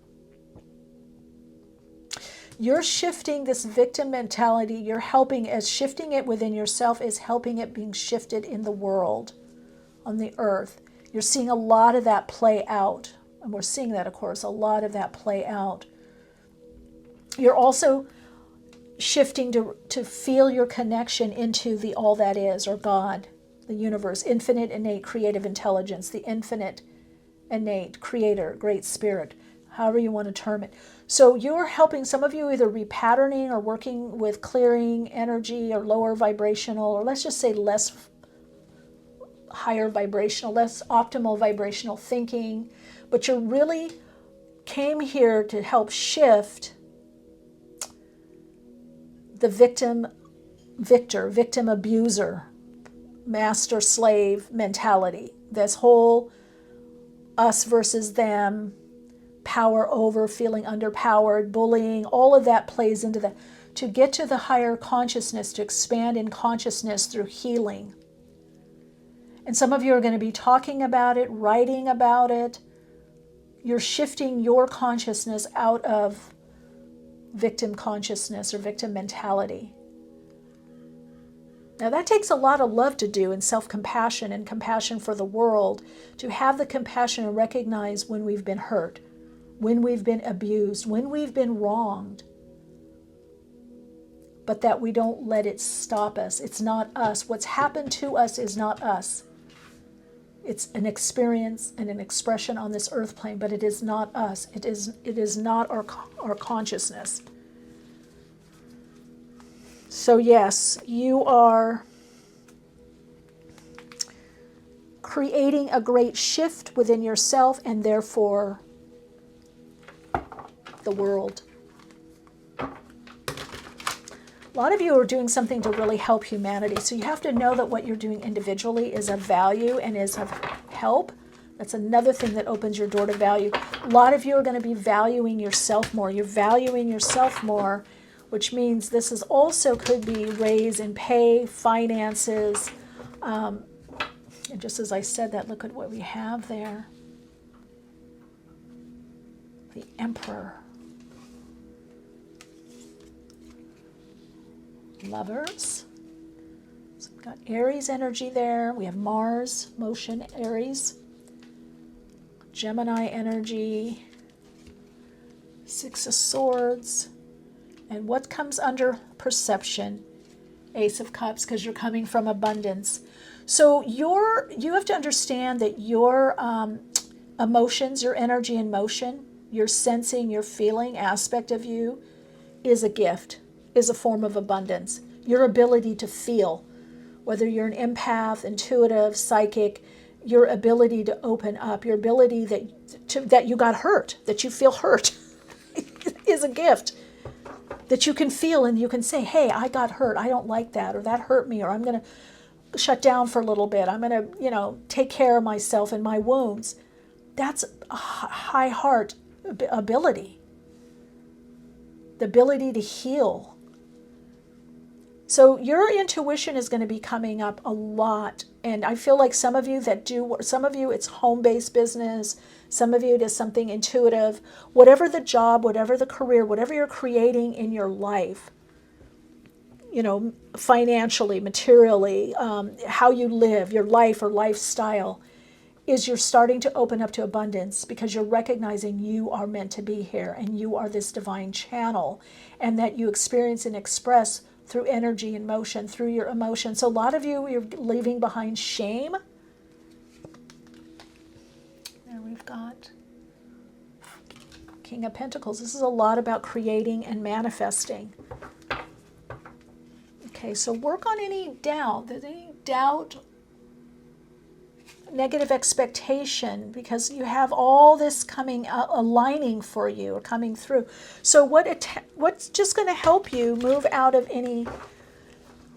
You're shifting this victim mentality. You're helping, as shifting it within yourself is helping it being shifted in the world, on the earth. You're seeing a lot of that play out. And we're seeing that, of course, a lot of that play out. You're also shifting to feel your connection into the all that is, or God, the universe, infinite, innate, creative intelligence, the infinite, innate, creator, great spirit, however you want to term it. So you're helping some of you either repatterning or working with clearing energy or lower vibrational, or let's just say less higher vibrational, less optimal vibrational thinking. But you really came here to help shift the victim abuser, master slave mentality. This whole us versus them, power over, feeling underpowered, bullying, all of that plays into that. To get to the higher consciousness, to expand in consciousness through healing. And some of you are going to be talking about it, writing about it. You're shifting your consciousness out of victim consciousness or victim mentality. Now that takes a lot of love to do, and self-compassion and compassion for the world, to have the compassion and recognize when we've been hurt, when we've been abused, when we've been wronged. but that we don't let it stop us. It's not us. What's happened to us is not us. It's an experience and an expression on this earth plane, but it is not us. It is not our consciousness. So yes, you are creating a great shift within yourself and therefore the world. A lot of you are doing something to really help humanity. So you have to know that what you're doing individually is of value and is of help. That's another thing that opens your door to value. A lot of you are going to be valuing yourself more. You're valuing yourself more, which means this is also could be raise in pay, finances. And just as I said that, look at what we have there. The Emperor. Lovers. So we've got Aries energy there. We have Mars, motion, Aries. Gemini energy. Six of Swords. And what comes under perception? Ace of Cups, because you're coming from abundance. So you have to understand that your emotions, your energy in motion, your sensing, your feeling aspect of you is a gift, is a form of abundance. Your ability to feel, whether you're an empath, intuitive, psychic, your ability to open up, your ability that you got hurt, that you feel hurt is a gift. That you can feel and you can say, hey, I got hurt. I don't like that, or that hurt me, or I'm going to shut down for a little bit. I'm going to, take care of myself and my wounds. That's a high heart ability. The ability to heal. So your intuition is going to be coming up a lot. And I feel like some of you it's home-based business. Some of you it is something intuitive. Whatever the job, whatever the career, whatever you're creating in your life, financially, materially, how you live, your life or lifestyle, is you're starting to open up to abundance because you're recognizing you are meant to be here and you are this divine channel, and that you experience and express through energy and motion, through your emotions. So a lot of you, you're leaving behind shame. There we've got King of Pentacles. This is a lot about creating and manifesting. Okay, so work on any doubt. There's any doubt, negative expectation, because you have all this coming, aligning for you or coming through. So what's just going to help you move out of any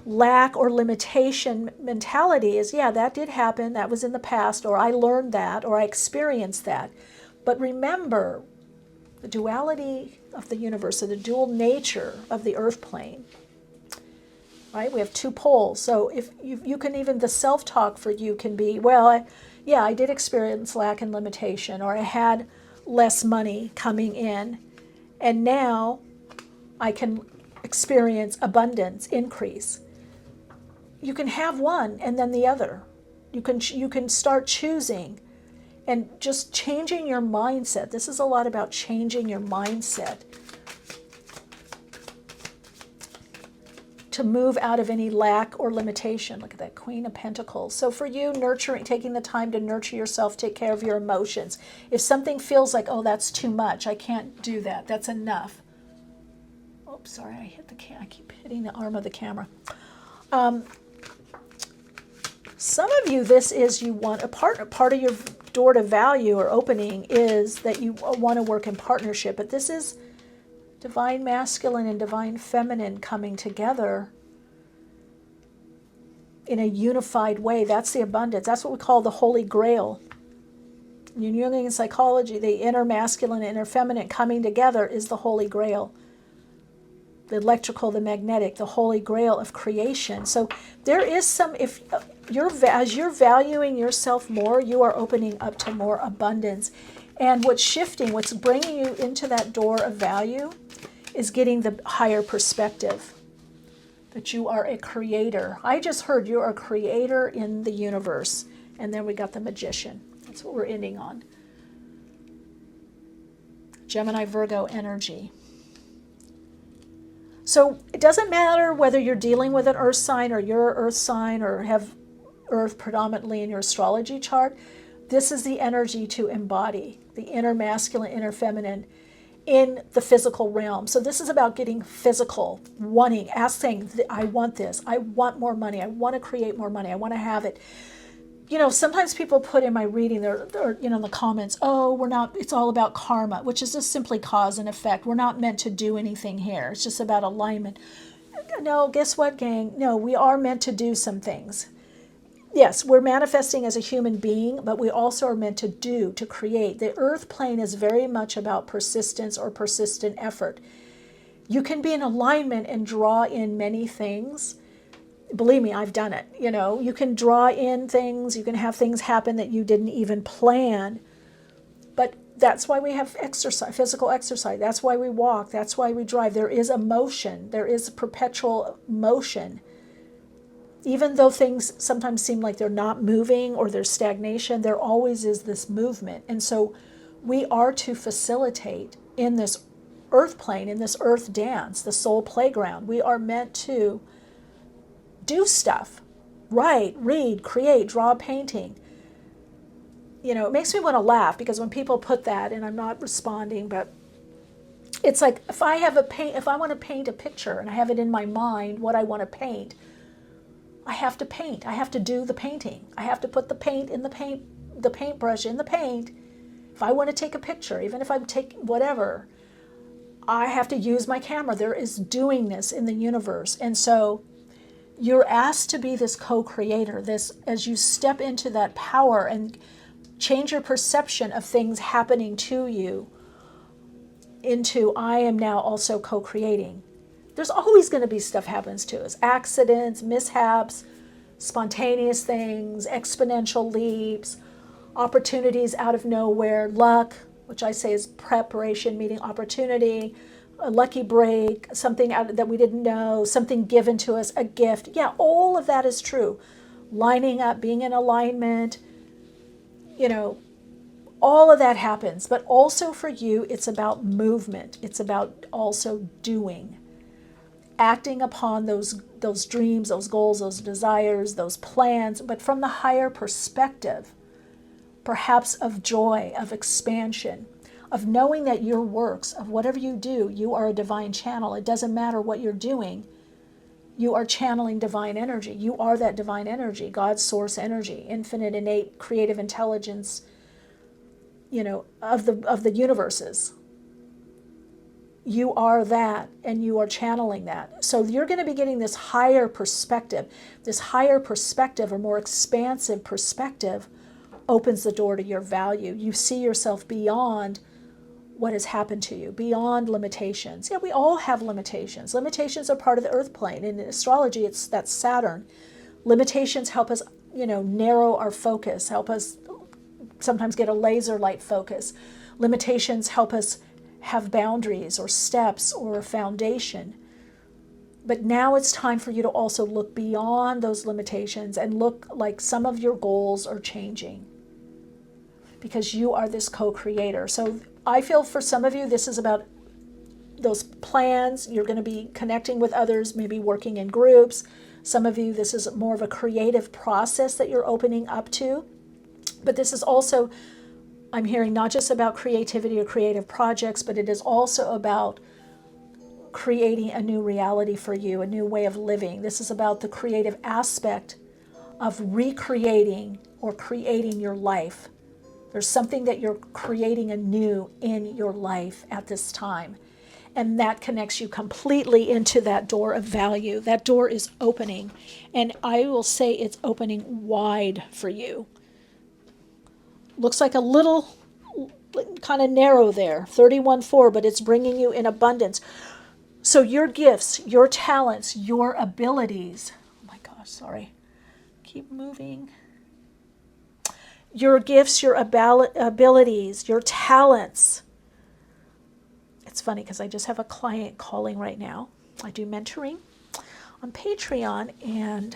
lack or limitation mentality is, yeah, that did happen. That was in the past, or I learned that, or I experienced that. But remember the duality of the universe, or the dual nature of the earth plane. Right? We have two poles. So if you can even, the self-talk for you can be, well, I did experience lack and limitation, or I had less money coming in, and now I can experience abundance, increase. You can have one and then the other. You can start choosing and just changing your mindset. This is a lot about changing your mindset to move out of any lack or limitation. Look at that Queen of Pentacles. So for you, nurturing, taking the time to nurture yourself, take care of your emotions. If something feels like, oh, that's too much, I can't do that, that's enough. Oops, sorry, I keep hitting the arm of the camera. Some of you, this is, you want a part of your door to value or opening is that you want to work in partnership, but this is divine masculine and divine feminine coming together in a unified way. That's the abundance. That's what we call the Holy Grail. In Jungian psychology, the inner masculine and inner feminine coming together is the Holy Grail. The electrical, the magnetic, the Holy Grail of creation. So there is some, as you're valuing yourself more, you are opening up to more abundance. And what's shifting, what's bringing you into that door of value is getting the higher perspective that you are a creator. I just heard you're a creator in the universe. And then we got the Magician. That's what we're ending on. Gemini, Virgo energy. So it doesn't matter whether you're dealing with an earth sign or you're an earth sign or have earth predominantly in your astrology chart. This is the energy to embody the inner masculine, inner feminine in the physical realm. So this is about getting physical, wanting, asking, I want this, I want more money, I want to create more money, I want to have it. Sometimes people put in my reading, they're in the comments, oh, we're not, it's all about karma, which is just simply cause and effect. We're not meant to do anything here. It's just about alignment. No, guess what, gang? No, we are meant to do some things. Yes, we're manifesting as a human being, but we also are meant to create. The earth plane is very much about persistence or persistent effort. You can be in alignment and draw in many things. Believe me, I've done it. You can draw in things, you can have things happen that you didn't even plan. But that's why we have exercise, physical exercise. That's why we walk. That's why we drive. There is a motion. There is a perpetual motion. Even though things sometimes seem like they're not moving or there's stagnation, there always is this movement. And so we are to facilitate in this earth plane, in this earth dance, the soul playground. We are meant to do stuff, write, read, create, draw a painting. It makes me want to laugh because when people put that, and I'm not responding, but it's like if I want to paint a picture and I have it in my mind what I want to paint, I have to paint. I have to do the painting. I have to put the paint in the paintbrush in the paint. If I want to take a picture, even if I take whatever, I have to use my camera. There is doingness in the universe. And so you're asked to be this co-creator, as you step into that power and change your perception of things happening to you into I am now also co-creating. There's always going to be stuff happens to us. Accidents, mishaps, spontaneous things, exponential leaps, opportunities out of nowhere, luck, which I say is preparation meeting opportunity, a lucky break, something out that we didn't know, something given to us, a gift. Yeah, all of that is true. Lining up, being in alignment, all of that happens. But also for you, it's about movement. It's about also doing. Acting upon those dreams, those goals, those desires, those plans, but from the higher perspective, perhaps of joy, of expansion, of knowing that your works, of whatever you do, you are a divine channel. It doesn't matter what you're doing. You are channeling divine energy. You are that divine energy, God's source energy, infinite, innate, creative intelligence, of the universes. You are that, and you are channeling that. So you're going to be getting this higher perspective. This higher perspective, or more expansive perspective, opens the door to your value. You see yourself beyond what has happened to you, beyond limitations. Yeah, we all have limitations. Limitations are part of the earth plane. In astrology, that's Saturn. Limitations help us, narrow our focus, help us sometimes get a laser light focus. Limitations help us have boundaries or steps or a foundation. But now it's time for you to also look beyond those limitations and look like some of your goals are changing because you are this co-creator. So I feel for some of you, this is about those plans. You're going to be connecting with others, maybe working in groups. Some of you, this is more of a creative process that you're opening up to. But this is also, I'm hearing, not just about creativity or creative projects, but it is also about creating a new reality for you, a new way of living. This is about the creative aspect of recreating or creating your life. There's something that you're creating anew in your life at this time. And that connects you completely into that door of value. That door is opening. And I will say it's opening wide for you. Looks like a little kind of narrow there, 31.4, but it's bringing you in abundance. So your gifts, your talents, your abilities, oh my gosh, sorry, keep moving. Your gifts, your abilities, your talents. It's funny because I just have a client calling right now. I do mentoring on Patreon, and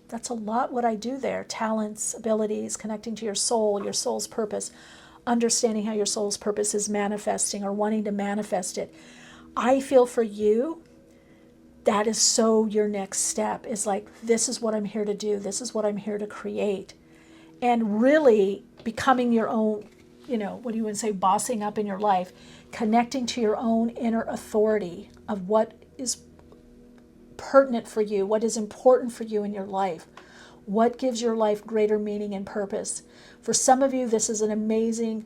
that's a lot what I do there. Talents, abilities, connecting to your soul's purpose, understanding how your soul's purpose is manifesting or wanting to manifest it. I feel for you, that is so your next step is like, this is what I'm here to do. This is what I'm here to create. And really becoming your own, what do you want to say, bossing up in your life, connecting to your own inner authority of what is pertinent for you, what is important for you in your life, what gives your life greater meaning and purpose. For some of you, this is an amazing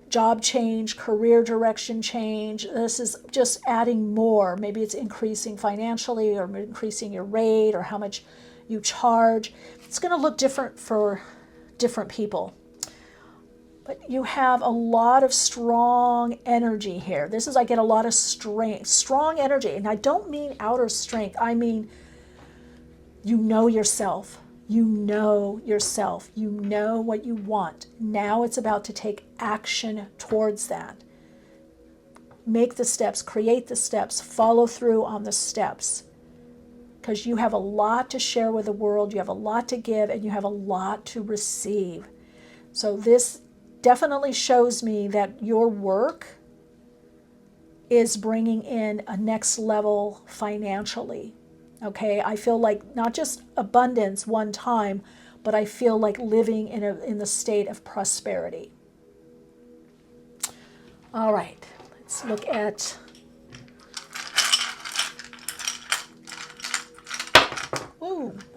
job change, career direction change. This is just adding more. Maybe it's increasing financially or increasing your rate or how much you charge. It's going to look different for different people. But you have a lot of strong energy here. This is, I get a lot of strength, strong energy. And I don't mean outer strength. I mean, you know yourself. You know yourself. You know what you want. Now it's about to take action towards that. Make the steps, create the steps, follow through on the steps. Because you have a lot to share with the world, you have a lot to give, and you have a lot to receive. So this definitely shows me that your work is bringing in a next level financially. Okay, I feel like not just abundance one time, but I feel like living in the state of prosperity. All right, let's look at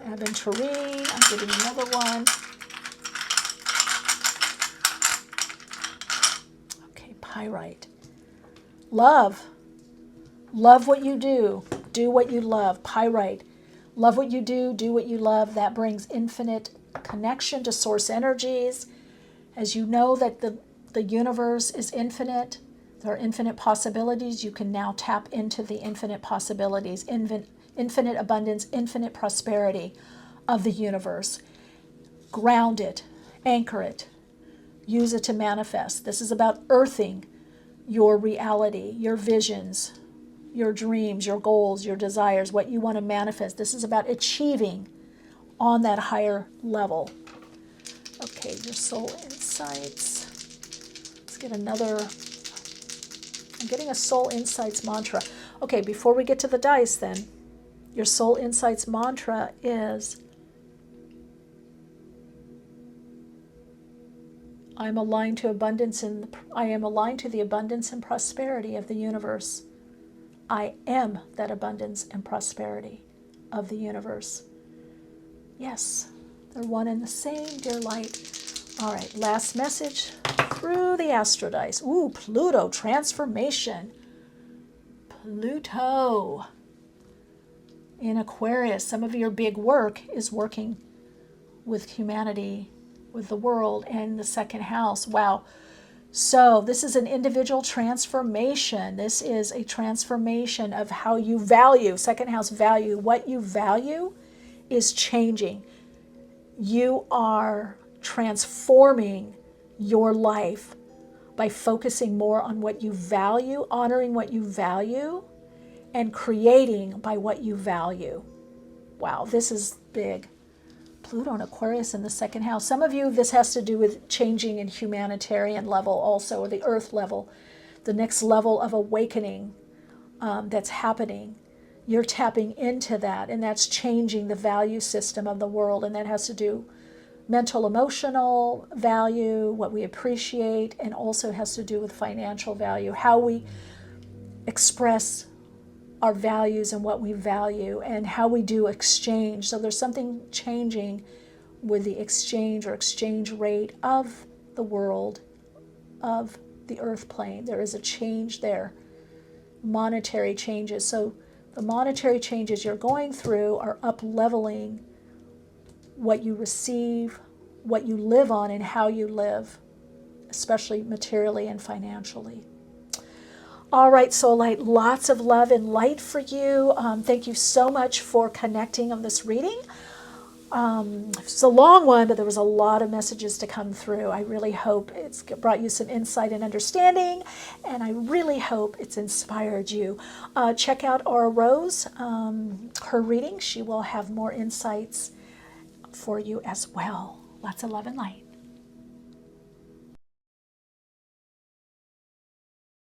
aventurine. I'm getting another one. Okay, pyrite. Love. Love what you do. Do what you love. Pyrite. Love what you do what you love. That brings infinite connection to source energies. As you know that the universe is infinite, there are infinite possibilities. You can now tap into the infinite possibilities, infinite abundance, infinite prosperity of the universe. Ground it, anchor it, use it to manifest. This is about earthing your reality, your visions, your dreams, your goals, your desires, what you want to manifest. This is about achieving on that higher level. Okay, your soul insights. Let's get another. I'm getting a soul insights mantra. Okay, before we get to the dice then, your soul insights mantra is, I am aligned to the abundance and prosperity of the universe. I am that abundance and prosperity of the universe. Yes, they're one and the same, dear light. All right, last message through the astro dice. Ooh, Pluto, transformation. Pluto in Aquarius. Some of your big work is working with humanity, with the world, and the second house. Wow. So this is an individual transformation. This is a transformation of how you value, second house value. What you value is changing. You are transforming your life by focusing more on what you value, honoring what you value, and creating by what you value. Wow, this is big. Pluto and Aquarius in the second house. Some of you, this has to do with changing in humanitarian level also, or the earth level, the next level of awakening that's happening. You're tapping into that, and that's changing the value system of the world, and that has to do mental, emotional value, what we appreciate, and also has to do with financial value, how we express our values and what we value, and how we do exchange. So there's something changing with the exchange or exchange rate of the world, of the earth plane. There is a change there, monetary changes. So the monetary changes you're going through are up-leveling what you receive, what you live on, and how you live, especially materially and financially. All right, Soul Light, lots of love and light for you. Thank you so much for connecting on this reading. It's a long one, but there was a lot of messages to come through. I really hope it's brought you some insight and understanding, and I really hope it's inspired you. Check out Aura Rose, her reading. She will have more insights for you as well. Lots of love and light.